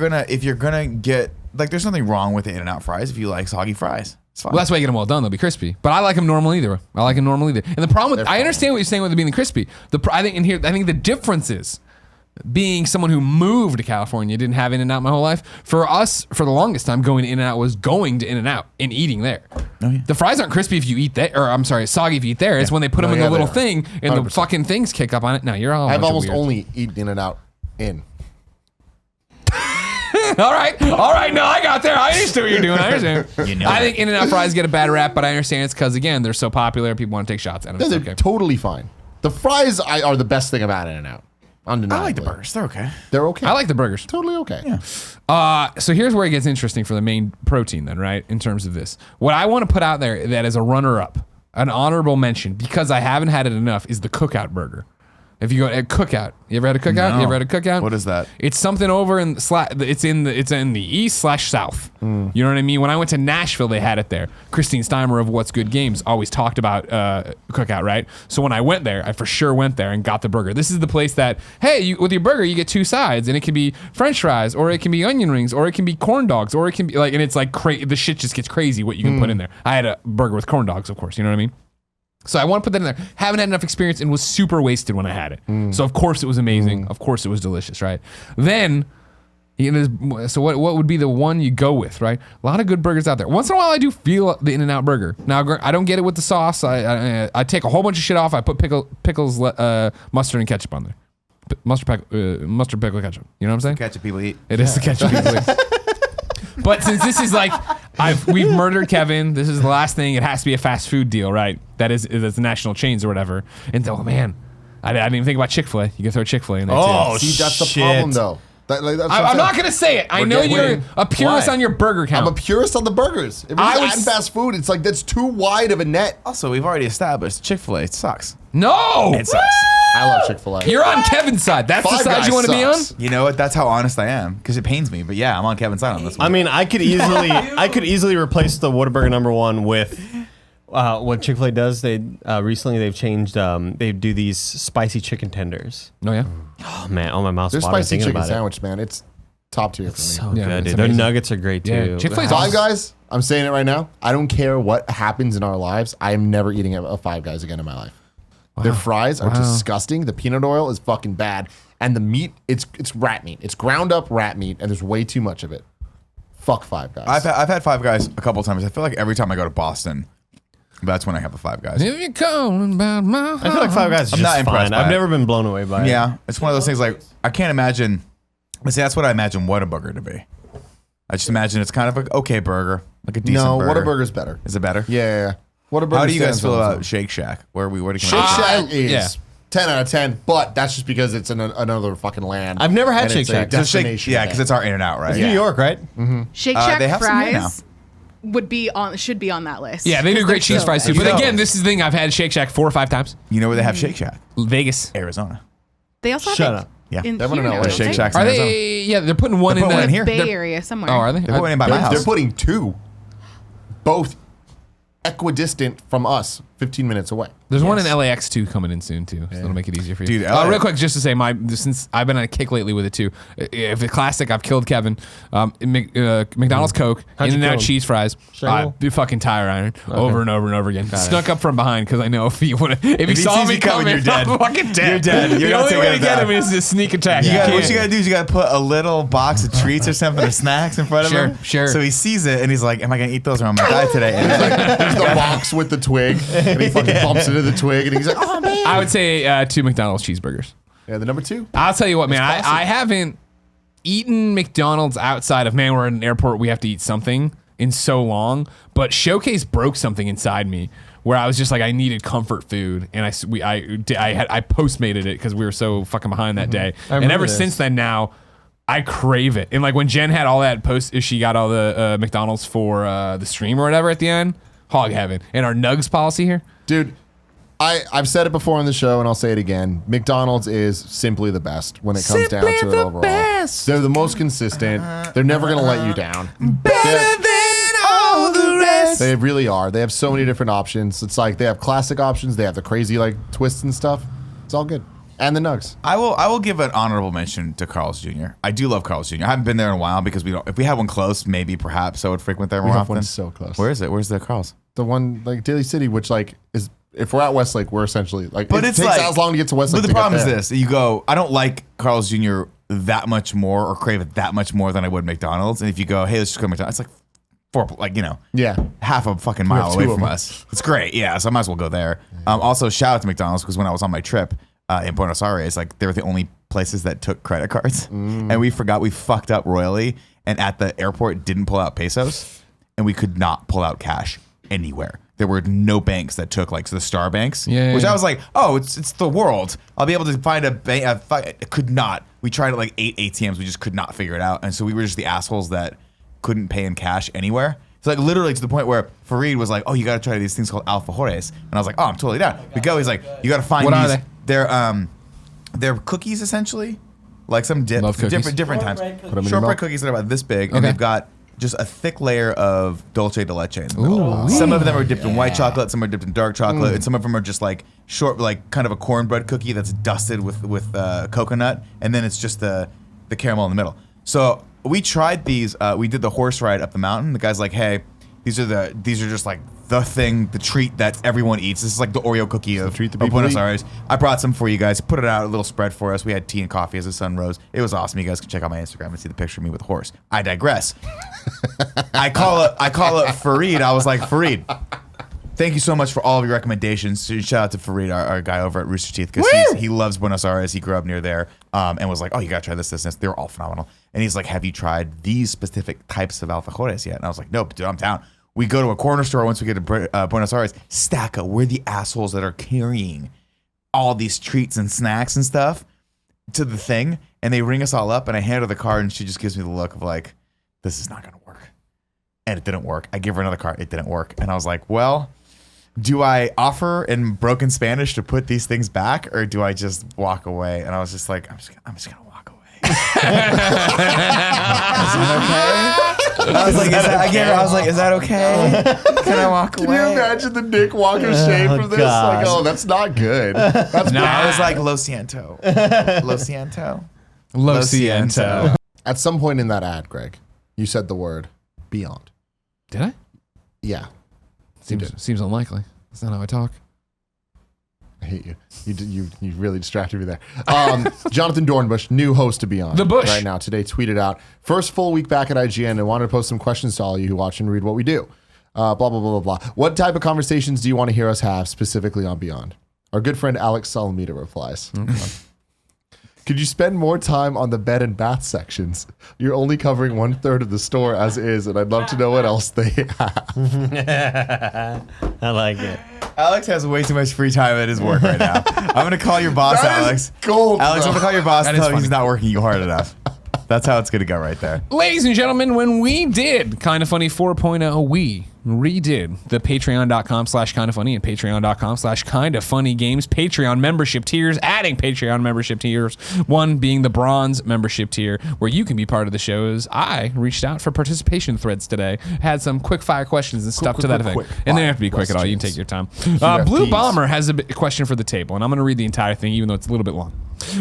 gonna get like, there's nothing wrong with the In-N-Out fries if you like soggy fries. It's fine. Well, that's why you get them well done. They'll be crispy. But I like them normal either. I like them normal either. And the problem with I understand what you're saying with it being crispy. I think the difference is being someone who moved to California, didn't have In-N-Out my whole life. For us, for the longest time, going to In-N-Out was going to In-N-Out and eating there. Oh, yeah. The fries aren't crispy if you eat there, or I'm sorry, soggy if you eat there. It's when they put them in yeah, the little they are. thing and the 100%. fucking things kick up on it. No, you're all. I've almost only eaten In-N-Out in. All right. No, I got there. I understand what you're doing. I understand. I think In-N-Out fries get a bad rap, but I understand it's because again they're so popular. People want to take shots at them. Yeah, It's they're okay. totally fine. The fries are the best thing about In-N-Out. Undeniably. I like the burgers. They're okay. They're okay. I like the burgers. Totally okay. So here's where it gets interesting for the main protein then, right? In terms of this. What I want to put out there that is a runner-up, an honorable mention, because I haven't had it enough, is the Cookout burger. If you go at Cookout, you ever had a Cookout? No. You ever had a Cookout? What is that? It's something over in it's in the east/south. You know what I mean? When I went to Nashville, they had it there. Christine Steimer of What's Good Games always talked about Cookout, right? So when I went there, I for sure went there and got the burger. This is the place that, hey, with your burger, you get 2 sides, and it can be French fries, or it can be onion rings, or it can be corn dogs, or it can be like, and it's like the shit just gets crazy what you can put in there. I had a burger with corn dogs, of course. You know what I mean? So I want to put that in there. Haven't had enough experience and was super wasted when I had it. So of course it was amazing. Of course it was delicious, right? Then, so what would be the one you go with, right? A lot of good burgers out there. Once in a while I do feel the In-N-Out burger. Now I don't get it with the sauce. I take a whole bunch of shit off. I put pickles, mustard, and ketchup on there. Mustard, pickle, ketchup. You know what I'm saying? Ketchup people eat. It is the ketchup people eat. But since this is like, we've murdered Kevin. This is the last thing. It has to be a fast food deal, right? That's the national chains or whatever. And oh man, I didn't even think about Chick-fil-A. You can throw Chick-fil-A in there too. See, that's the problem, though. That's what I'm not gonna say it. I know you're a purist Why? on your burger count. I'm a purist on the burgers. If it's in fast food, it's like that's too wide of a net. Also, we've already established Chick-fil-A sucks. No, It sucks. I love Chick-fil-A. you're on Kevin's side. That's the Five side Guys you want to be on. sucks. You know what? That's how honest I am because it pains me. But yeah, I'm on Kevin's side on this one. I mean, I could easily replace the Whataburger #1 with what Chick-fil-A does. They recently they've changed. They do these spicy chicken tenders. Oh yeah. Oh man, my mouth's Their watering spicy thinking chicken about sandwich, man, it's top tier for me. So Yeah, good, it's dude. Their amazing. nuggets are great too. Yeah, Chick-fil-A's Five Guys, I'm saying it right now. I don't care what happens in our lives. I am never eating a Five Guys again in my life. Their fries are disgusting. The peanut oil is fucking bad. And the meat, it's rat meat. It's ground up rat meat, and there's way too much of it. Fuck Five Guys. I've had Five Guys a couple times. I feel like every time I go to Boston, that's when I have the Five Guys. If you're calling about my I feel like Five Guys is I'm just not impressed fine. by I've it. never been blown away by it. Yeah, it's one of those things like I can't imagine. But see, that's what I imagine Whataburger to be. I just imagine it's kind of an okay burger, like a decent no, burger. Whataburger's better. Is it better? Yeah. Whataburger. How do you guys stands feel on its about own. Shake Shack? Where do you Shake come Shack is yeah. 10 out of 10, but that's just because it's in another fucking land. I've never had and Shake it's a Shack. So Shake, destination yeah, event. because it's our In-N-Out, right? It's New York, right? Shake Shack they have some here fries should be on that list. Yeah, they do great cheese fries too. You But know- again, this is the thing. I've had Shake Shack 4 or 5 times. You know where they have Shake Shack? Vegas. Arizona. They also have Shut it up. Yeah. in They have one here in now, LA. don't Shake they? Shack's Are in Arizona. they? Yeah, they're putting one They're in putting one in the here. Bay They're- Area somewhere. Oh, are they? They're putting in by my They're house. putting 2, both equidistant from us, 15 minutes away. There's one in LAX too coming in soon too, so it'll make it easier for you. Dude, LA real quick, just to say, since I've been on a kick lately with it too. If it's classic, I've killed Kevin. McDonald's Coke, How'd you In-N-Out kill him? cheese fries, Strangle? fucking tire iron over and over and over again. Snuck up from behind because I know if he he saw sees me you coming, coming, you're dead. I'm fucking dead. You're dead. You're the not only gonna way to get die. him is a sneak attack. What can't. you gotta do is you gotta put a little box of treats or something or snacks in front of him. Sure. So he sees it and he's like, "Am I gonna eat those or am I gonna die today?" And he's like, There's the box with the twig, and he fucking bumps into the twig, and he's like, oh, man. I would say 2 McDonald's cheeseburgers. Yeah, the number 2. I'll tell you what, man. I haven't eaten McDonald's outside of, man, we're at an airport, we have to eat something in so long. But Showcase broke something inside me where I was just like, I needed comfort food, and I Postmated it because we were so fucking behind that day. And remember ever this. since then, now I crave it. And like when Jen had all that she got all the McDonald's for the stream or whatever at the end. Hog heaven. And our nugs policy here. Dude, I've said it before on the show, and I'll say it again. McDonald's is simply the best when it comes down to it overall. They're the most consistent. They're never going to let you down. better than all the rest. They really are. They have so many different options. It's like they have classic options. They have the crazy like twists and stuff. It's all good. And the nugs. I will give an honorable mention to Carl's Jr. I do love Carl's Jr. I haven't been there in a while because if we had one close, maybe perhaps I would frequent there more have often. one so close. Where is it? Where's the Carl's? The one like Daly City, which like is if we're at Westlake, we're essentially like But it it's takes like as long to get to Westlake. But the to get problem is there. this: you go, I don't like Carl's Jr. that much more or crave it that much more than I would McDonald's. And if you go, hey, let's just go to McDonald's, it's like Yeah. half a fucking mile have away two of from them. us. It's great, yeah. So I might as well go there. Also, shout out to McDonald's because when I was on my trip in Buenos Aires, like they were the only places that took credit cards, and we fucked up royally, and at the airport didn't pull out pesos, and we could not pull out cash anywhere. There were no banks that took like the Star Banks, which I was like, oh, it's the world. I'll be able to find a bank. I could not. We tried at like 8 ATMs. We just could not figure it out, and so we were just the assholes that couldn't pay in cash anywhere. So like literally to the point where Fareed was like, "Oh, you got to try these things called alfajores," and I was like, "Oh, I'm totally down." We go. He's like, "You got to find What these." are they? They're They're cookies essentially, like some dip, Love cookies. different times. Shortbread cookies. Put 'em in your Shortbread mouth. cookies that are about this big, and Okay. they've got just a thick layer of dulce de leche in the middle. Some of them are dipped in white chocolate, some are dipped in dark chocolate, and some of them are just like short, like kind of a cornbread cookie that's dusted with coconut, and then it's just the caramel in the middle. So we tried these. We did the horse ride up the mountain. The guy's like, "Hey, these are just like the thing, the treat that everyone eats. This is like the Oreo cookie of treat the people Buenos eat. Aires. I brought some for you guys. Put it out, a little spread for us. We had tea and coffee as the sun rose. It was awesome. You guys can check out my Instagram and see the picture of me with a horse. I digress. I call it Farid. I was like, Farid, thank you so much for all of your recommendations. Shout out to Farid, our guy over at Rooster Teeth, because he loves Buenos Aires. He grew up near there, and was like, oh, you gotta try this. They were all phenomenal. And he's like, have you tried these specific types of alfajores yet? And I was like, nope, dude, I'm down. We go to a corner store once we get to Buenos Aires. Stacka, we're the assholes that are carrying all these treats and snacks and stuff to the thing, and they ring us all up, and I hand her the card, and she just gives me the look of like, this is not gonna work. And it didn't work. I give her another card. It didn't work. And I was like, well, do I offer in broken Spanish to put these things back, or do I just walk away? And I was just like, I'm just gonna walk away. I was like, is that okay? Can I walk away? Can you imagine the Nick Walker shade from this? God. Like, oh, that's not good. That's No, bad. I was like, lo siento. Lo siento. Lo siento. At some point in that ad, Greg, you said the word beyond. Did I? Yeah. Seems unlikely. That's not how I talk. I hate you. You really distracted me there. Jonathan Dornbush, new host to Beyond. The Bush. Right now, today tweeted out, first full week back at IGN and wanted to post some questions to all you who watch and read what we do. Blah, blah, blah, blah, blah. What type of conversations do you want to hear us have specifically on Beyond? Our good friend Alex Salamita replies. Could you spend more time on the bed and bath sections? You're only covering 1/3 of the store as is, and I'd love to know what else they have. I like it. Alex has way too much free time at his work right now. I'm gonna call your boss, That is Alex. gold, Alex, bro. I'm gonna call your boss That and is tell him he's funny. not working you hard enough. That's how it's gonna go right there. Ladies and gentlemen, when we did Kinda Funny 4.0, we redid the patreon.com/kindafunny and patreon.com/kindafunnygames Patreon membership tiers, adding Patreon membership tiers, one being the bronze membership tier, where you can be part of the shows. I reached out for participation threads today, had some quick fire questions and stuff to that effect. And they don't have to be quick at all. You can take your time. Blue QFPs. Bomber has a question for the table, and I'm going to read the entire thing, even though it's a little bit long.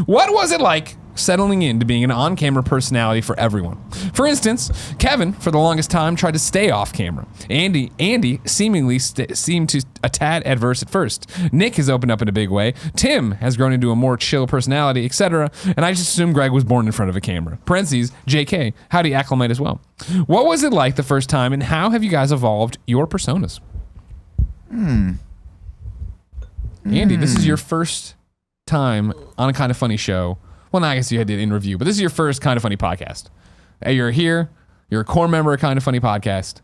What was it like settling into being an on-camera personality for everyone? For instance, Kevin, for the longest time, tried to stay off camera. Andy seemingly seemed to a tad adverse at first. Nick has opened up in a big way. Tim has grown into a more chill personality, etc. And I just assume Greg was born in front of a camera. Parentheses, JK, how do you acclimate as well? What was it like the first time, and how have you guys evolved your personas? Andy, this is your first time on a Kinda Funny show. Well, no, I guess you had it in review, but this is your first Kinda Funny podcast. You're here. You're a core member of Kinda Funny podcast.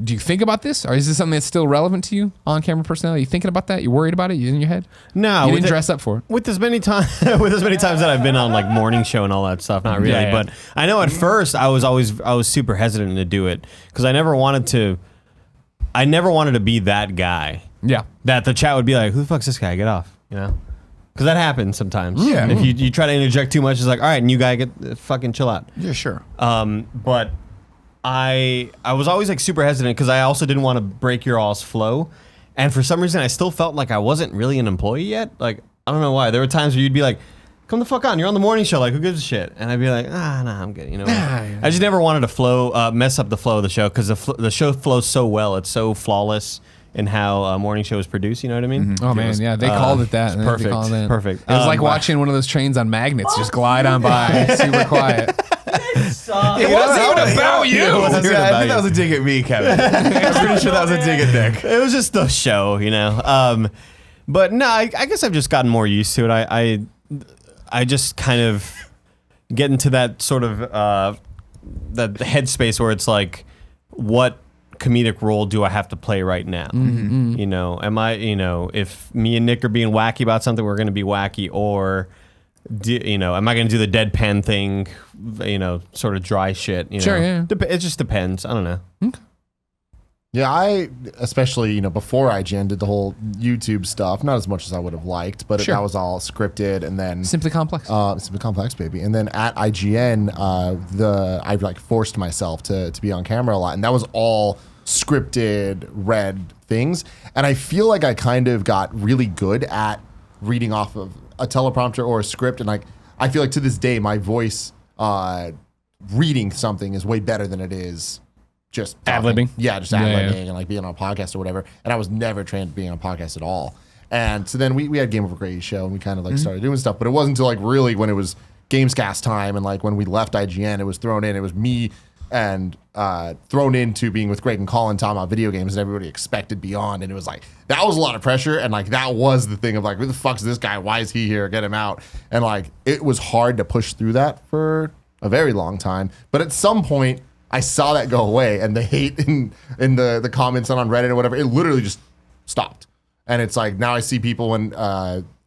Do you think about this, or is this something that's still relevant to you? On-camera personality? You thinking about that? You worried about it? You in your head? No, You with didn't it- dress up for it. With as many times that I've been on like morning show and all that stuff, not really. Yeah. But I know at first I was super hesitant to do it because I never wanted to be that guy. Yeah. That the chat would be like, who the fuck's this guy? Get off, you know? Because that happens sometimes. Yeah. If you try to interject too much, it's like, all right, new guy, get fucking chill out. Yeah, sure. But I was always like super hesitant because I also didn't want to break your all's flow, and for some reason I still felt like I wasn't really an employee yet. Like I don't know why. There were times where you'd be like, "Come the fuck on, you're on the morning show. Like who gives a shit?" And I'd be like, nah, I'm good. You know, I just never wanted to mess up the flow of the show because the show flows so well. It's so flawless in how a morning show is produced. You know what I mean? Oh man, yeah, they called it that. it's They perfect, called it. perfect. It was like watching one of those trains on magnets just glide on by, super quiet. It wasn't about you. I about think that was a dig at me, Kevin. I'm pretty sure that was a dig at Nick. It was just the show, you know. But no, I guess I've just gotten more used to it. I just kind of get into that sort of that headspace where it's like, what comedic role do I have to play right now? You know, am I, you know, if me and Nick are being wacky about something, we're going to be wacky, or you know, am I going to do the deadpan thing, you know, sort of dry shit, you Sure, know? yeah. It just depends. I don't know. Yeah, I especially before IGN did the whole YouTube stuff, not as much as I would have liked, but Sure. that was all scripted, and then Simply complex. Simply complex, baby. And then at IGN, I like forced myself to be on camera a lot, and that was all scripted, read things. And I feel like I kind of got really good at reading off of a teleprompter or a script, and like I feel like to this day, my voice reading something is way better than it is just Ad-libbing? Yeah, just ad-libbing and like being on a podcast or whatever. And I was never trained being on a podcast at all. And so then we had Game Over Grady show, and we kind of like started doing stuff. But it wasn't until like really when it was Gamescast time, and like when we left IGN, it was thrown in. It was me and thrown into being with Greg and Colin talking about video games, and everybody expected Beyond. And it was like, that was a lot of pressure. And like that was the thing of like, who the fuck's this guy? Why is he here? Get him out. And like it was hard to push through that for a very long time. But at some point, I saw that go away, and the hate in the comments and on Reddit or whatever, it literally just stopped. And it's like now I see people when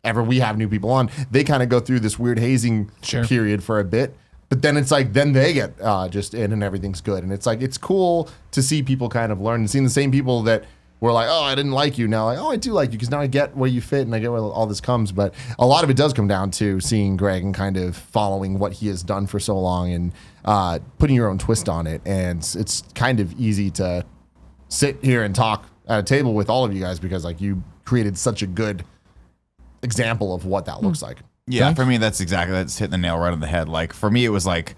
ever we have new people on, they kind of go through this weird hazing period for a bit. But then it's like, then they get just in and everything's good. And it's like, it's cool to see people kind of learn and seeing the same people that were like, oh, I didn't like you. Now, like, oh, I do like you because now I get where you fit and I get where all this comes. But a lot of it does come down to seeing Greg and kind of following what he has done for so long and putting your own twist on it. And it's kind of easy to sit here and talk at a table with all of you guys because like you created such a good example of what that looks like. Yeah, for me, that's hitting the nail right on the head. Like for me, it was like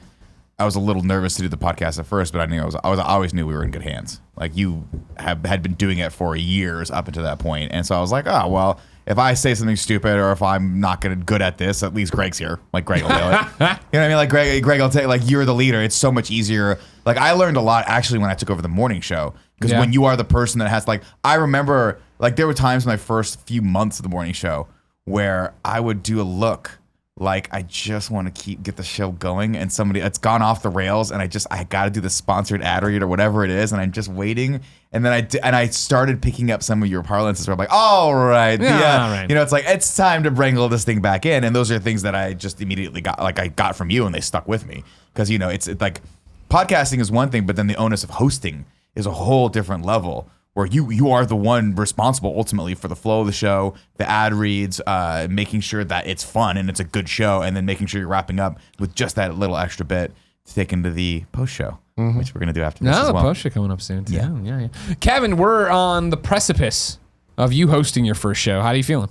I was a little nervous to do the podcast at first, but I always knew we were in good hands. Like you had been doing it for years up until that point, and so I was like, oh well, if I say something stupid or if I'm not good at this, at least Greg's here. Like Greg will do it. You know what I mean? Like Greg will take. Like you're the leader. It's so much easier. Like I learned a lot actually when I took over the morning show because when you are the person that has I remember like there were times in my first few months of the morning show where I would do a look like I just want to get the show going, and it's gone off the rails, and I got to do the sponsored ad read or whatever it is, and I'm just waiting, and then I started picking up some of your parlances where I'm like, all right, right. It's like it's time to wrangle this thing back in, and those are things that I just immediately got from you, and they stuck with me because it's like podcasting is one thing, but then the onus of hosting is a whole different level. Where you are the one responsible ultimately for the flow of the show, the ad reads, making sure that it's fun and it's a good show, and then making sure you're wrapping up with just that little extra bit to take into the post show, which we're gonna do after this as well. The post show coming up soon. Too. Yeah. Kevin, we're on the precipice of you hosting your first show. How are you feeling?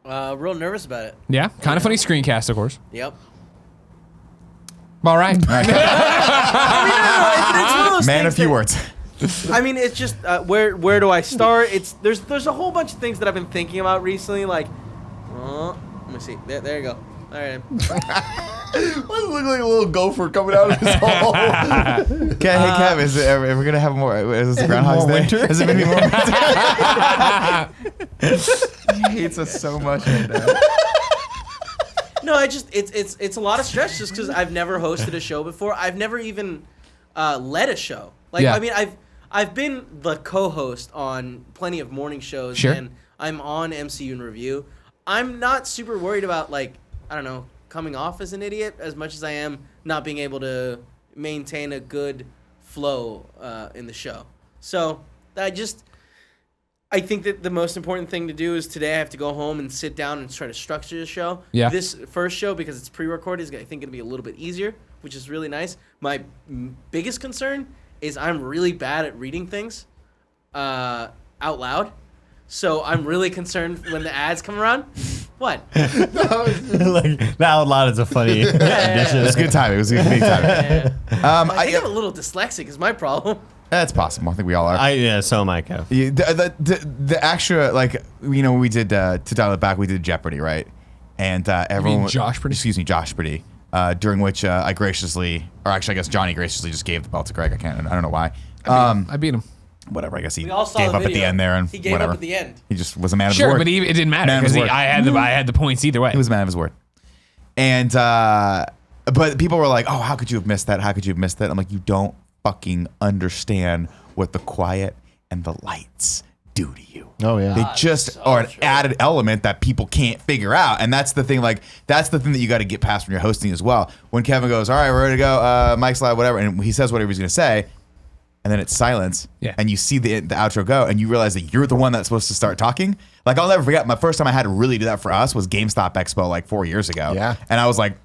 Real nervous about it. Yeah, kind of funny screencast, of course. Yep. All right. It's one of those Man, a things few that- words. I mean, it's just where do I start? There's a whole bunch of things that I've been thinking about recently. Like, let me see. There you go. All right. Why does it look like a little gopher coming out of his hole? Hey, Kev, are we gonna have more? Is this Groundhog's Day? winter? Is it gonna be more winter? He hates us so much right now. No, it's a lot of stress just because I've never hosted a show before. I've never even led a show. Like, Yeah. I mean, I've been the co-host on plenty of morning shows, Sure. and I'm on MCU and Review. I'm not super worried about, like, I don't know, coming off as an idiot as much as I am not being able to maintain a good flow in the show. So I think that the most important thing to do is today I have to go home and sit down and try to structure the show. Yeah. This first show, because it's pre-recorded, is I think going to be a little bit easier, which is really nice. My biggest concern is I'm really bad at reading things out loud. So I'm really concerned when the ads come around. What? Like that out loud is a funny addition. It was good timing. It was good timing. I think I'm a little dyslexic is my problem. That's possible. I think we all are. So am I, Kev. The extra, like, we did, to dial it back, we did Jeopardy, right? And everyone... Joshpardy? Excuse me, Joshpardy. During which I graciously, or actually I guess Johnny graciously just gave the belt to Greg. I don't know why. I beat him. Whatever, I guess he We all saw gave the up at the video. end there. And He gave whatever. up at the end. He just was a man of his Sure, word. but it didn't matter Man of his because word. I had the points either way. He was a man of his word. And, but people were like, oh, how could you have missed that? How could you have missed that? I'm like, you don't fucking understand what the quiet and the lights do to you. Oh, yeah. They just are an added element that people can't figure out. And that's the thing, that's the thing that you got to get past when you're hosting as well. When Kevin goes, all right, we're ready to go, Mike's live, whatever, and he says whatever he's going to say, and then it's silence, Yeah. and you see the outro go, and you realize that you're the one that's supposed to start talking. Like, I'll never forget, my first time I had to really do that for us was GameStop Expo like 4 years ago. Yeah. And I was like,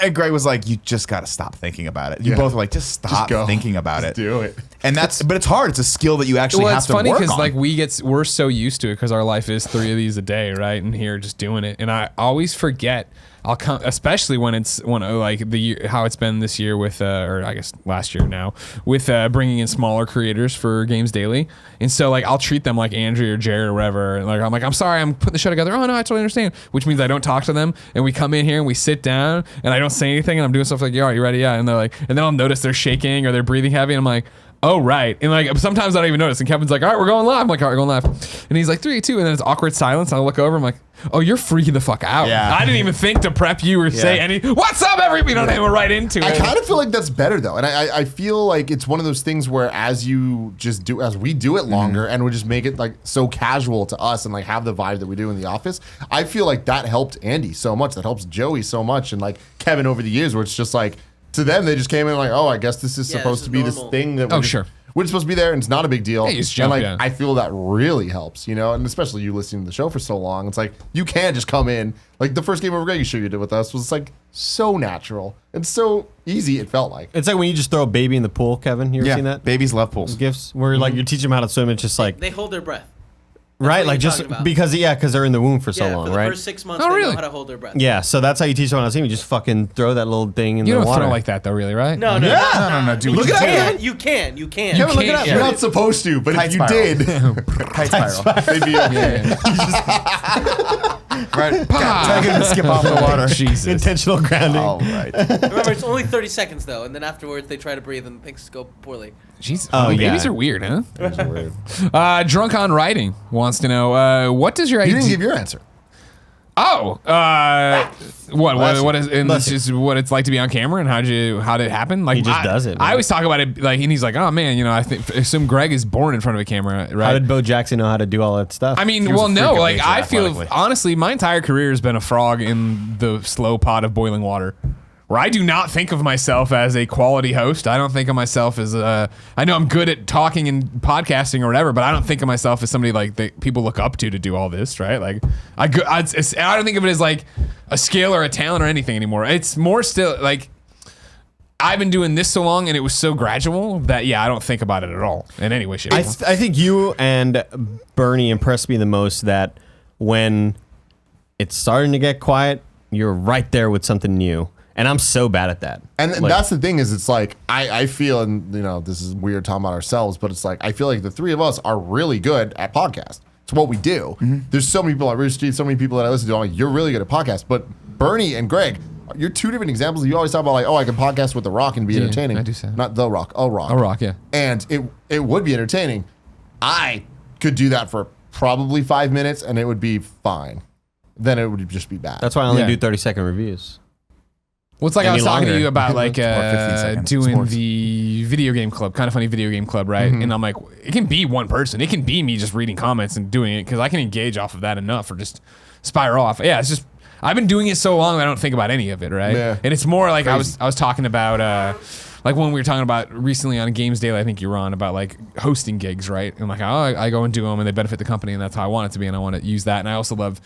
and Greg was like, you just got to stop thinking about it. You both were like, just stop go. thinking about Just it. do it. And but it's hard. It's a skill that you actually Well, have it's to funny work because on. like we're so used to it because our life is 3 of these a day, right? And here just doing it, and I always forget. I'll come, especially when like the year, how it's been this year with, or I guess last year now with bringing in smaller creators for Games Daily, and so like I'll treat them like Andrew or Jared or whatever. Like I'm sorry, I'm putting the show together. Oh no, I totally understand. Which means I don't talk to them, and we come in here and we sit down, and I don't say anything, and I'm doing stuff like, yeah, are you ready? Yeah, and they're like, and then I'll notice they're shaking or they're breathing heavy, and I'm like, oh, right. And like sometimes I don't even notice. And Kevin's like, all right, we're going live. I'm like, all right, we're going live. And he's like, 3, 2. And then it's awkward silence. And I look over. I'm like, oh, you're freaking the fuck out. Yeah. I didn't even think to prep you or say any, what's up, everybody? You know, they were right into I it. kind of feel like that's better though, and I feel like it's one of those things where as we do it longer, and we just make it like so casual to us, and like have the vibe that we do in the office. I feel like that helped Andy so much, that helps Joey so much, and like Kevin over the years, where it's just like to them they just came in like, oh, I guess this is supposed to be normal. this thing that Oh, we're just- sure. we're supposed to be there, and it's not a big deal. Yeah, you just and jump, like yeah. I feel that really helps, and especially you listening to the show for so long. It's like you can't just come in. Like the first Game Over Greg show you did with us was like so natural and so easy. It felt like. It's like when you just throw a baby in the pool, Kevin. You ever seen that? Babies love pools. Gifts where like you teach them how to swim. It's just like They hold their breath. That's right, what like you're just talking about. because they're in the womb for so Yeah, long, for the right? first 6 months, Oh, they really? know how to hold their breath. Yeah, so that's how you teach them how to swim. You just fucking throw that little thing in You the don't water. throw like that though, really, right? No, No, dude. Look You at can. that. You can. You can. Kevin, look at that. Yeah. You're not supposed to, but Tight if you spiral. did, Tight spiral. they'd be okay. Right. Tag him to skip off the water. Jesus. Intentional grounding. All right. Remember, it's only 30 seconds though, and then afterwards they try to breathe and things go poorly. Jesus. Oh, yeah. Babies are weird, huh? Those are weird. Drunk on Writing wants to know, what does your You idea... didn't give your answer. Oh, what is and Bless this is what it's like to be on camera and how did it happen? Like He just does it, I man. always talk about it like, and he's like, oh man, I think assume Greg is born in front of a camera, right? How did Bo Jackson know how to do all that stuff? I mean, He was well, a freak no, of like nature I feel athletically. honestly, my entire career has been a frog in the slow pot of boiling water. Where I do not think of myself as a quality host. I don't think of myself as I know I'm good at talking and podcasting or whatever, but I don't think of myself as somebody like that people look up to do all this, right? Like I don't think of it as like a skill or a talent or anything anymore. It's more still like I've been doing this so long and it was so gradual that I don't think about it at all in any way, shape, or form. I think you and Bernie impressed me the most that when it's starting to get quiet, you're right there with something new. And I'm so bad at that. And Like, that's the thing is, it's like I feel, and this is weird talking about ourselves, but it's like I feel like the three of us are really good at podcasts. It's what we do. There's so many people at Rooster Street, so many people that I listen to. I'm like, you're really good at podcasts. But Bernie and Greg, you're two different examples. You always talk about like, oh, I can podcast with The Rock and be entertaining. I do say that. Not The Rock, A Rock. A Rock, yeah. And it would be entertaining. I could do that for probably 5 minutes, and it would be fine. Then it would just be bad. That's why I only Yeah. do 30-second reviews. Well, it's like I Any was talking to longer. you about like 15 seconds. doing Sports. the video game club, kind of funny video game club, right? And I'm like, it can be one person. It can be me just reading comments and doing it because I can engage off of that enough or just spiral off. Yeah, it's just I've been doing it so long that I don't think about any of it, right? Yeah. And it's more like Crazy. I was talking about like when we were talking about recently on Games Daily, I think you were on about like hosting gigs, right? And like I go and do them and they benefit the company and that's how I want it to be and I want to use that and I also love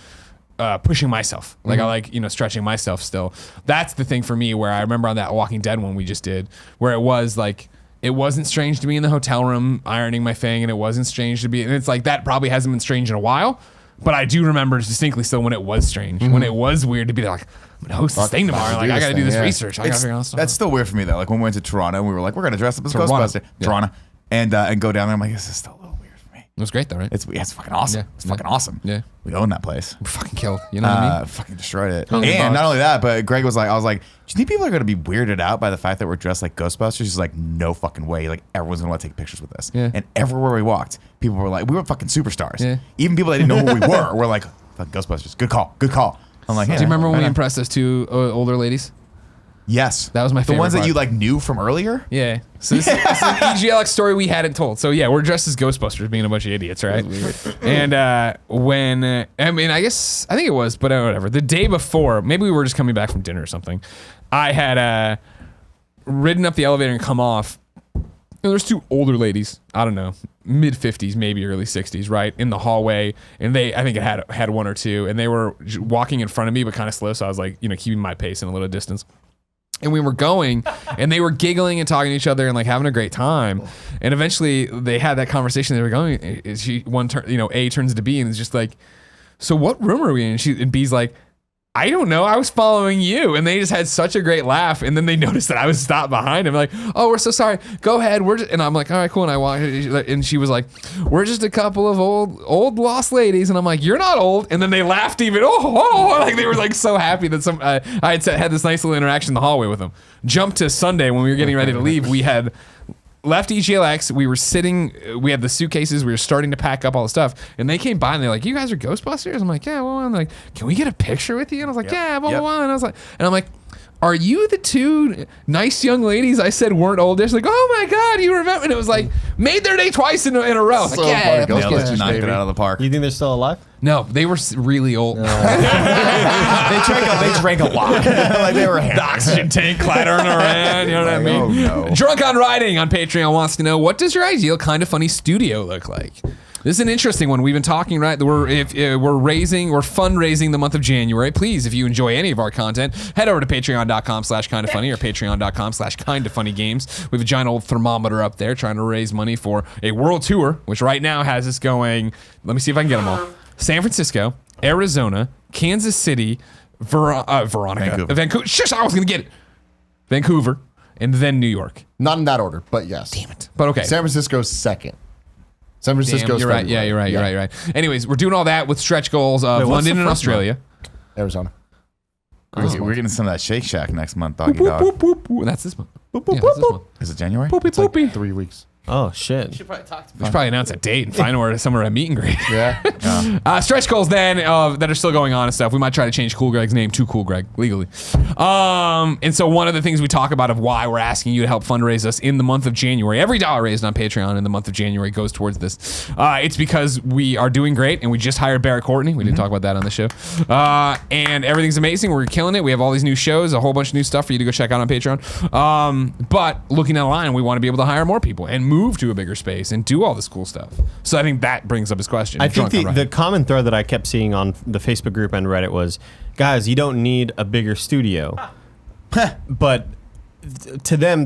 pushing myself. Like I like, stretching myself still. That's the thing for me where I remember on that Walking Dead one we just did where it was like, it wasn't strange to be in the hotel room ironing my thing and it wasn't strange to be, and it's like that probably hasn't been strange in a while, but I do remember distinctly still when it was strange, when it was weird to be like, I'm gonna host this thing tomorrow. Like I gotta do this research. I gotta figure out stuff. That's still weird for me though. Like when we went to Toronto and we were like, we're gonna dress up as Toronto. Ghostbuster. Yeah. Toronto. And go down there. I'm like, this is still a little weird for me. It was great though, right? It's fucking awesome. Yeah. It's fucking awesome. Yeah. We own that place. We're fucking killed. You know what I mean? Fucking destroyed it. $100 And not bucks. only that, but Greg was like, I was like, do you think people are gonna be weirded out by the fact that we're dressed like Ghostbusters? He's like, no fucking way. Like everyone's gonna want to take pictures with us. Yeah. And everywhere we walked, people were like, we were fucking superstars. Yeah. Even people that didn't know who we were like, fuck Ghostbusters. Good call. Good call. I'm like, Do you remember when we impressed those two older ladies? Yes. That was my The favorite ones that part. you like knew from earlier? Yeah. So this is an EGLX story we hadn't told. So yeah, we're dressed as Ghostbusters being a bunch of idiots, right? And when, I mean, I think it was, but whatever. The day before, maybe we were just coming back from dinner or something. I had ridden up the elevator and come off. there's two older ladies, I don't know, mid 50s, maybe early 60s, right, in the hallway, and I think it had one or two, and they were walking in front of me, but kind of slow, so I was like, keeping my pace in a little distance. And we were going, and they were giggling and talking to each other and like having a great time. And eventually, they had that conversation. They were going. A turns to B and is just like, "So what room are we in?" And B's like, "I don't know. I was following you." And they just had such a great laugh. And then they noticed that I was stopped behind him. Like, "Oh, we're so sorry. Go ahead." And I'm like, "All right, cool." And I walked, and she was like, "We're just a couple of old lost ladies." And I'm like, "You're not old." And then they laughed even. Like they were like so happy that I had this nice little interaction in the hallway with them. Jump to Sunday when we were getting ready to leave. We had left EGLX. We were sitting. We had the suitcases. We were starting to pack up all the stuff, and they came by and they're like, "You guys are Ghostbusters?" I'm like, "Yeah." Well, I'm like, "Can we get a picture with you?" And I was like, "Yeah." Blah, blah, blah. And I was like, and I'm like, "Are you the two nice young ladies I said weren't old?" They're like, "Oh my God, you remember?" And it was like made their day twice in a row. I was So like, "Yeah." funny. Nailed it. Ghostbusters, Knocked it baby. out of the park. You think they're still alive? No, they were really old. They drank a lot. Like they were The oxygen tank clattering around. You know what I mean? Oh, no. Drunk on Riding on Patreon wants to know, what does your ideal Kind of Funny studio look like? This is an interesting one. We've been talking, right? We're fundraising the month of January. Please, if you enjoy any of our content, head over to patreon.com/kindoffunny or patreon.com/kindoffunnygames. We have a giant old thermometer up there trying to raise money for a world tour, which right now has us going. Let me see if I can get them all. San Francisco, Arizona, Kansas City, Vancouver. Shush, I was going to get it. Vancouver, and then New York. Not in that order, but yes. Damn it. But okay. San Francisco's second. San Francisco's Damn, you're right. February. Yeah, you're right. Anyways, we're doing all that with stretch goals of Wait, what's London the and first Australia. Arizona. We're getting some of that Shake Shack next month, doggy Boop, dog. boop, boop, boop. That's this month. Yeah, that's this month. Is it January? Poopy, It's like poopy. 3 weeks. Oh shit. Should probably talk to We should probably announce a date and find where somewhere at meet and greet. Yeah. Stretch goals then that are still going on and stuff. We might try to change Cool Greg's name to Cool Greg legally. And so one of the things we talk about of why we're asking you to help fundraise us in the month of January, every dollar raised on Patreon in the month of January goes towards this. It's because we are doing great and we just hired Barrett Courtney. We didn't talk about that on the show. And everything's amazing. We're killing it. We have all these new shows, a whole bunch of new stuff for you to go check out on Patreon. But looking down the line, we want to be able to hire more people and move to a bigger space and do all this cool stuff. So I think that brings up his question. I think the common thread that I kept seeing on the Facebook group and Reddit was, guys, you don't need a bigger studio. But to them,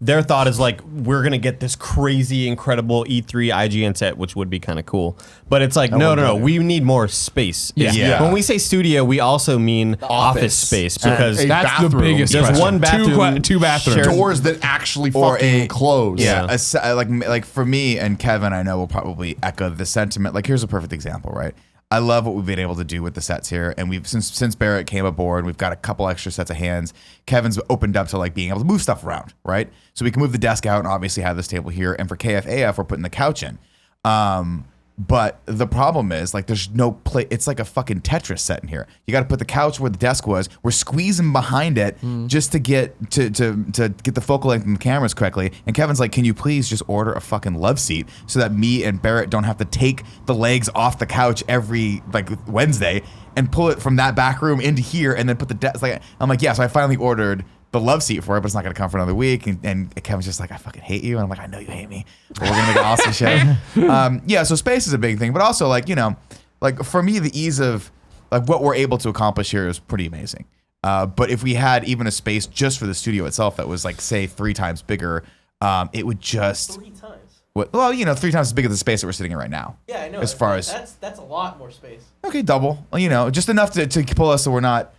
their thought is like, we're going to get this crazy, incredible E3 IGN set, which would be kind of cool. But it's like, no. We need more space. Yeah. When we say studio, we also mean office space, because And a that's the bathroom. biggest there's question. one bathroom, Two bathrooms. shared- Doors that actually Or fucking a- close. Yeah, like for me and Kevin, I know will probably echo the sentiment. Like, here's a perfect example, right? I love what we've been able to do with the sets here, and we've since Barrett came aboard, we've got a couple extra sets of hands. Kevin's opened up to like being able to move stuff around, right? So we can move the desk out and obviously have this table here. And for KFAF, we're putting the couch in. But the problem is, like, there's no play. It's like a fucking Tetris set in here. You got to put the couch where the desk was. We're squeezing behind it just to get to get the focal length and the cameras correctly. And Kevin's like, "Can you please just order a fucking love seat so that me and Barrett don't have to take the legs off the couch every like Wednesday and pull it from that back room into here and then put the desk." Like, I'm like, yeah. So I finally ordered the love seat for it, but it's not going to come for another week. And Kevin's just like, "I fucking hate you." And I'm like, "I know you hate me, but we're going to make an awesome show." Yeah, so space is a big thing, but also like, you know, like for me, the ease of like what we're able to accomplish here is pretty amazing. But if we had even a space just for the studio itself that was like, say, 3 times bigger, it would just, 3 times. well, you know, 3 times as big as the space that we're sitting in right now. Yeah, I know. As far as, that's a lot more space. okay, double, you know, just enough to pull us so we're not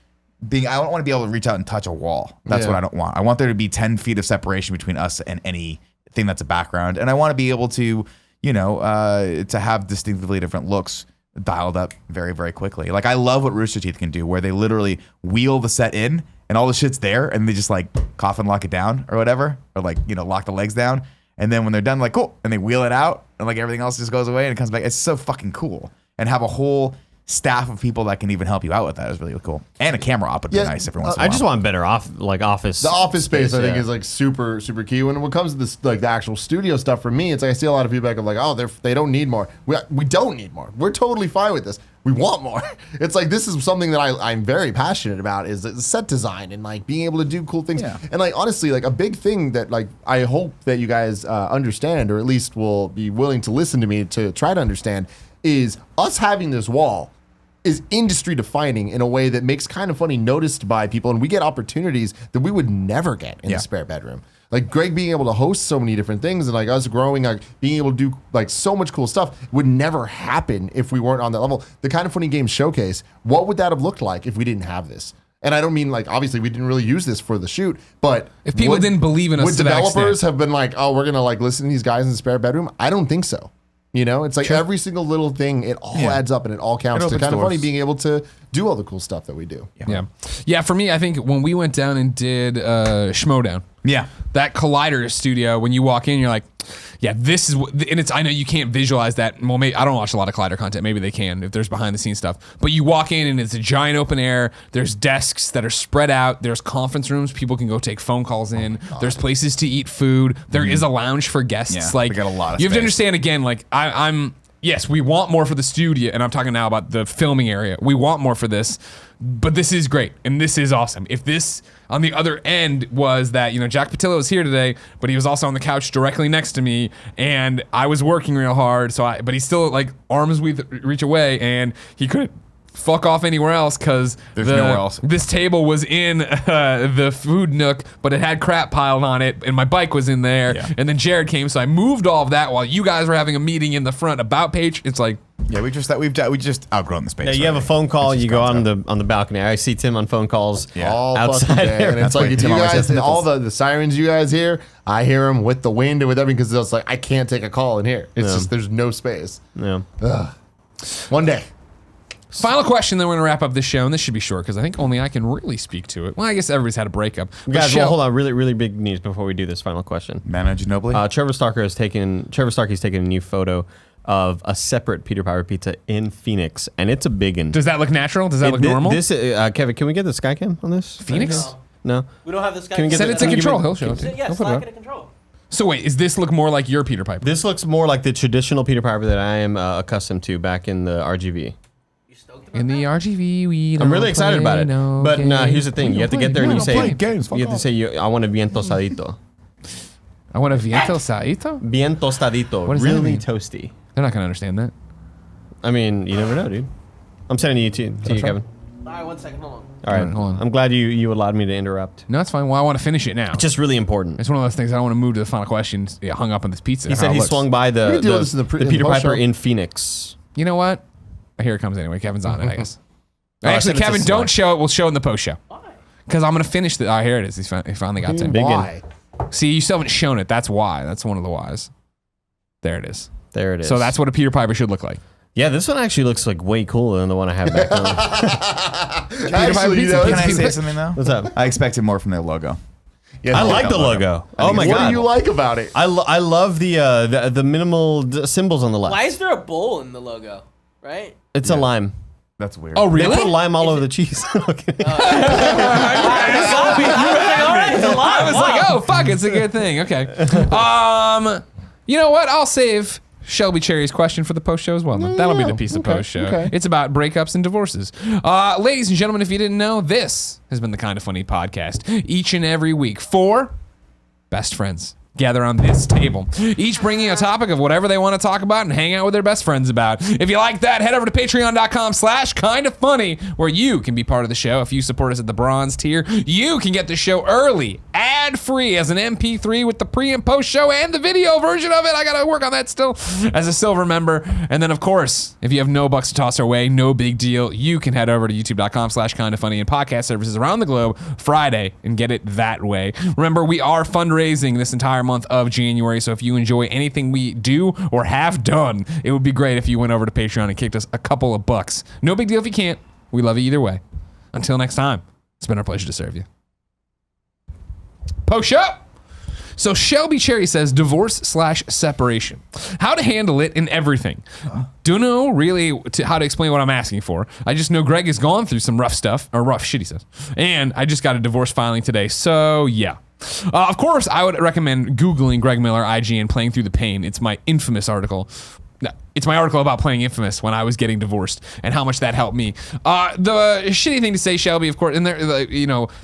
being, I don't want to be able to reach out and touch a wall. That's Yeah. what I don't want. I want there to be 10 feet of separation between us and anything that's a background. And I want to be able to, you know, to have distinctively different looks dialed up very, very quickly. Like, I love what Rooster Teeth can do, where they literally wheel the set in and all the shit's there and they just like coffin lock it down or whatever, or like, you know, lock the legs down. And then when they're done, like, cool. And they wheel it out and like everything else just goes away and it comes back. It's so fucking cool. And have a whole staff of people that can even help you out with that is really cool. And a camera op would be nice every once in a while. I just want better office. The office space, I think, yeah. is like super, super key. When it comes to this, like the actual studio stuff, for me, it's like I see a lot of feedback of like, oh, they don't need more. We don't need more. We're totally fine with this. We want more. It's like this is something that I'm very passionate about is set design and like being able to do cool things. Yeah. And like honestly, like a big thing that like I hope that you guys understand, or at least will be willing to listen to me to try to understand, is us having this wall is industry defining in a way that makes Kind of Funny noticed by people, and we get opportunities that we would never get in the spare bedroom. Like Greg being able to host so many different things, and like us growing, like being able to do like so much cool stuff would never happen if we weren't on that level. The Kind of Funny Games Showcase, what would that have looked like if we didn't have this? And I don't mean like, obviously we didn't really use this for the shoot, but If people didn't believe in us would to that developers extent. have been like, oh, we're gonna like listen to these guys in the spare bedroom? I don't think so. You know, it's like every single little thing, it all adds up and it all counts. It To opens Kind of Funny doors. being able to do all the cool stuff that we do. Yeah. For me, I think when we went down and did Schmodown, Yeah. that Collider studio, when you walk in, you're like, yeah, this is what, and it's, I know you can't visualize that. Well, maybe I don't watch a lot of Collider content. Maybe they can if there's behind the scenes stuff. But you walk in and it's a giant open air. There's desks that are spread out. There's conference rooms. People can go take phone calls in. There's places to eat food. There is a lounge for guests. Yeah, like we got a lot of you have to space. understand again, like I'm, yes, we want more for the studio. And I'm talking now about the filming area. We want more for this, but this is great. And this is awesome. If this on the other end was that, you know, Jack Patillo was here today, but he was also on the couch directly next to me and I was working real hard. But he's still like arms reach away and he couldn't fuck off anywhere else because There's nowhere else. this table was in the food nook, but it had crap piled on it, and my bike was in there. Yeah. And then Jared came, so I moved all of that while you guys were having a meeting in the front about page. It's like, Yeah, we just outgrown the space. Yeah, you have a already. phone call. It's You just go gone on the balcony. I see Tim on phone calls. Yeah. All Outside fucking day. there. And it's That's like why if Tim you always guys, has all sniffles. the sirens you guys hear, I hear them with the wind and with everything because it's like I can't take a call in here. It's just there's no space. Yeah. One day. final question, then we're gonna wrap up this show, and this should be short because I think only I can really speak to it. Well, I guess everybody's had a breakup. But Guys, Shell- well, hold on. Really, really big news before we do this final question. Manu Ginobili. Trevor Starkey's taken a new photo of a separate Peter Piper pizza in Phoenix, and it's a big one. Does that look natural? Does that look normal? This, Kevin, can we get the Skycam on this? Phoenix? No. We don't have this guy. Can we get Set the- it to can you give control. me- He'll show it to you. Yeah, He'll put it slack up. it in control. So wait, is this look more like your Peter Piper? This looks more like the traditional Peter Piper that I am accustomed to back in the RGV. You stoked about In the that? RGV, we I'm don't really excited play about it. no But here's the games. thing: you have to get there and you say, games, fuck you have to off. say, I want a bien tostadito. I want a viento saito. Bien tostadito. What does that Really mean? toasty. They're not gonna understand that. I mean, you never know, dude. I'm sending you to you, Kevin. All right, 1 second. Hold on. All right. Hold on. I'm glad you allowed me to interrupt. No, it's fine. Well, I want to finish it now. It's just really important. It's one of those things I don't want to move to the final question. Yeah, hung up on this pizza. He how said it he looks. swung by We the can do this in the pre- in the Peter post Piper show. in Phoenix. You know what? Here it comes anyway. Kevin's on it, I guess. Oh, I Actually, said it's a Kevin, slug. don't show it. We'll show it in the post show. Because I'm going to finish the. Oh, here it is. He finally got to it. Big Why? See, you still haven't shown it. That's why. That's one of the whys. There it is. There it is. So that's what a Peter Piper should look like. Yeah, this one actually looks like way cooler than the one I have back home. Actually, you know, Can I it's- say something though? What's up? I expected more from their logo. yeah, I like the logo. Oh my What god. do you like about it? I love the minimal symbols on the left. Why is there a bowl in the logo? Right? It's a lime. That's weird. Oh, They really? put lime all over the cheese. Okay. I was like, oh, fuck, it's a good thing. Okay. You know what? I'll save Shelby Cherry's question for the post show as well. That'll be the piece of post show. okay. It's about breakups and divorces. Ladies and gentlemen, if you didn't know, this has been the Kind of Funny podcast. Each and every week, 4 best friends gather on this table, each bringing a topic of whatever they want to talk about and hang out with their best friends about. If you like that, head over to patreon.com/kindoffunny, where you can be part of the show. If you support us at the bronze tier, you can get the show early, ad-free, as an MP3 with the pre and post show and the video version of it. I gotta work on that still as a silver member. And then, of course, if you have no bucks to toss our way, no big deal, you can head over to youtube.com/kindoffunny and podcast services around the globe Friday and get it that way. Remember, we are fundraising this entire month of January, so if you enjoy anything we do or have done, it would be great if you went over to Patreon and kicked us a couple of bucks. No big deal if you can't. We love you either way. Until next time, it's been our pleasure to serve you. Post up! So Shelby Cherry says divorce/separation. How to handle it and everything. Don't know really how to explain what I'm asking for. I just know Greg has gone through some rough stuff, or rough shit, he says. And I just got a divorce filing today. So yeah. Of course, I would recommend Googling Greg Miller, IGN, Playing Through the Pain. It's my infamous article. No, it's my article about playing Infamous when I was getting divorced and how much that helped me. The shitty thing to say, Shelby, of course, and there,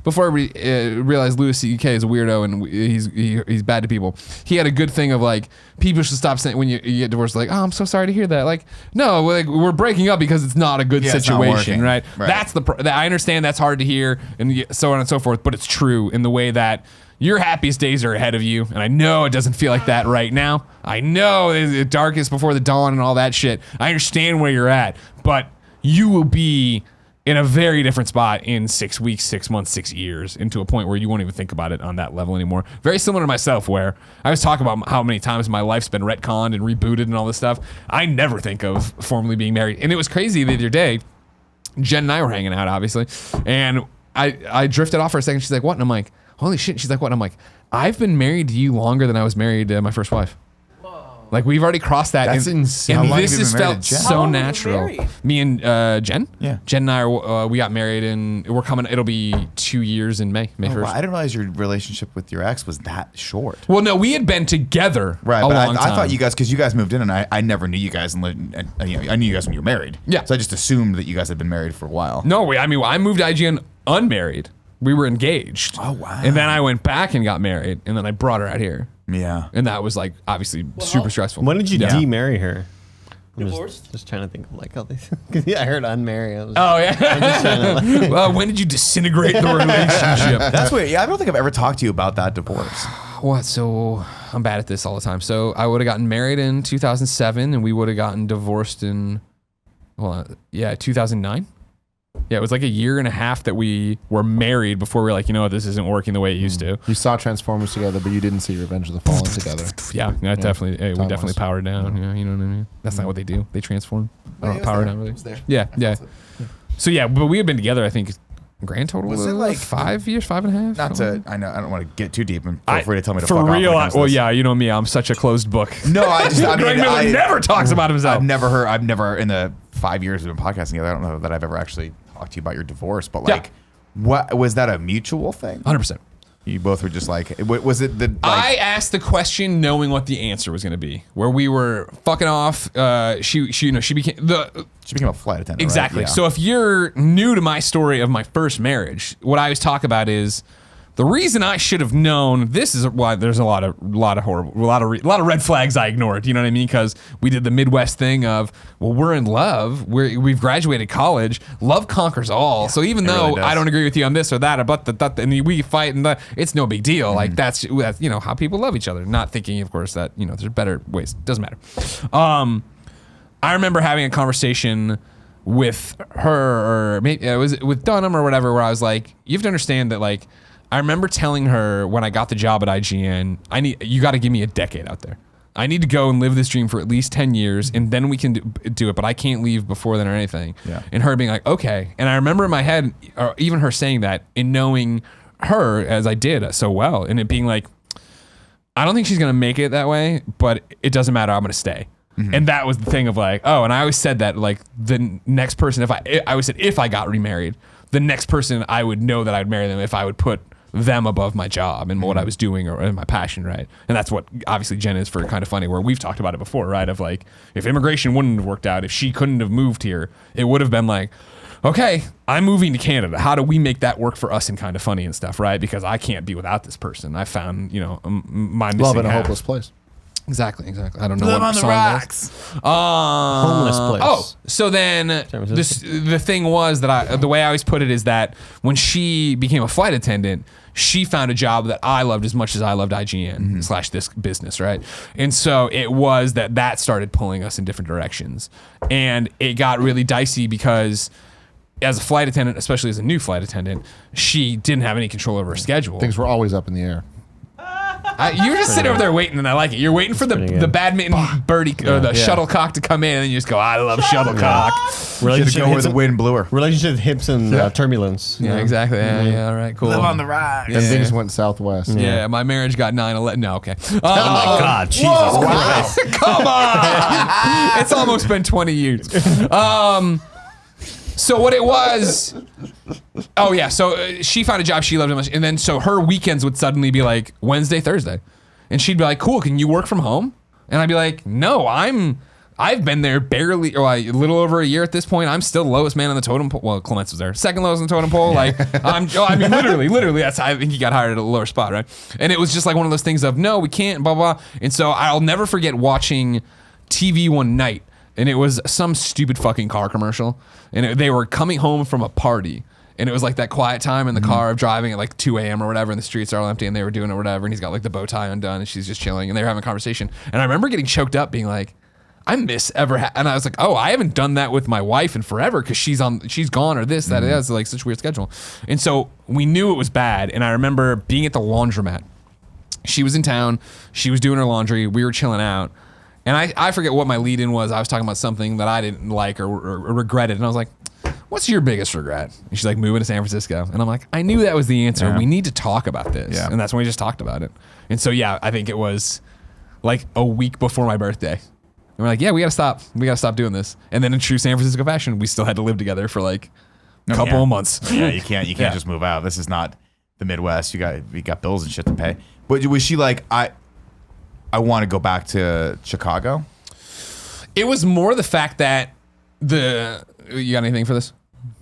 before I realized Louis C.K. is a weirdo and he's bad to people, he had a good thing of like, people should stop saying when you get divorced, like, oh, I'm so sorry to hear that. Like, no, like, we're breaking up because it's not a good situation, right? That's I understand that's hard to hear and so on and so forth, but it's true in the way that your happiest days are ahead of you, and I know it doesn't feel like that right now. I know it's the darkest before the dawn and all that shit. I understand where you're at, but you will be in a very different spot in 6 weeks, 6 months, 6 years, into a point where you won't even think about it on that level anymore. Very similar to myself, where I was talking about how many times my life's been retconned and rebooted and all this stuff. I never think of formally being married. And it was crazy the other day. Jen and I were hanging out, obviously, and I drifted off for a second. She's like, what? And I'm like, holy shit. She's like, what? And I'm like, I've been married to you longer than I was married to my first wife. Like, we've already crossed that. That's insane. And How long this have you has been married felt to Jen? so How long were you natural. married? Me and Jen? Yeah. Jen and I, we got married and we're coming, it'll be 2 years in May 1st. Wow, I didn't realize your relationship with your ex was that short. Well, no, we had been together Right, a but long time. I thought you guys, because you guys moved in, and I never knew you guys, and I knew you guys when you were married. Yeah. So I just assumed that you guys had been married for a while. No, I moved to IGN unmarried. We were engaged. Oh, wow. And then I went back and got married, and then I brought her out here. Yeah. And that was like obviously super stressful. When did you Yeah. demarry her? I'm Divorced? just trying to think of like how they. Cause yeah, I heard unmarried. I was Oh yeah. just trying to, like, Well, when did you disintegrate the relationship? That's weird. Yeah, I don't think I've ever talked to you about that divorce. What? So I'm bad at this all the time. So I would have gotten married in 2007, and we would have gotten divorced in, 2009. Yeah, it was like a year and a half that we were married before we were like, you know what, this isn't working the way it used to. You saw Transformers together, but you didn't see Revenge of the Fallen together. Yeah, definitely. Hey, we Time definitely was. powered down. Yeah, you know what I mean. That's not what they do. They transform. I don't know, was power there. down really. It was there. Yeah. So yeah, but we had been together. I think grand total Was it of like- 5 years, 5.5. Not to, I know, I don't want to get too deep, and feel I- free to tell me to for fuck off. real. when it comes to Well, this. yeah, you know me. I'm such a closed book. No, I mean, Greg Miller never talks about himself. I've never in the 5 years we've been podcasting together, I don't know that I've ever actually talked to you about your divorce, but Yeah. like, what was that a mutual thing? 100%. You both were just like, was it the? Like, I asked the question knowing what the answer was going to be. Where we were fucking off. She became the. she became a flight attendant. Exactly. Right? Yeah. So if you're new to my story of my first marriage, what I always talk about is the reason I should have known. This is why there's a lot of red flags I ignored. You know what I mean? Because we did the Midwest thing of, well, we're in love. We've graduated college. Love conquers all. So even though really does. I don't agree with you on this or that, or but that, and we fight, and it's no big deal. Like that's how people love each other. Not thinking, of course, that there's better ways. Doesn't matter. I remember having a conversation with her, or maybe it was with Dunham or whatever, where I was like, you have to understand that, like, I remember telling her when I got the job at IGN, you got to give me a decade out there. I need to go and live this dream for at least 10 years, and then we can do it, but I can't leave before then or anything. Yeah. And her being like, okay. And I remember in my head, or even her saying that, and knowing her as I did so well, and it being like, I don't think she's going to make it that way, but it doesn't matter. I'm going to stay. And that was the thing of like, oh, and I always said that, like, the next person, I always said if I got remarried, the next person I would know that I'd marry them if I would put them above my job and what I was doing or my passion, right? And that's what obviously Jen is for Kind of Funny, where we've talked about it before, right? Of like, if immigration wouldn't have worked out, if she couldn't have moved here, it would have been like, okay, I'm moving to Canada. How do we make that work for us in Kind of Funny and stuff, right? Because I can't be without this person. I found, my missing Love in a half. hopeless place. Exactly. I don't know Live what on the song that is. rocks. Homeless place. Oh, so then the thing was that the way I always put it is that when she became a flight attendant, she found a job that I loved as much as I loved IGN / this business, right? And so it was that started pulling us in different directions, and it got really dicey because as a flight attendant, especially as a new flight attendant, she didn't have any control over her schedule. Things were always up in the air. You're just sitting over there waiting, and I like it. You're waiting for the badminton birdie or the shuttlecock to come in, and then you just go, I love shuttlecock. Should go where the wind blew her. Relationship hips and turbulence. Yeah, exactly. Yeah, all right, cool. Live on the ride. And things went southwest. Yeah, my marriage got 9/11. No, okay. Oh my God, Jesus Christ. Come on. It's almost been 20 years. So what it was, so she found a job she loved so much, and then so her weekends would suddenly be like Wednesday, Thursday, and she'd be like, cool, can you work from home? And I'd be like, no, I've been there barely, or a little over a year at this point. I'm still the lowest man on the totem pole. Well, Clements was there, second lowest on the totem pole. Like, literally, that's how I think he got hired at a lower spot, right? And it was just like one of those things of, no, we can't, blah, blah. And so I'll never forget watching TV one night, and it was some stupid fucking car commercial, and they were coming home from a party. And it was like that quiet time in the car of driving at like 2 a.m. or whatever, and the streets are all empty, and they were doing it or whatever, and he's got like the bow tie undone, and she's just chilling, and they were having a conversation. And I remember getting choked up being like, I miss and I was like, oh, I haven't done that with my wife in forever because she's gone or this, that, it's like such a weird schedule. And so we knew it was bad. And I remember being at the laundromat. She was in town. She was doing her laundry. We were chilling out. And I forget what my lead in was. I was talking about something that I didn't like or regretted. And I was like, what's your biggest regret? And she's like, moving to San Francisco. And I'm like, I knew that was the answer. Yeah. We need to talk about this. Yeah. And that's when we just talked about it. And so, yeah, I think it was like a week before my birthday. And we're like, yeah, we gotta stop. We gotta stop doing this. And then in true San Francisco fashion, we still had to live together for like a couple of months. Yeah, you can't just move out. This is not the Midwest. You got bills and shit to pay. But was she like, I want to go back to Chicago? It was more the fact that you got anything for this?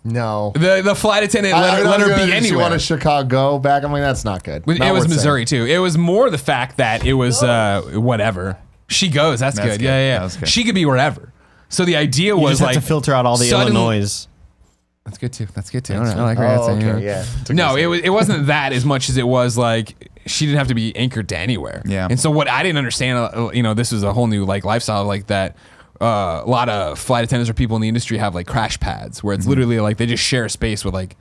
No. The flight attendant let her be anywhere. She wanted Chicago back. I'm like, that's not good. It was Missouri too. It was more the fact that it was whatever. She goes. That's good. Yeah. Good. She could be wherever. So the idea was just like have to filter out all the Illinois. That's good too. All right. I like that. Okay, yeah. No, it wasn't that as much as it was like she didn't have to be anchored to anywhere. Yeah. And so what I didn't understand, this was a whole new like lifestyle like that. A lot of flight attendants or people in the industry have like crash pads where it's literally like they just share a space with like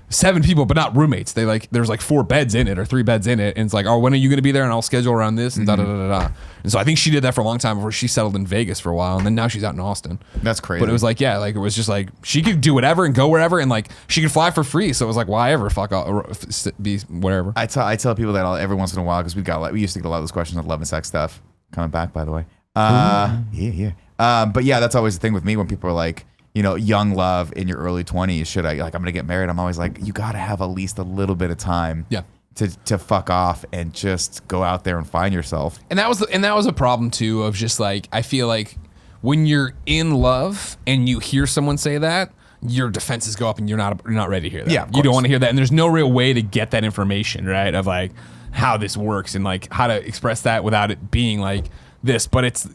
7 people, but not roommates. They like there's like 4 beds in it or 3 beds in it, and it's like, oh, when are you going to be there? And I'll schedule around this and da da da da. And so I think she did that for a long time before she settled in Vegas for a while, and then now she's out in Austin. That's crazy. But it was like, it was just like she could do whatever and go wherever, and like she could fly for free. So it was like, why ever fuck be whatever. I tell people that every once in a while because we used to get a lot of those questions on love and sex stuff coming back, by the way. Yeah. But yeah, that's always the thing with me when people are like, young love in your early 20s. Should I I'm gonna get married? I'm always like, you gotta have at least a little bit of time. Yeah. To fuck off and just go out there and find yourself. And that was a problem too of just like I feel like when you're in love and you hear someone say that, your defenses go up and you're not ready to hear that. Yeah, you don't want to hear that, and there's no real way to get that information, right? Of like how this works and like how to express that without it being like this. But it's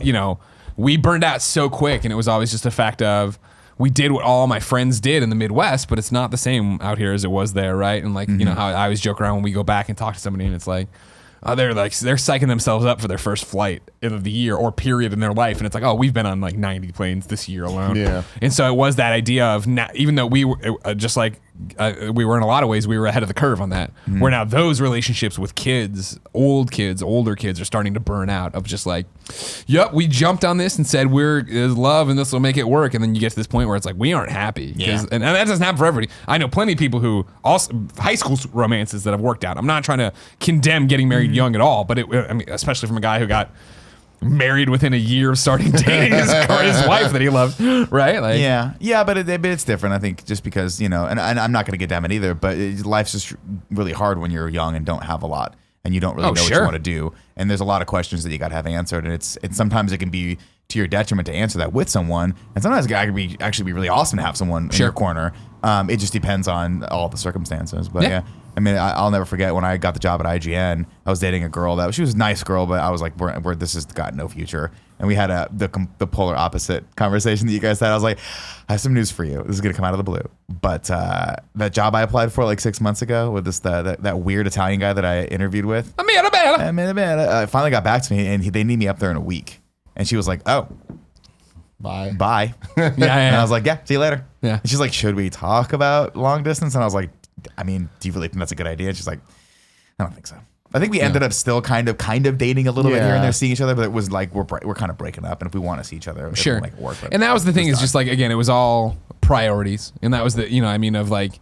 we burned out so quick, and it was always just a fact of we did what all my friends did in the Midwest, but it's not the same out here as it was there, right? And like, how I always joke around when we go back and talk to somebody, and it's like, they're psyching themselves up for their first flight of the year or period in their life, and it's like, oh, we've been on like 90 planes this year alone. Yeah. And so it was that idea of even though we were just like we were in a lot of ways, we were ahead of the curve on that. Where now those relationships with older kids are starting to burn out of just like, yep, we jumped on this and said we're love and this will make it work, and then you get to this point where it's like we aren't happy. Yeah. And that doesn't happen for everybody. I know plenty of people who also high school romances that have worked out. I'm not trying to condemn getting married young at all, but especially from a guy who got married within a year of starting dating his wife that he loved, right? Like, yeah, but it's different. I think just because and I'm not going to get down it either. But life's just really hard when you're young and don't have a lot, and you don't really know what you want to do. And there's a lot of questions that you got to have answered, and it's sometimes it can be to your detriment to answer that with someone, and sometimes it can actually be really awesome to have someone in your corner. It just depends on all the circumstances, but yeah. I mean, I'll never forget when I got the job at IGN. I was dating a girl she was a nice girl, but I was like, this has got no future. And we had the polar opposite conversation that you guys had. I was like, I have some news for you. This is gonna come out of the blue. But that job I applied for like 6 months ago with that weird Italian guy that I interviewed with, finally got back to me, and they need me up there in a week. And she was like, oh, bye. Yeah. And I was like, yeah, see you later. Yeah. And she's like, should we talk about long distance? And I was like, I mean, do you really think that's a good idea? And she's like, I don't think so. I think we ended up still kind of dating a little bit here and Yeah. there, seeing each other, but it was like we're kind of breaking up, and if we want to see each other, it Sure. won't make it work. But And that was the thing is just like, again, it was all priorities. And that was the, you know, I mean, of like,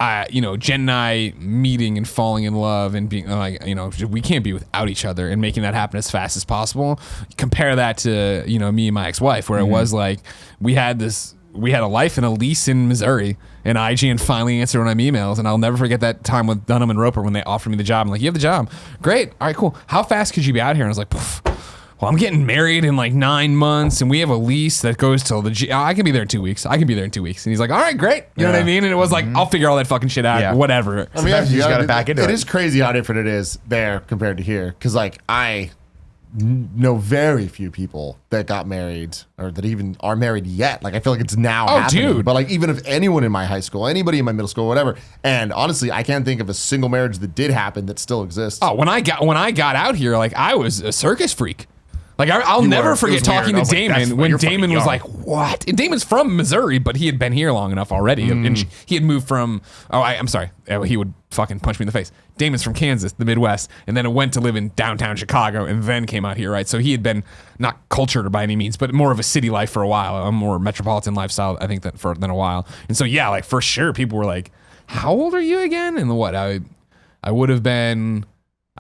Jen and I meeting and falling in love and being like, we can't be without each other and making that happen as fast as possible. Compare that to, me and my ex-wife, where it was like, we had a life and a lease in Missouri, and IGN finally answered one of my emails. And I'll never forget that time with Dunham and Roper when they offered me the job. I'm like, you have the job. Great. All right, cool. How fast could you be out here? And I was like, poof. Well, I'm getting married in like 9 months, and we have a lease that goes till I can be there in 2 weeks. And he's like, all right, great. You know what I mean? And it was like, I'll figure all that fucking shit out. Yeah. Whatever. I mean, Sometimes you just gotta back into it. It is crazy how different it is there compared to here. Because like I know very few people that got married or that even are married yet. Like I feel like it's now happening. Dude. But like even if anyone in my high school, anybody in my middle school, whatever. And honestly, I can't think of a single marriage that did happen that still exists. Oh, when I got out here, like I was a circus freak. Like I'll never forget talking to Damon when Damon was like, "What?" And Damon's from Missouri, but he had been here long enough already, and he had moved from. I'm sorry, he would fucking punch me in the face. Damon's from Kansas, the Midwest, and then went to live in downtown Chicago, and then came out here, right? So he had been not cultured by any means, but more of a city life for a while, a more metropolitan lifestyle, I think, than a while. And so yeah, like for sure, people were like, "How old are you again?" And what I would have been.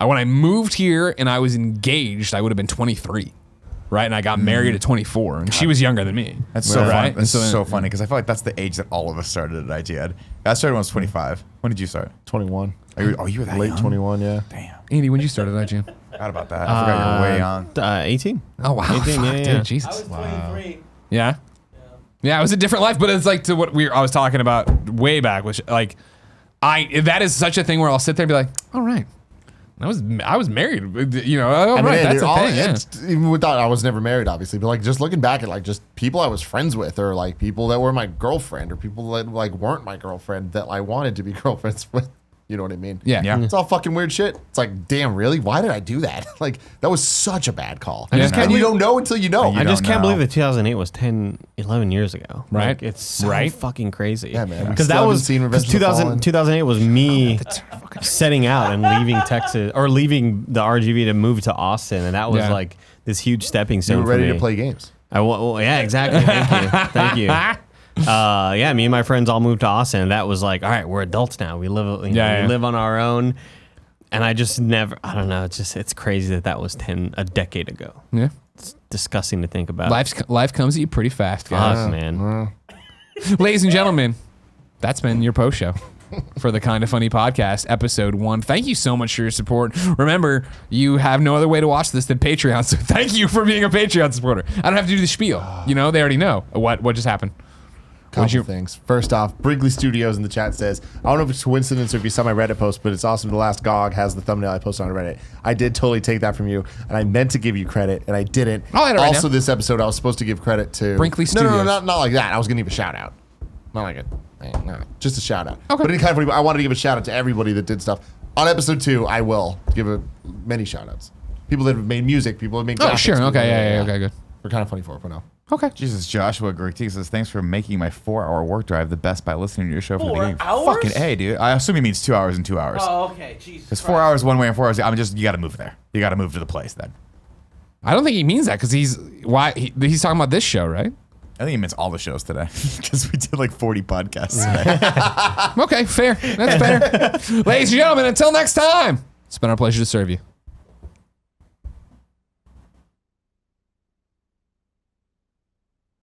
When I moved here and I was engaged, I would have been 23, right? And I got married at 24, and she was younger than me. That's so right? funny. That's so funny because I feel like that's the age that all of us started at IGN. I started when I was 25. When did you start? 21. You were that Late young? 21, yeah. Damn. Andy, when did you start at IGN? Forgot about that. I forgot you were way on. 18. Oh wow, 18, fuck, yeah, dude, yeah. Jesus. 23. Yeah. Yeah, it was a different life, but it's like to what I was talking about way back, which like that is such a thing where I'll sit there and be like, all right. I was married, I mean, right, that's a thing. Yeah. Even without, I was never married, obviously, but like just looking back at like just people I was friends with, or like people that were my girlfriend, or people that like weren't my girlfriend that I wanted to be girlfriends with. You know what I mean? Yeah. Yeah. It's all fucking weird shit. It's like, damn, really? Why did I do that? Like, that was such a bad call. I just can't And you believe- don't know until you know. You I just don't can't know. believe that 2008 was 11 years ago. Right. Like, it's so Right. fucking crazy. Yeah, man. We Because still that haven't was seen Revenge because of the Fallen. 2008 was me setting out and leaving Texas or leaving the RGV to move to Austin, and that was Yeah. like this huge stepping You stone were ready for me. to play games. Yeah, exactly. Thank you. Yeah, me and my friends all moved to Austin, and that was like, all right, we're adults now. We live, we live on our own. And I just never, I don't know. It's crazy that was a decade ago. Yeah. It's disgusting to think about. Life comes at you pretty fast, guys. Fuck, man. Ladies and gentlemen, that's been your post show for the Kinda Funny podcast, episode 1. Thank you so much for your support. Remember, you have no other way to watch this than Patreon, so thank you for being a Patreon supporter. I don't have to do the spiel. They already know what just happened. Couple things. First off, Brigley Studios in the chat says, I don't know if it's coincidence or if you saw my Reddit post, but it's awesome. The last GOG has the thumbnail I posted on Reddit. I did totally take that from you, and I meant to give you credit, and I didn't. I'll add it right also, now. this episode, I was supposed to give credit to Brinkley No, Studios. not like that. I was going to give a shout out. Not like it. No, just a shout out. Okay. But in kind of funny, I wanted to give a shout out to everybody that did stuff. On episode 2, I will give many shout outs. People that have made music, people that make graphics. Oh, sure. people Okay, that- yeah, okay, good. We're kind of funny for it, but no. Okay. Jesus, Joshua Gertie says, thanks for making my 4-hour work drive the best by listening to your show from the 4 beginning. hours? Fucking A, dude. I assume he means 2 hours and 2 hours. Oh, okay. Jesus. It's 4 hours one way and 4 hours. You got to move there. You got to move to the place then. I don't think he means that because he's talking about this show, right? I think he means all the shows today because we did like 40 podcasts today. Okay, fair. That's fair. Ladies and gentlemen, until next time, it's been our pleasure to serve you.